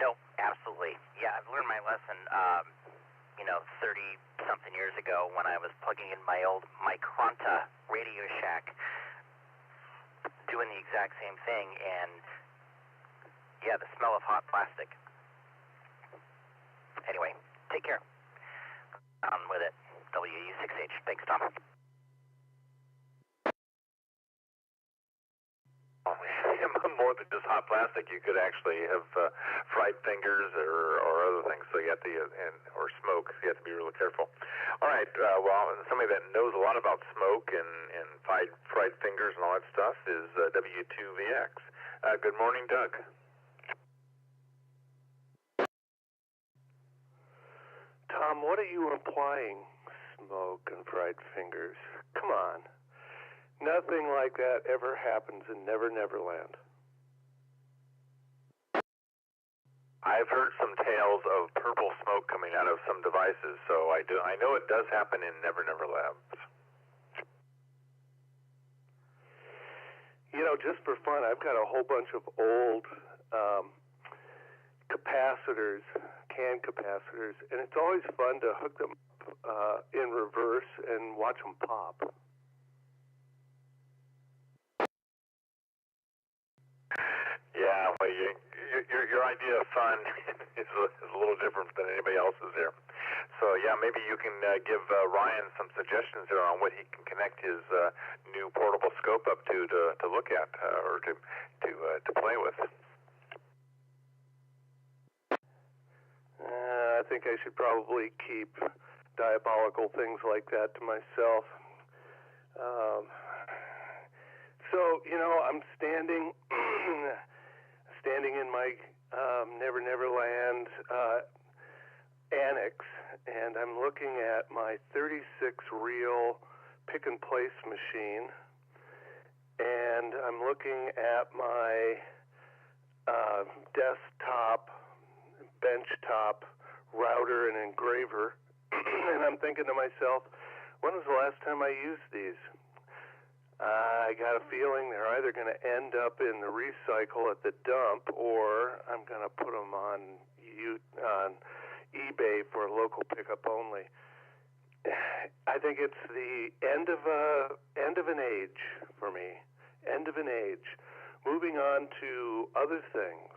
No, absolutely. Yeah, I've learned my lesson, 30-something years ago when I was plugging in my old Micronta Radio Shack, doing the exact same thing, and yeah, the smell of hot plastic. Anyway, take care. On with it. W6H. Thanks, Tom. More than just hot plastic, you could actually have fried fingers or other things. So you have to, or smoke. You have to be really careful. All right. Somebody that knows a lot about smoke and fried fingers and all that stuff is W2VX. Good morning, Doug. Tom, what are you implying? Smoke and fried fingers. Come on. Nothing like that ever happens in Never Never Land. I've heard some tales of purple smoke coming out of some devices, so I know it does happen in Never Never Labs. Just for fun, I've got a whole bunch of old capacitors, can capacitors, and it's always fun to hook them up in reverse and watch them pop. Yeah, well, your idea of fun is a little different than anybody else's there. So yeah, maybe you can give Ryan some suggestions there on what he can connect his new portable scope up to look at or to play with. I think I should probably keep diabolical things like that to myself. I'm standing in my Never Never Land annex, and I'm looking at my 36 reel pick and place machine, and I'm looking at my desktop benchtop router and engraver, and I'm thinking to myself, when was the last time I used these? I got a feeling they're either going to end up in the recycle at the dump, or I'm going to put them on eBay for local pickup only. I think it's the end of an age for me. End of an age. Moving on to other things.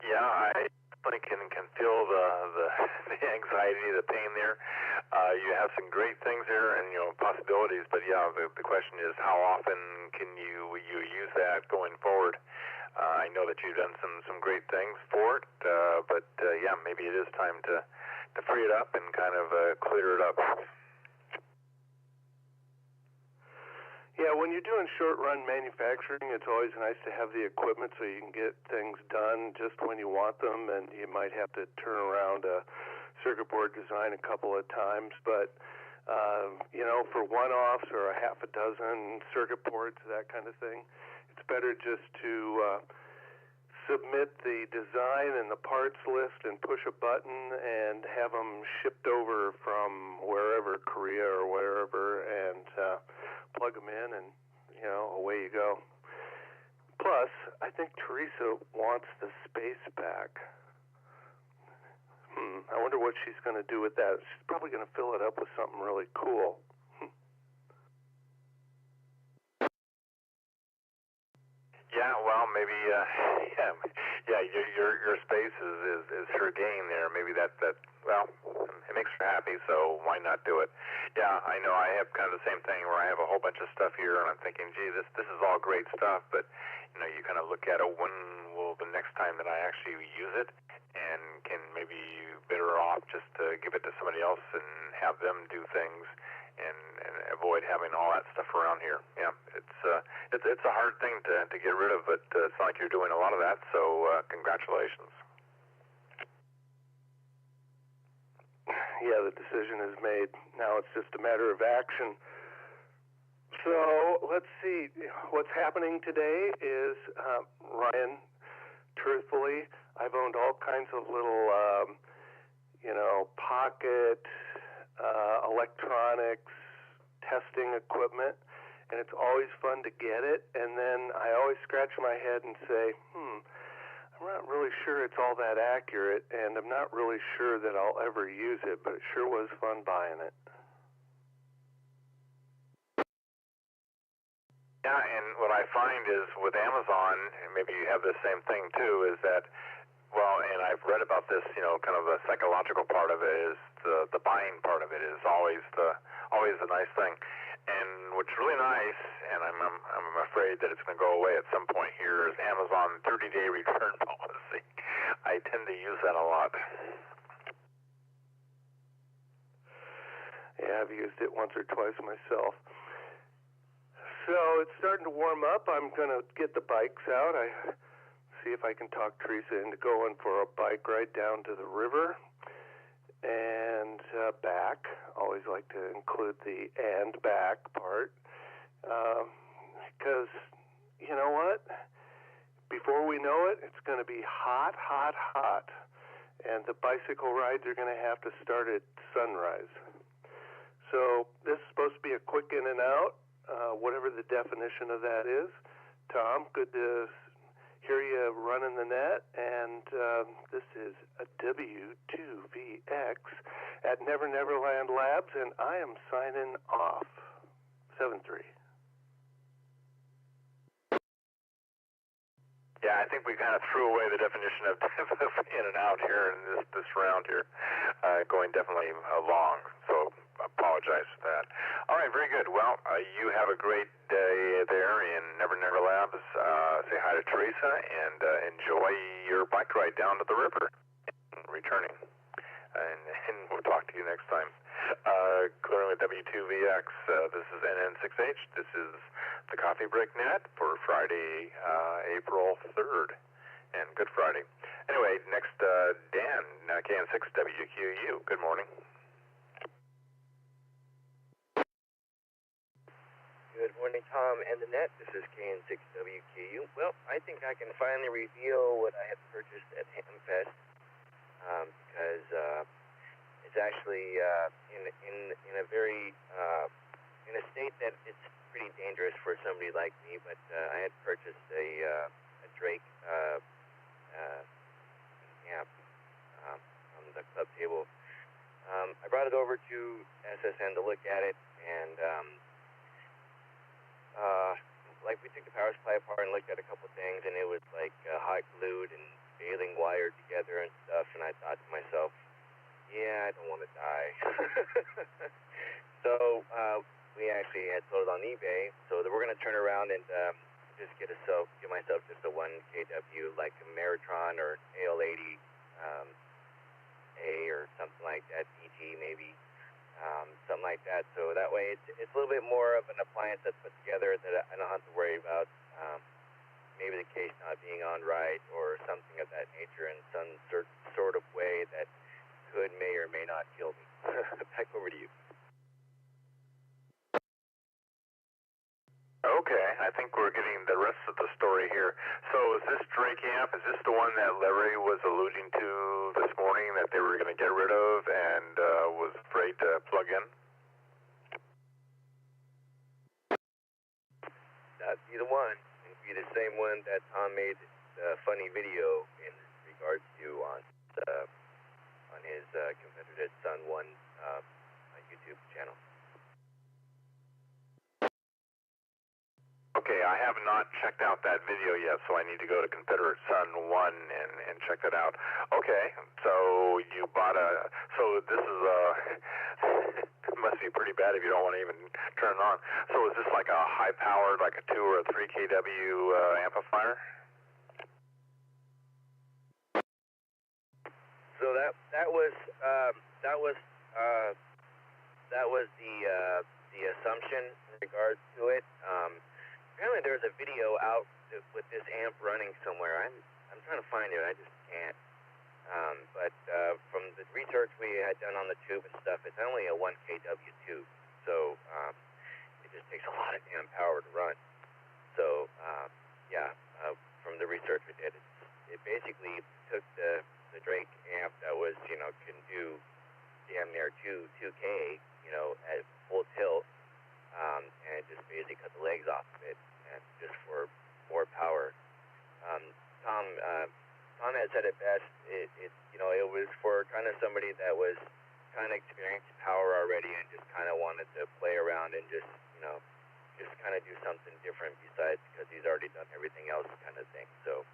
Yeah, I can feel the anxiety, the pain there. You have some great things there and possibilities, but yeah, the question is how often can you use that going forward? I know that you've done some great things for it, but yeah, maybe it is time to free it up and kind of clear it up. Yeah, when you're doing short-run manufacturing, it's always nice to have the equipment so you can get things done just when you want them, and you might have to turn around a circuit board design a couple of times. But, for one-offs or a half a dozen circuit boards, that kind of thing, it's better just to submit the design and the parts list and push a button and have them shipped over from wherever, Korea or wherever, and plug them in, and away you go. Plus, I think Teresa wants the space back. I wonder what she's going to do with that. She's probably going to fill it up with something really cool. Yeah, well, maybe, your space is her gain there. Maybe that it makes her happy, so why not do it? Yeah, I know I have kind of the same thing where I have a whole bunch of stuff here, and I'm thinking, gee, this is all great stuff, but, you kind of look at it, when will the next time that I actually use it? and can maybe better off just to give it to somebody else and have them do things and avoid having all that stuff around here. Yeah, it's a hard thing to get rid of, but it's not like you're doing a lot of that, so congratulations. Yeah, the decision is made. Now it's just a matter of action. So let's see. What's happening today is, Ryan, truthfully, I've owned all kinds of little, pocket electronics testing equipment, and it's always fun to get it. And then I always scratch my head and say, I'm not really sure it's all that accurate, and I'm not really sure that I'll ever use it, but it sure was fun buying it. Yeah, and what I find is with Amazon, and maybe you have the same thing too, is that, well, and I've read about this, kind of the psychological part of it is the buying part of it is always the nice thing. And what's really nice, and I'm afraid that it's going to go away at some point here, is Amazon 30-day return policy. I tend to use that a lot. Yeah, I've used it once or twice myself. So it's starting to warm up. I'm going to get the bikes out. I see if I can talk Teresa into going for a bike ride down to the river and back. Always like to include the and back part because you know what? Before we know it, it's going to be hot, hot, hot, and the bicycle rides are going to have to start at sunrise. So this is supposed to be a quick in and out, whatever the definition of that is. Tom, good to hear you running the net, and this is a W6EK at Never Neverland Labs, and I am signing off. 7-3. Yeah, I think we kind of threw away the definition of in and out here in this round here, going definitely long, so I apologize for that. All right, very good. Well, you have a great day there in Never Never Labs. Say hi to Teresa and enjoy your bike ride down to the river and returning. And we'll talk to you next time. Clearly W6EK, this is NN6H. This is the Coffee Break Net for Friday, April 3rd. And Good Friday. Anyway, next, Dan, KN6WQU. Good morning. Good morning, Tom and the net. This is KN6WQU. Well, I think I can finally reveal what I had purchased at HamFest because it's actually in a very in a state that it's pretty dangerous for somebody like me. But I had purchased a Drake amp on the club table. I brought it over to SSN to look at it, and we took the power supply apart and looked at a couple things, and it was hot glued and baling wired together and stuff, and I thought to myself, yeah, I don't want to die. So we actually had sold it on eBay, so we're going to turn around and just give myself just a 1 kW, like a Meritron or AL80 A or something like that, DG maybe. Something like that, so that way it's a little bit more of an appliance that's put together that I don't have to worry about maybe the case not being on right or something of that nature in some sort of way that may or may not kill me. Back over to you. Okay, I think we're getting the rest of the story here. So is this Drake amp, is this the one that Larry was alluding to this morning that they were going to get rid of and was afraid to plug in? That'd be the one. It'd be the same one that Tom made the funny video in regards to on his competitor's Sun 1 YouTube channel. Okay, I have not checked out that video yet, so I need to go to Confederate Sun 1 and check that out. Okay, so you bought so this is it must be pretty bad if you don't want to even turn it on. So is this like a high-powered, like a 2 or a 3 kW amplifier? So that was the assumption in regards to it. Apparently there's a video out with this amp running somewhere. I'm trying to find it. I just can't. But from the research we had done on the tube and stuff, it's only a 1 kW tube, so it just takes a lot of damn power to run. So from the research we did, it basically took the Drake amp that was, can do damn near 2K, at full tilt, and it just basically cut the legs off of it, and just for more power. Tom had said it best. It was for kind of somebody that was kind of experienced power already and just kind of wanted to play around and just kind of do something different besides, because he's already done everything else kind of thing. So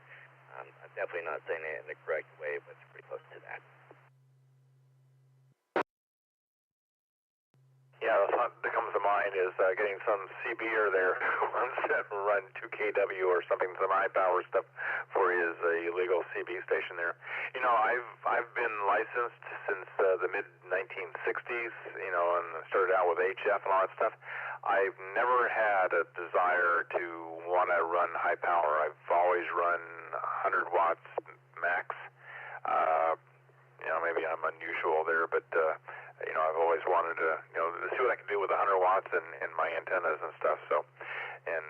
I'm definitely not saying it in the correct way, but it's pretty close to that. Yeah, the thought that comes to mind is getting some CBer there on set and run 2 kW or something, some high power stuff for his illegal CB station there. I've been licensed since the mid 1960s, and started out with HF and all that stuff. I've never had a desire to want to run high power. I've always run 100 watts max. Maybe I'm unusual there, but I've always wanted to, see what I can do with 100 watts and my antennas and stuff. So, and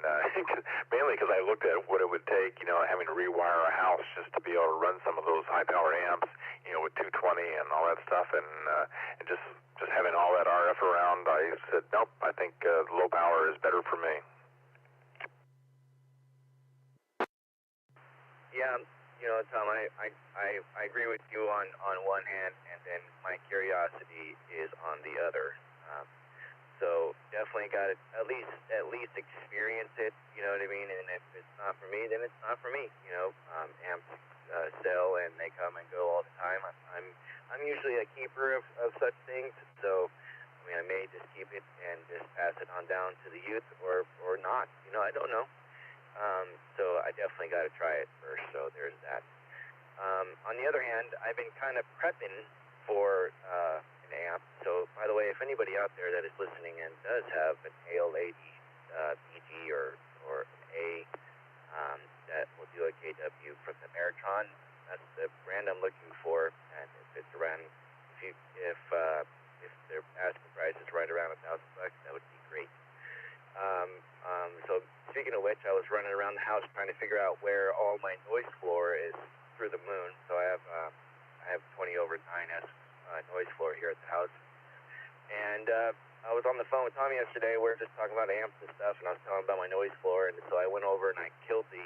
mainly because I looked at what it would take, having to rewire a house just to be able to run some of those high power amps, with 220 and all that stuff, and just having all that RF around, I said, nope, I think low power is better for me. Yeah. Tom, I agree with you on one hand, and then my curiosity is on the other. So definitely got to at least experience it. You know what I mean? And if it's not for me, then it's not for me. Amps sell and they come and go all the time. I'm usually a keeper of such things. So I may just keep it and just pass it on down to the youth, or not. I don't know. So I definitely got to try it first, so there's that. On the other hand, I've been kind of prepping for an amp. So, by the way, if anybody out there that is listening and does have an AL80 BG or an A that will do a KW from the Meritron, that's the brand I'm looking for. And if it's around, if their asking price is right around $1,000, that would be great. So speaking of which, I was running around the house trying to figure out where all my noise floor is through the moon. So I have 20/9S noise floor here at the house. And I was on the phone with Tommy yesterday. We were just talking about amps and stuff, and I was telling him about my noise floor. And so I went over and I killed the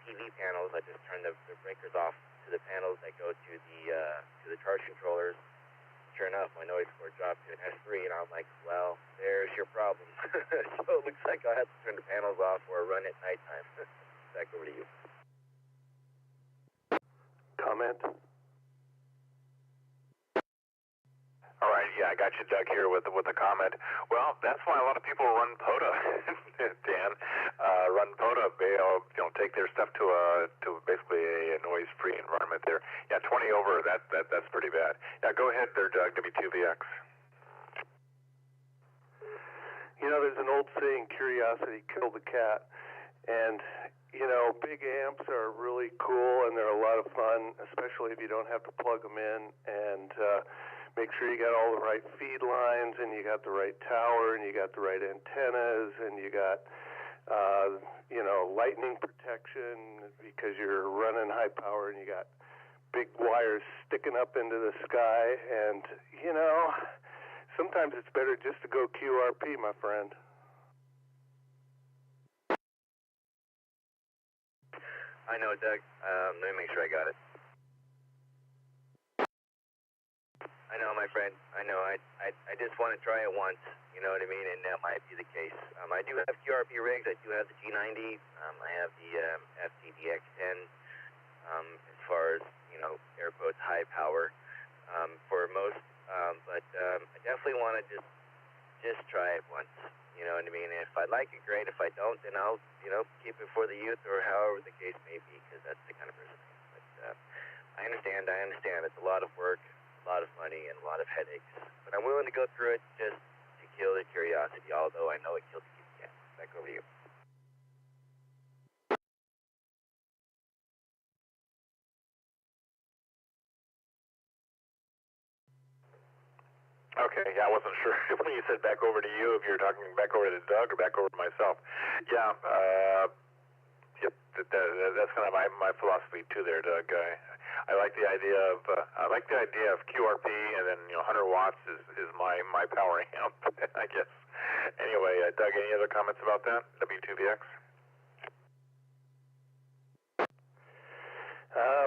PV panels. I just turned the breakers off to the panels that go to the charge controllers. Sure enough, my noise floor dropped to an S3, and I'm like, well, there's your problem. So it looks like I'll have to turn the panels off or run at nighttime. Back over to you. Comment? All right, yeah, I got you, Doug, here with the comment. Well, that's why a lot of people run POTA, Dan. Run POTA, take their stuff to basically a noise-free environment there. Yeah, 20 over, that's pretty bad. Yeah, go ahead there, Doug, W2VX. There's an old saying, curiosity killed the cat. And, big amps are really cool, and they're a lot of fun, especially if you don't have to plug them in. And make sure you got all the right feed lines, and you got the right tower, and you got the right antennas, and you got lightning protection because you're running high power, and you got big wires sticking up into the sky. And sometimes it's better just to go QRP, my friend. I know, Doug. Let me make sure I got it. I know, my friend. I know. I just want to try it once. You know what I mean? And that might be the case. I do have QRP rigs. I do have the G90. I have the FTDX10. As far as air quotes high power for most. But I definitely want to just try it once. You know what I mean? If I like it, great. If I don't, then I'll keep it for the youth or however the case may be, because that's the kind of person I am. But I understand. It's a lot of work, a lot of money, and a lot of headaches. But I'm willing to go through it just to kill the curiosity, although I know it kills the kitty cat. Back over to you. Okay, yeah, I wasn't sure when you said back over to you, if you were talking back over to Doug or back over to myself. Yeah, yep, that's kind of my philosophy too there, Doug. I like the idea of QRP, and then 100 watts is my power amp, I guess. Anyway, Doug, any other comments about that? W2VX?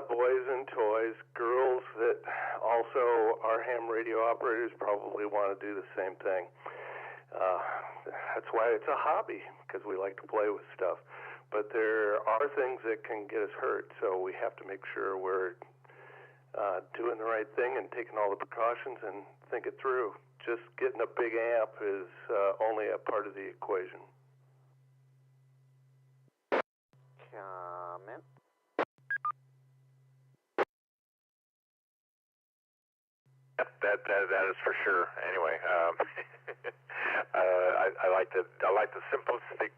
Boys and toys, girls that also are ham radio operators probably want to do the same thing. That's why it's a hobby, because we like to play with stuff. But there are things that can get us hurt, so we have to make sure we're doing the right thing and taking all the precautions and think it through. Just getting a big amp is only a part of the equation. Comment? Yep, that is for sure. Anyway, I like the simplistic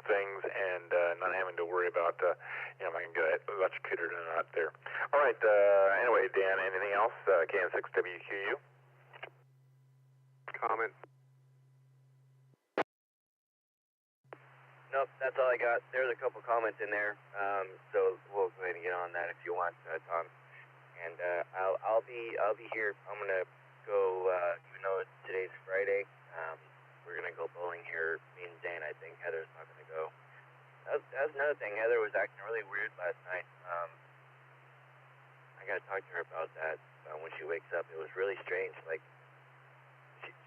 things and not having to worry about if I can get electrocuted or not there. All right. Anyway, Dan, anything else? KN6WQU. Comment. Nope, that's all I got. There's a couple comments in there, so we'll go ahead and get on that if you want, Tom. And I'll be here. I'm gonna go. Even though today's Friday, we're gonna go bowling here. Me and Dan. I think Heather's not gonna go. That's another thing. Heather was acting really weird last night. I gotta talk to her about that. When she wakes up, it was really strange. Like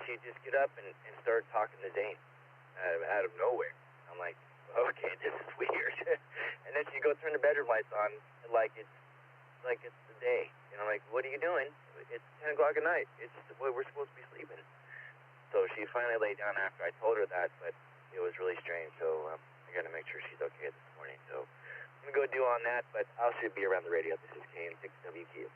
she'd just get up and start talking to Dane out of nowhere. I'm like, okay, this is weird. And then she'd go turn the bedroom lights on, like it's the day. And I'm like, what are you doing? It's 10 o'clock at night. It's we're supposed to be sleeping. So she finally laid down after I told her that, but it was really strange. So I got to make sure she's okay this morning. So I'm going to go do on that, but I should be around the radio. This is KN6WQ.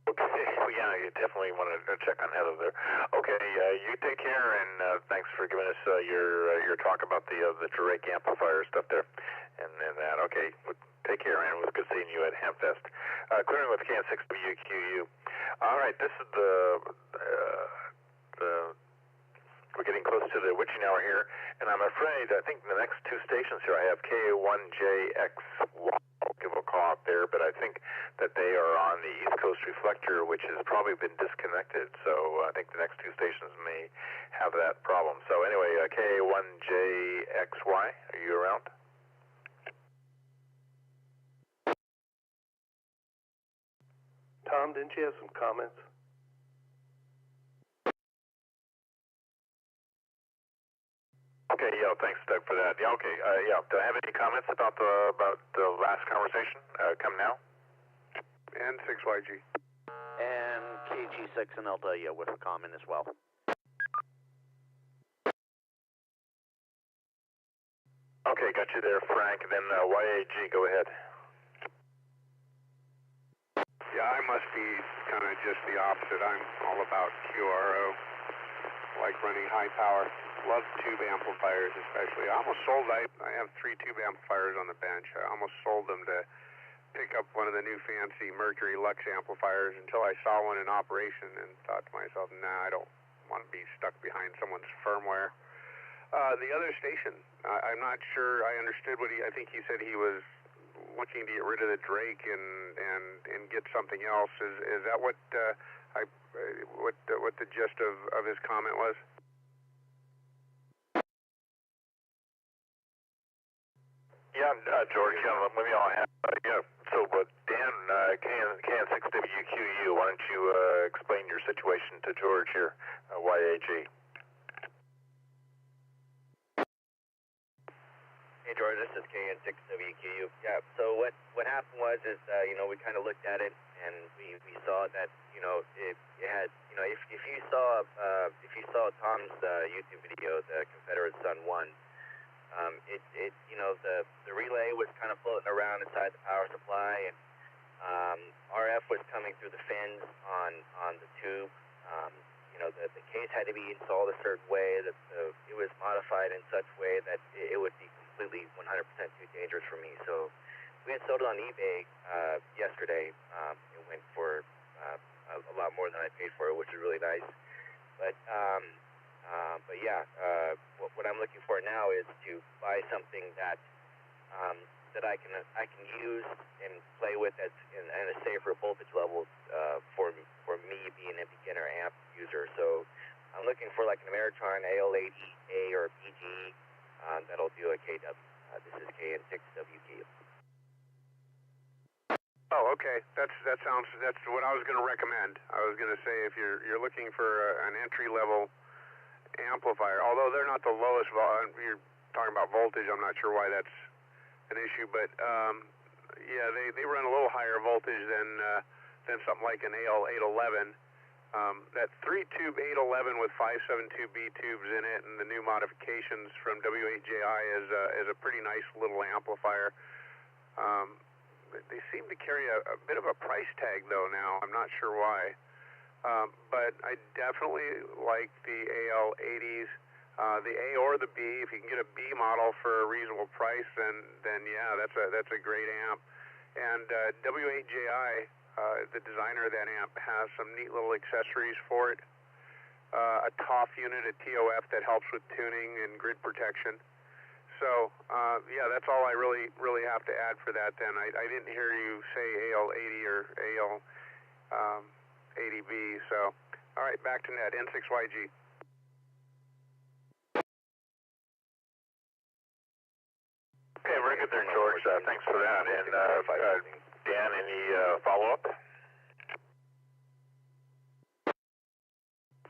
Okay, well, yeah, you definitely want to check on Heather there. Okay, you take care, and thanks for giving us your talk about the Drake amplifier stuff there, and that. Okay, well, take care, man. It was good seeing you at Hamfest. Clearing with KN6WQU. All right, this is we're getting close to the witching hour here, and I'm afraid I think the next two stations here I have K1JXY. I'll give a call out there, but I think that they are on the East Coast reflector, which has probably been disconnected. So I think the next two stations may have that problem. So anyway, K1JXY, are you around? Tom, didn't you have some comments? Okay, yeah, thanks, Doug, for that. Yeah, okay, yeah. Do I have any comments about the last conversation? Come now. And 6YG. And KG6 and Delta, yeah, with a comment as well. Okay, got you there, Frank. And then YAG, go ahead. Yeah, I must be kind of just the opposite. I'm all about QRO, like running high power. Love tube amplifiers especially. I almost sold, I have 3 tube amplifiers on the bench. I almost sold them to pick up one of the new fancy Mercury Lux amplifiers until I saw one in operation and thought to myself, nah, I don't want to be stuck behind someone's firmware. The other station, I'm not sure I understood what I think he said he was looking to get rid of the Drake and get something else. Is that what what the gist of his comment was? Yeah, George, maybe I'll have, so Dan, KN6WQU, why don't you explain your situation to George here, YAG. Hey, George, this is KN6WQU. Yeah, so what happened was we kind of looked at it, and we saw that, it had, if you saw Tom's YouTube video, the Confederate Sun 1, the relay was kind of floating around inside the power supply, and RF was coming through the fins on the tube. The case had to be installed a certain way, that it was modified in such way that it would be completely 100% too dangerous for me. So we had sold it on eBay yesterday. It went for a lot more than I paid for it, which is really nice. But yeah, what I'm looking for now is to buy something that I can use and play with at a safer voltage level for me being a beginner amp user. So I'm looking for like an Ameritron AL80A or BG that'll do a KW. This is KN6WQ. Oh, okay. That's what I was going to recommend. I was going to say if you're looking for an entry level amplifier, although they're not the lowest you're talking about voltage, I'm not sure why that's an issue, but yeah, they run a little higher voltage than something like an AL811. That 3-tube 811 with 572B tubes in it, and the new modifications from W6EK is a pretty nice little amplifier. They seem to carry a bit of a price tag though now. I'm not sure why, but I definitely like the AL80s. The A or the B, if you can get a B model for a reasonable price, then yeah, that's a great amp. And W6EK, the designer of that amp, has some neat little accessories for it. A TOF unit, a TOF that helps with tuning and grid protection. So yeah, that's all I really have to add for that. Then I didn't hear you say AL80 or AL80B. So all right, back to net N6YG. Okay, very good there, George. Thanks for that. And Dan, any follow-up?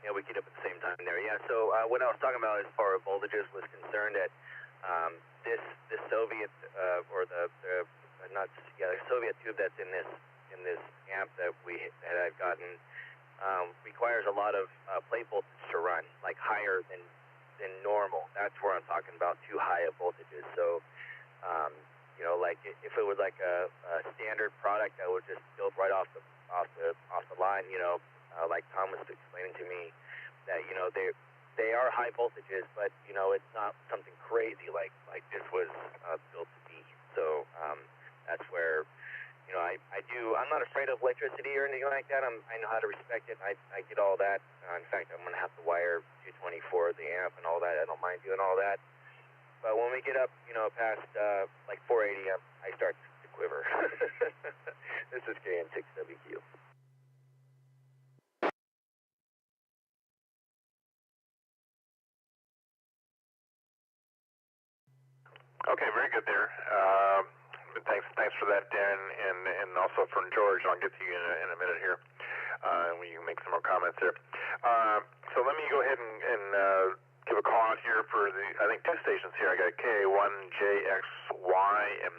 Yeah, we get up at the same time there. Yeah, so what I was talking about as far as voltages was concerned, that this Soviet the Soviet tube that's in this amp that I've gotten requires a lot of plate voltage to run, like higher than normal. That's where I'm talking about too high of voltages. So like if it was like a standard product that would just build right off the line, like Tom was explaining to me, that they are high voltages, but it's not something crazy like this was built to be. So that's where I'm not afraid of electricity or anything like that. I know how to respect it. I get all that. In fact, I'm going to have to wire 224 the amp and all that. I don't mind doing all that. But when we get up, past like 480, I start to quiver. This is KN6WQ. Okay, very good there. Thanks for that, Dan, and also from George. I'll get to you in a minute here. When you make some more comments there. So let me go ahead and give a call out here for I think two stations here. I got KA1JXY and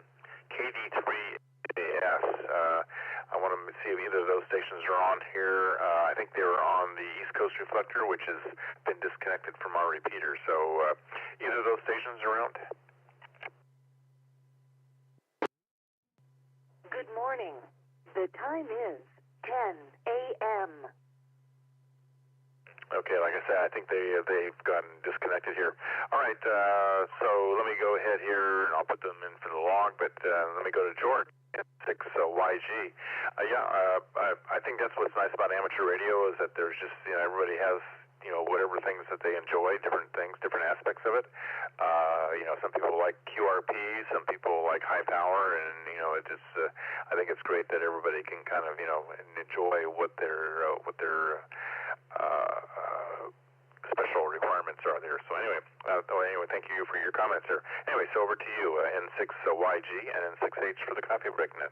KD3AS. I want to see if either of those stations are on here. I think they were on the East Coast reflector, which has been disconnected from our repeater. So either of those stations around? Good morning. The time is 10 a.m. Okay, like I said, I think they've gotten disconnected here. All right, so let me go ahead here, and I'll put them in for the log, but let me go to George, 6YG. I think that's what's nice about amateur radio, is that there's just, everybody has, whatever things that they enjoy, different things, different aspects of it. Some people like QRP, some people like high power, and, it just, I think it's great that everybody can kind of, enjoy what their special requirements are there. So anyway, thank you for your comments there. Anyway, so over to you, N6YG and N6H for the Coffee Break Net.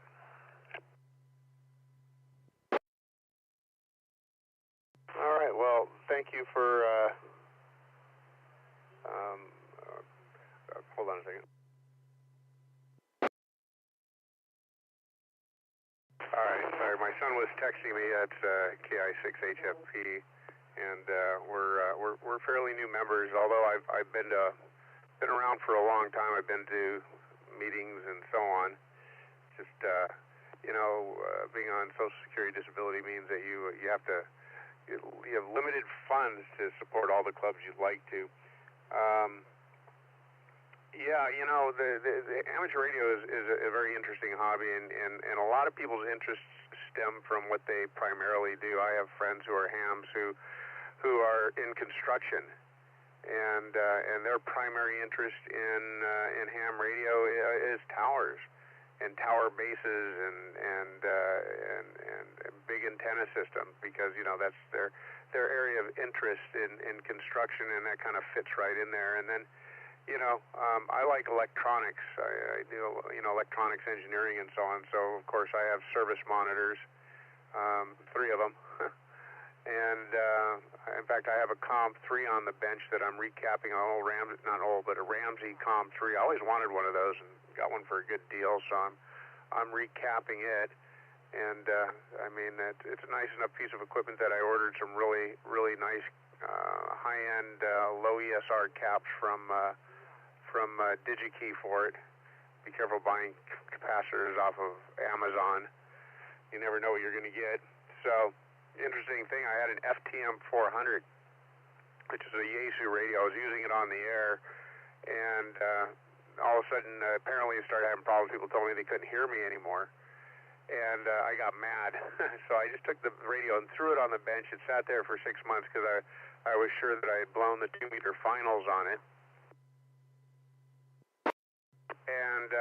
All right, well, thank you for, hold on a second. All right, sorry, my son was texting me. That's KI6HFP, and we're fairly new members. Although I've been to been around for a long time. I've been to meetings and so on. Just being on Social Security disability means that you have limited funds to support all the clubs you'd like to. The amateur radio is a very interesting hobby, and a lot of people's interests stem from what they primarily do. I have friends who are hams who are in construction, and their primary interest in ham radio is towers and tower bases and big antenna systems, because that's their area of interest in construction, and that kind of fits right in there. And then I like electronics. I do electronics engineering and so on. So of course I have service monitors, 3 of them. And in fact, I have a Comp 3 on the bench that I'm recapping, a Ramsey Comp 3. I always wanted one of those and got one for a good deal, so I'm recapping it. And it's a nice enough piece of equipment that I ordered some really, really nice high-end low ESR caps from DigiKey for it. Be careful buying capacitors off of Amazon. You never know what you're going to get. So, interesting thing, I had an FTM 400, which is a Yaesu radio. I was using it on the air, and all of a sudden, apparently, it started having problems. People told me they couldn't hear me anymore, and I got mad. So I just took the radio and threw it on the bench. It sat there for 6 months because I was sure that I had blown the 2-meter finals on it. And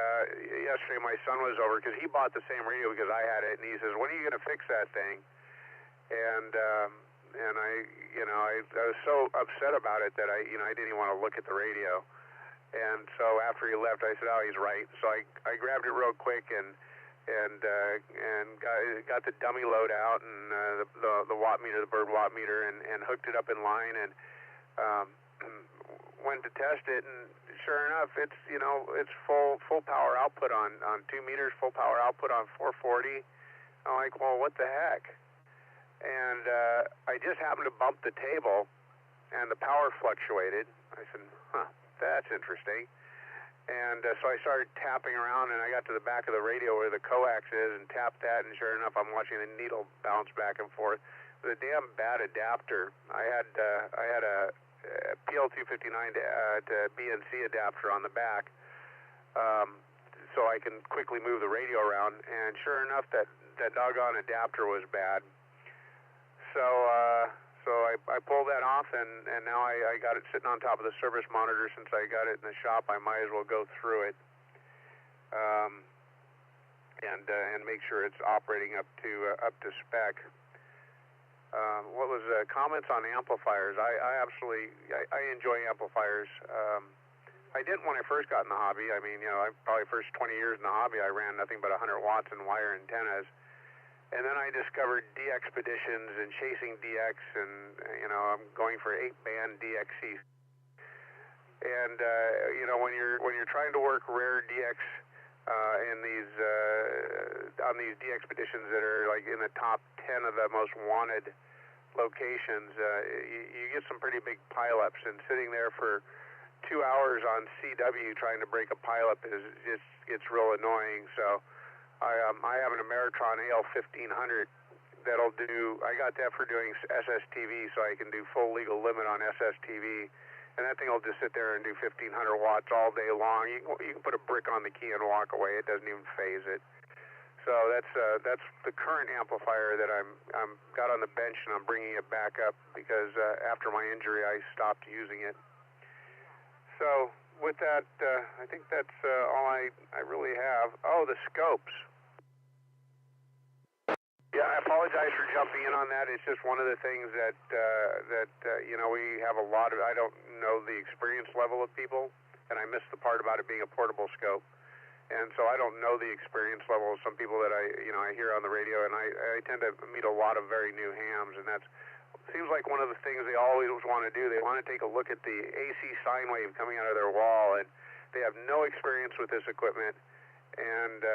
yesterday my son was over because he bought the same radio because I had it, and he says, "When are you going to fix that thing?" And I was so upset about it that I didn't even want to look at the radio. And so after he left, I said, "Oh, he's right." So I grabbed it real quick and got the dummy load out and the watt meter, the bird watt meter, and hooked it up in line and went to test it, and sure enough, it's full power output on 2 meters, full power output on 440. I'm like, well, what the heck? And I just happened to bump the table, and the power fluctuated. I said, that's interesting. And so I started tapping around, and I got to the back of the radio where the coax is and tapped that, and sure enough, I'm watching the needle bounce back and forth. It was a damn bad adapter. I had a PL259 to BNC adapter on the back, so I can quickly move the radio around, and sure enough, that doggone adapter was bad. So I pulled that off, and now I got it sitting on top of the service monitor. Since I got it in the shop, I might as well go through it and make sure it's operating up to spec. What was comments on amplifiers? I enjoy amplifiers. I didn't when I first got in the hobby. I mean, probably first 20 years in the hobby, I ran nothing but 100 watts in wire antennas. And then I discovered DXpeditions and chasing DX, and I'm going for 8-band DXC. And when you're trying to work rare DX on these DXpeditions that are like in the top 10 of the most wanted locations, you get some pretty big pileups, and sitting there for 2 hours on CW trying to break a pileup it's real annoying. So I have an Ameritron AL1500 that'll do. I got that for doing SSTV, so I can do full legal limit on SSTV, and that thing will just sit there and do 1500 watts all day long. You can put a brick on the key and walk away; it doesn't even phase it. So that's the current amplifier that I'm got on the bench, and I'm bringing it back up because after my injury I stopped using it. So with that, I think that's all I really have. Oh, the scopes. Yeah, I apologize for jumping in on that. It's just one of the things that we have a lot of. I don't know the experience level of people, and I missed the part about it being a portable scope. And so I don't know the experience level of some people that I hear on the radio, and I tend to meet a lot of very new hams, and that seems like one of the things they always want to do. They want to take a look at the AC sine wave coming out of their wall, and they have no experience with this equipment, and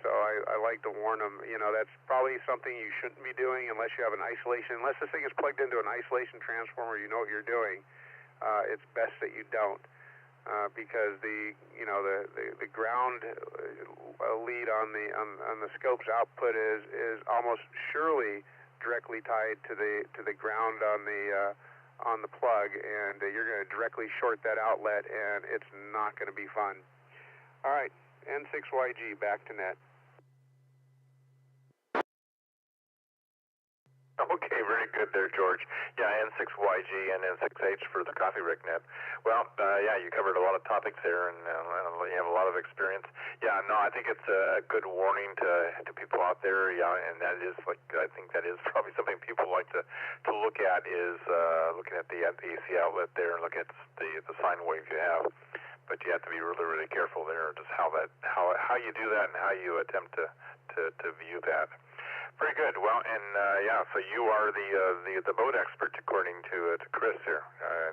so I like to warn them. That's probably something you shouldn't be doing unless you have an isolation. Unless this thing is plugged into an isolation transformer, you know what you're doing. It's best that you don't. because the ground lead on the scope's output is almost surely directly tied to the ground on the plug, and you're going to directly short that outlet, and it's not going to be fun. All right, N6YG, back to net. Okay, very good there, George. Yeah, N6YG and N6H for the Coffee Break Net. Well, yeah, you covered a lot of topics there, and you have a lot of experience. Yeah, no, I think it's a good warning to people out there. Yeah, and that is I think that is probably something people like to look at is looking at the AC outlet there and look at the sine wave you have. But you have to be really, really careful there, just how you do that and how you attempt to view that. Very good. Well, and yeah, so you are the boat expert, according to Chris here.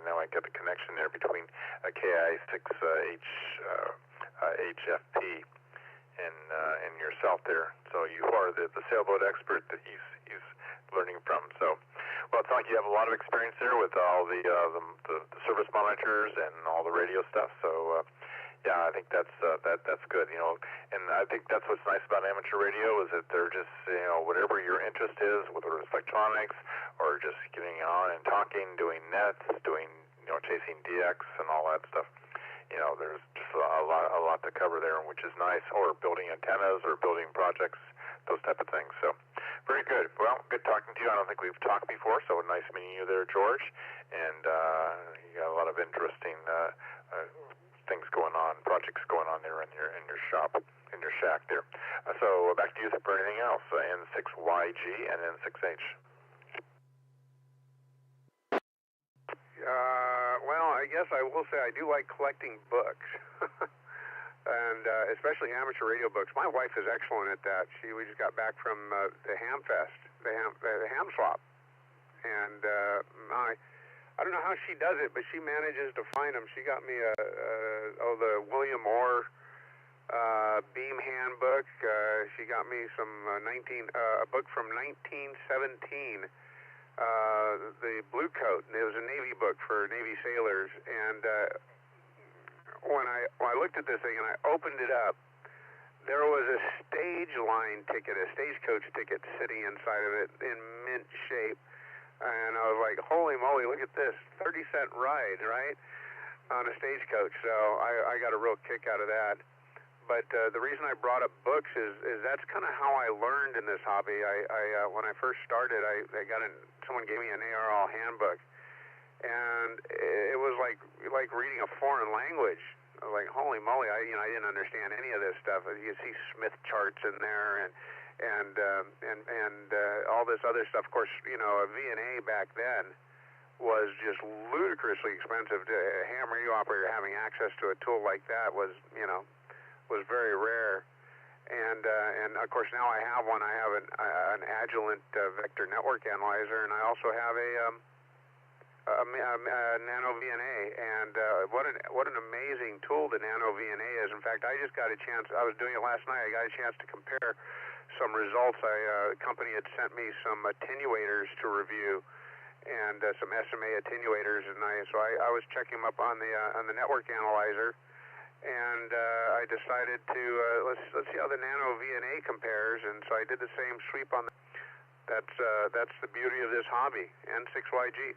Now I get the connection there between KI6H HFP and yourself there. So you are the sailboat expert that he's learning from. So, well, it's like you have a lot of experience there with all the service monitors and all the radio stuff. So. Yeah, I think that's good, and I think that's what's nice about amateur radio is that they're just, whatever your interest is, whether it's electronics or just getting on and talking, doing nets, doing, chasing DX and all that stuff, there's just a lot to cover there, which is nice, or building antennas or building projects, those type of things. So, very good. Well, good talking to you. I don't think we've talked before, so nice meeting you there, George, and you got a lot of interesting things going on, projects going on there in your shop, in your shack there. So back to you for anything else. N6YG and N6H. Well, I guess I will say I do like collecting books, and especially amateur radio books. My wife is excellent at that. We just got back from the Ham Fest, the Ham Swap, and I don't know how she does it, but she manages to find them. She got me the William Orr Beam Handbook. She got me some a book from 1917, the Blue Coat. It was a Navy book for Navy sailors. And when I looked at this thing and I opened it up, there was a stage line ticket, a stagecoach ticket sitting inside of it in mint shape. And I was like, holy moly, look at this, 30-cent ride, right, on a stagecoach. So I got a real kick out of that. But the reason I brought up books is that's kind of how I learned in this hobby. When I first started, someone gave me an ARL handbook, and it was like reading a foreign language. I was like, holy moly, I didn't understand any of this stuff. You see Smith charts in there, and all this other stuff. Of course, a VNA back then was just ludicrously expensive. A ham radio operator having access to a tool like that was very rare. And of course now I have one. I have an Agilent vector network analyzer, and I also have a Nano VNA. And what an amazing tool the Nano VNA is. In fact, I just got a chance. I was doing it last night. I got a chance to compare some results. A company had sent me some attenuators to review, and some SMA attenuators, and so I was checking them up on the network analyzer, and I decided to let's see how the Nano VNA compares, and so I did the same sweep on. That's the beauty of this hobby. N6YG.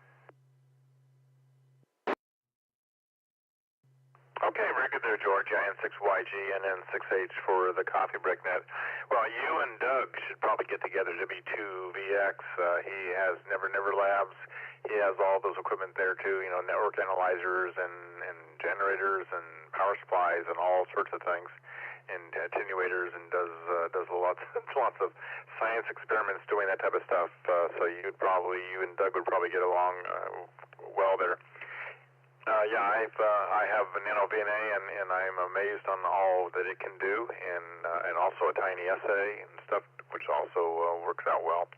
Okay, very good there, George. N6YG and N6H for the Coffee Break Net. Well, you and Doug should probably get together. W2VX. He has Never Labs. He has all those equipment there too. Network analyzers and generators and power supplies and all sorts of things, and attenuators, and does lots of science experiments doing that type of stuff. So you and Doug would probably get along well there. Yeah, I have a Nano VNA, and I'm amazed on all that it can do, and also a tiny essay and stuff, which also works out well.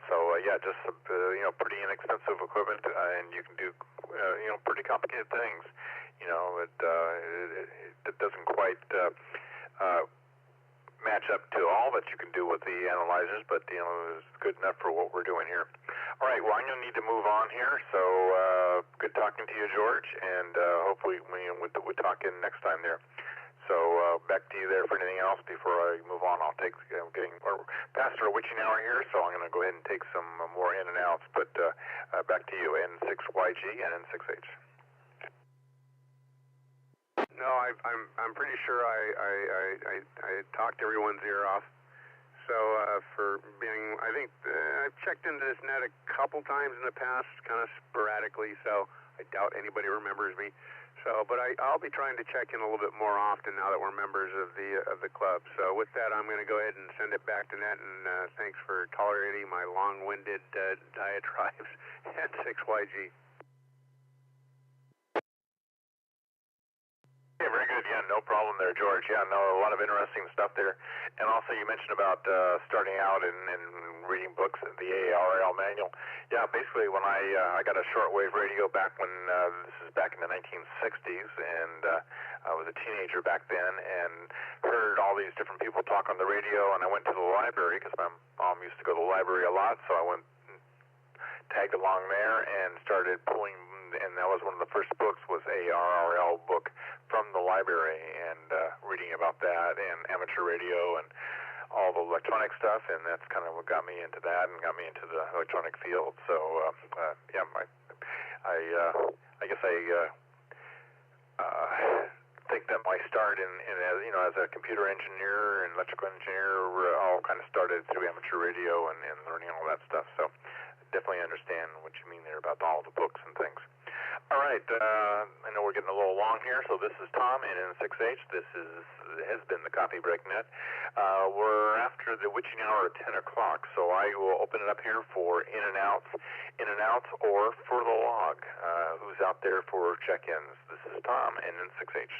So yeah, just pretty inexpensive equipment, and you can do pretty complicated things. It doesn't quite match up to all that you can do with the analyzers, but it's good enough for what we're doing here. All right, well, I'm going to need to move on here, so good talking to you, George, and hopefully we'll talk in next time there. So back to you there for anything else before I move on. I'll take getting past our witching hour here, so I'm going to go ahead and take some more in and outs, but back to you, N6YG and N6H. No, I'm pretty sure I talked everyone's ear off. So for being, I think I've checked into this net a couple times in the past, kind of sporadically. So I doubt anybody remembers me. So, but I'll be trying to check in a little bit more often now that we're members of the club. So with that, I'm going to go ahead and send it back to Net. And thanks for tolerating my long-winded diatribes. And 6YG. Yeah, very good. Yeah, no problem there, George. Yeah, no, a lot of interesting stuff there. And also you mentioned about starting out and reading books, the ARL manual. Yeah, basically when I got a shortwave radio back when, this is back in the 1960s, and I was a teenager back then and heard all these different people talk on the radio, and I went to the library because my mom used to go to the library a lot, so I went tagged along there and started pulling, and that was one of the first books was ARRL book from the library, and reading about that and amateur radio and all the electronic stuff, and that's kind of what got me into that and got me into the electronic field. So yeah, I guess I think that my start in as a computer engineer and electrical engineer all kind of started through amateur radio and learning all that stuff. So definitely understand what you mean there about all the books and things. All right, I know we're getting a little long here, so this is Tom in N6H. This has been the Coffee Break Net. We're after the witching hour at 10 o'clock, so I will open it up here for in and outs, or for the log. Who's out there for check-ins? This is Tom in N6H.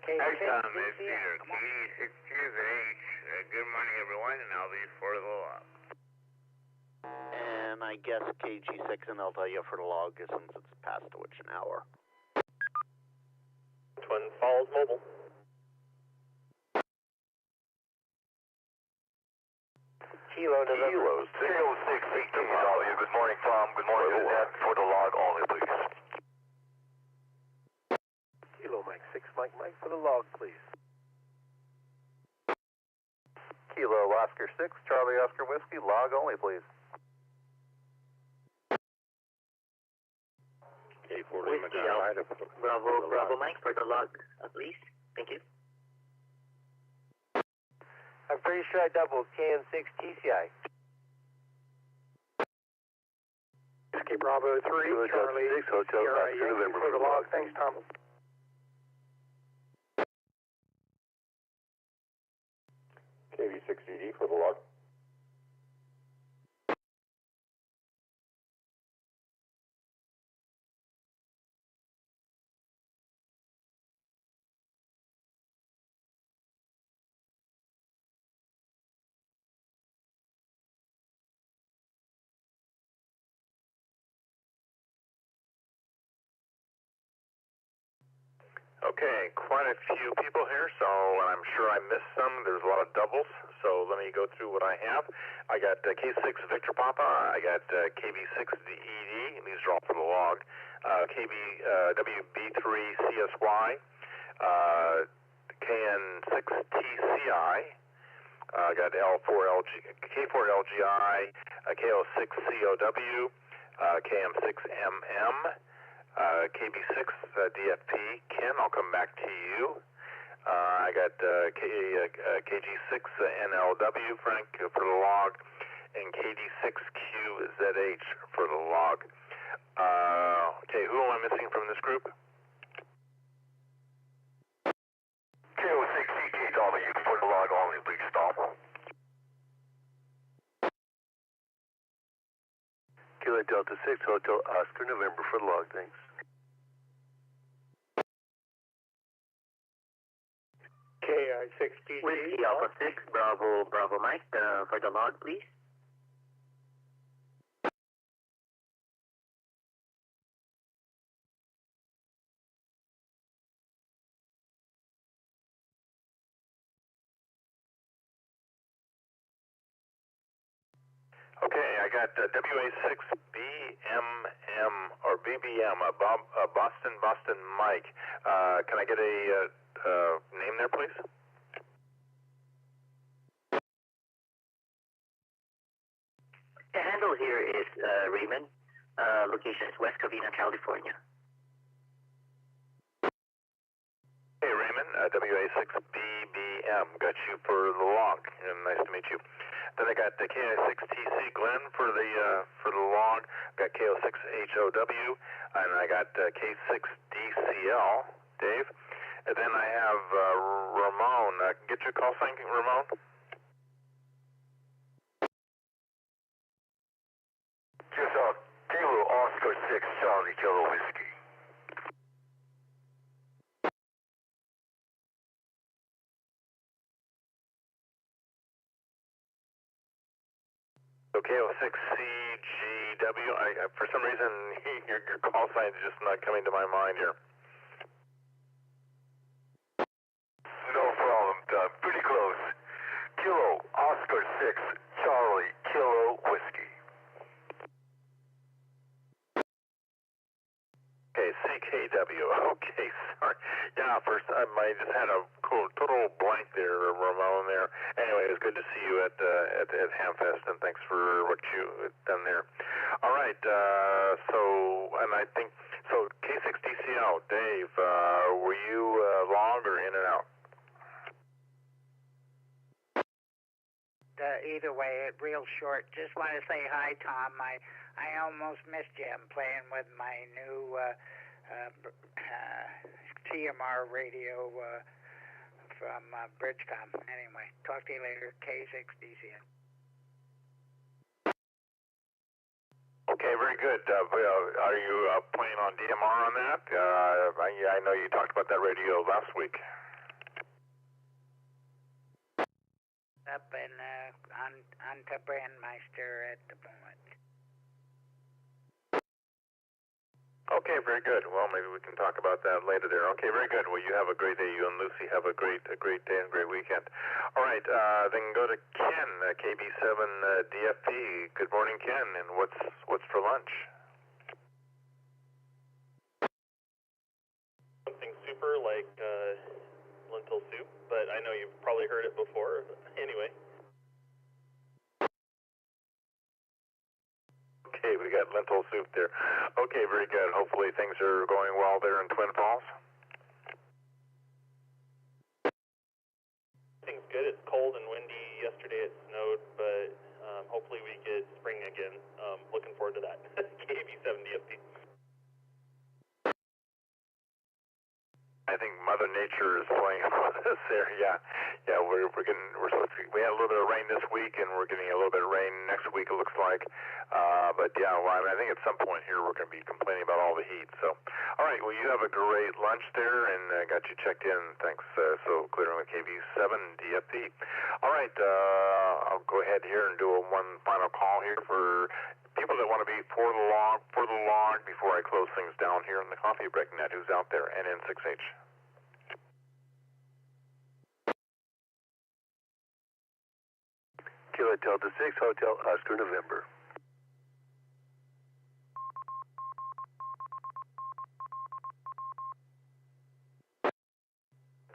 Hi, Tom. It's Peter, KD6QH. Good morning, everyone, and I'll be for the log. And I guess KG6 and I'll tell you for the log since it's past the witching hour. Twin Falls Mobile. Kilo 06 Victor Bravo. Good morning, Tom. Good morning, Net. For the log only, please. Kilo Mike 6 Mike for the log, please. Kilo Oscar 6 Charlie Oscar Whiskey, log only, please. Bravo Mike for the log, please. Thank you. I'm pretty sure I doubled KN6 TCI. Whiskey Bravo 3, Charlie 6 Hotel Oscar November for the log. Thanks, Tom. KV6DD for the log. Okay, quite a few people here, so I'm sure I missed some. There's a lot of doubles, so let me go through what I have. I got K6 Victor Papa, I got KB6DED, and these are all for the log, WB3 CSY, KN6TCI, I got K4LGI, KO6COW, KM6MM, KB6 DFP. Ken, I'll come back to you. I got KG6 NLW, Frank, for the log, and KD6QZH for the log. Okay, who am I missing from this group? KO6EKW for the log only, please stop. Kilo Delta 6 Hotel Oscar November for the log, thanks. KI6DG. Whiskey Alpha 6, Bravo Mike, for the log, please. Okay, I got WA6BMM or BBM, Boston Mike. Can I get a name there, please? The handle here is Raymond. Location is West Covina, California. Hey, Raymond, WA6BBM. Got you for the log, and nice to meet you. Then I got the KI6TC Glenn for the log. Got KO6HOW, and I got K6DCL Dave. And then I have Ramon. Get your call sign, Ramon. Just Kilo Oscar 6 Charlie Kilo Whiskey. Okay, KO6CGW. For some reason, your call sign is just not coming to my mind here. No problem, Tom. Pretty close. Kilo Oscar 6 Charlie Kilo Whiskey. Okay, CKW. Okay, sorry. Yeah, first I just had a total blank there, Ramon. There. Anyway, it was good to see you at Hamfest, and thanks for what you done there. All right. And I think so. K6DCL, Dave. Were you log or in and out? Either way, real short. Just want to say hi, Tom. I almost missed you. I'm playing with my new TMR radio from Bridgecom. Anyway, talk to you later. K6DCN. Okay, very good. Are you playing on DMR on that? I know you talked about that radio last week. Up in on to Brandmeister at the moment. Okay, very good. Well, maybe we can talk about that later there. Okay, very good. Well, you have a great day. You and Lucy have a great day and great weekend. All right, then go to Ken, KB7DFP. Good morning, Ken. And what's for lunch? Something super like lentil soup, but I know you've probably heard it before. Anyway. Okay, we got lentil soup there. Okay, very good. Hopefully things are going well there in Twin Falls. Things good. It's cold and windy. Yesterday it snowed, but hopefully we get spring again. Looking forward to that. KB7DFP. I think Mother Nature is playing with us there. Yeah, we're supposed to. We had a little bit of rain this week, and we're getting a little bit of rain next week. It looks like, but yeah, well, I think at some point here we're going to be complaining about all the heat. So, all right, well, you have a great lunch there, and got you checked in. Thanks. So clearing with KB7DFP. All right, I'll go ahead here and do one final call here for people that want to be for the log before I close things down here in the Coffee Break Net. Who's out there? NN6H. Kilo Delta 6 Hotel Oscar November.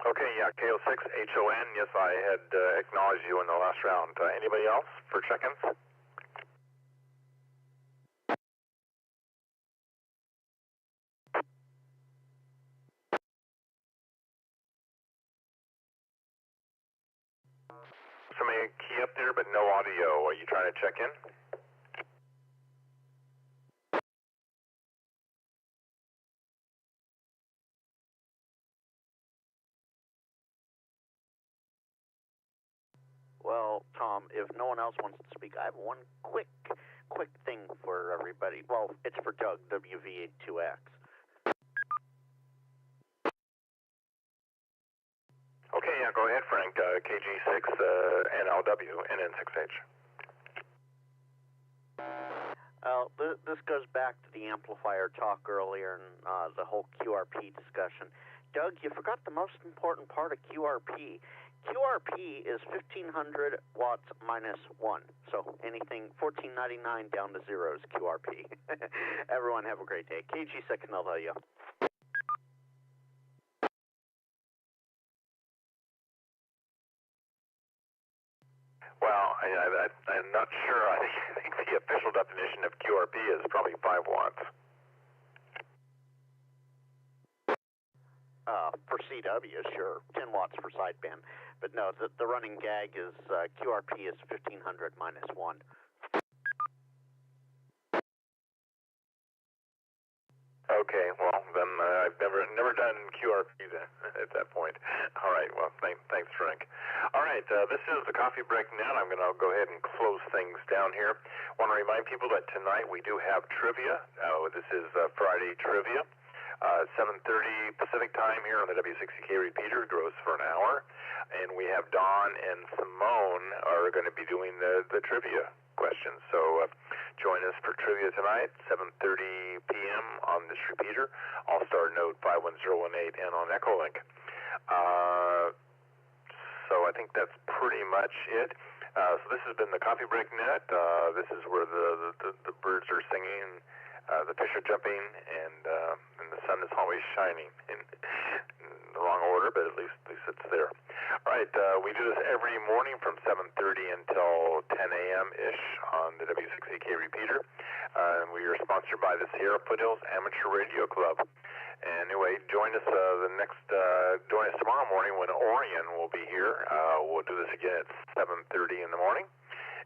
Okay, yeah, KO6HON. Yes, I had acknowledged you in the last round. Anybody else for check-ins? Somebody key up there, but no audio. Are you trying to check in? Well, Tom, if no one else wants to speak, I have one quick thing for everybody. Well, it's for Doug, WV82X. Okay, yeah, go ahead, Frank. KG6 NLW NN6H. This goes back to the amplifier talk earlier and the whole QRP discussion. Doug, you forgot the most important part of QRP. QRP is 1500 watts minus 1. So anything 1499 down to 0 is QRP. Everyone have a great day. KG2 LW. Well, I'm not sure. I think the official definition of QRP is probably 5 watts. For CW, sure, 10 watts for sideband. But no, the running gag is QRP is 1500 minus 1. Okay, well, then I've never done QRP at that point. All right, well, thanks, Frank. All right, this is the Coffee Break Net. I'm going to go ahead and close things down here. Want to remind people that tonight we do have trivia. This is Friday trivia. 7:30 Pacific time here on the W6EK Repeater. Goes for an hour. And we have Don and Simone are going to be doing the trivia questions. So join us for trivia tonight, 7:30 p.m. on this repeater, AllStar node 51018, and on Echolink. So I think that's pretty much it. So this has been the Coffee Break Net. This is where the birds are singing, the fish are jumping, and the sun is always shining in the wrong order, but at least it's there. All right, we do this every morning from 7:30 until 10 a.m.-ish on the W6EK Repeater. And we are sponsored by the Foothills Amateur Radio Club. Anyway, join us join us tomorrow morning when Orion will be here. We'll do this again at 7:30 in the morning.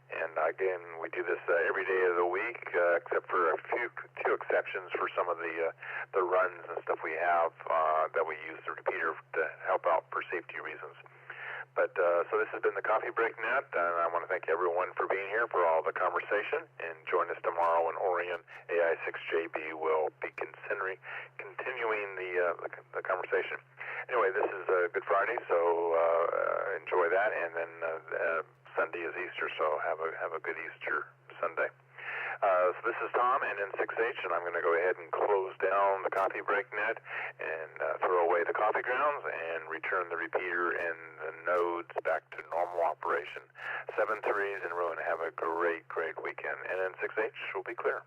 And again, we do this every day of the week, except for two exceptions for some of the runs and stuff we have that we use the repeater to help out for safety reasons. But so this has been the Coffee Break Net, and I want to thank everyone for being here for all the conversation. And join us tomorrow when Orion AI6JB will be continuing the conversation. Anyway, this is Good Friday, so enjoy that, and then Sunday is Easter, so have a good Easter Sunday. So this is Tom, NN6H, and I'm going to go ahead and close down the Coffee Break Net and throw away the coffee grounds and return the repeater and the nodes back to normal operation. 7 threes, and everyone have a great weekend. NN6H will be clear.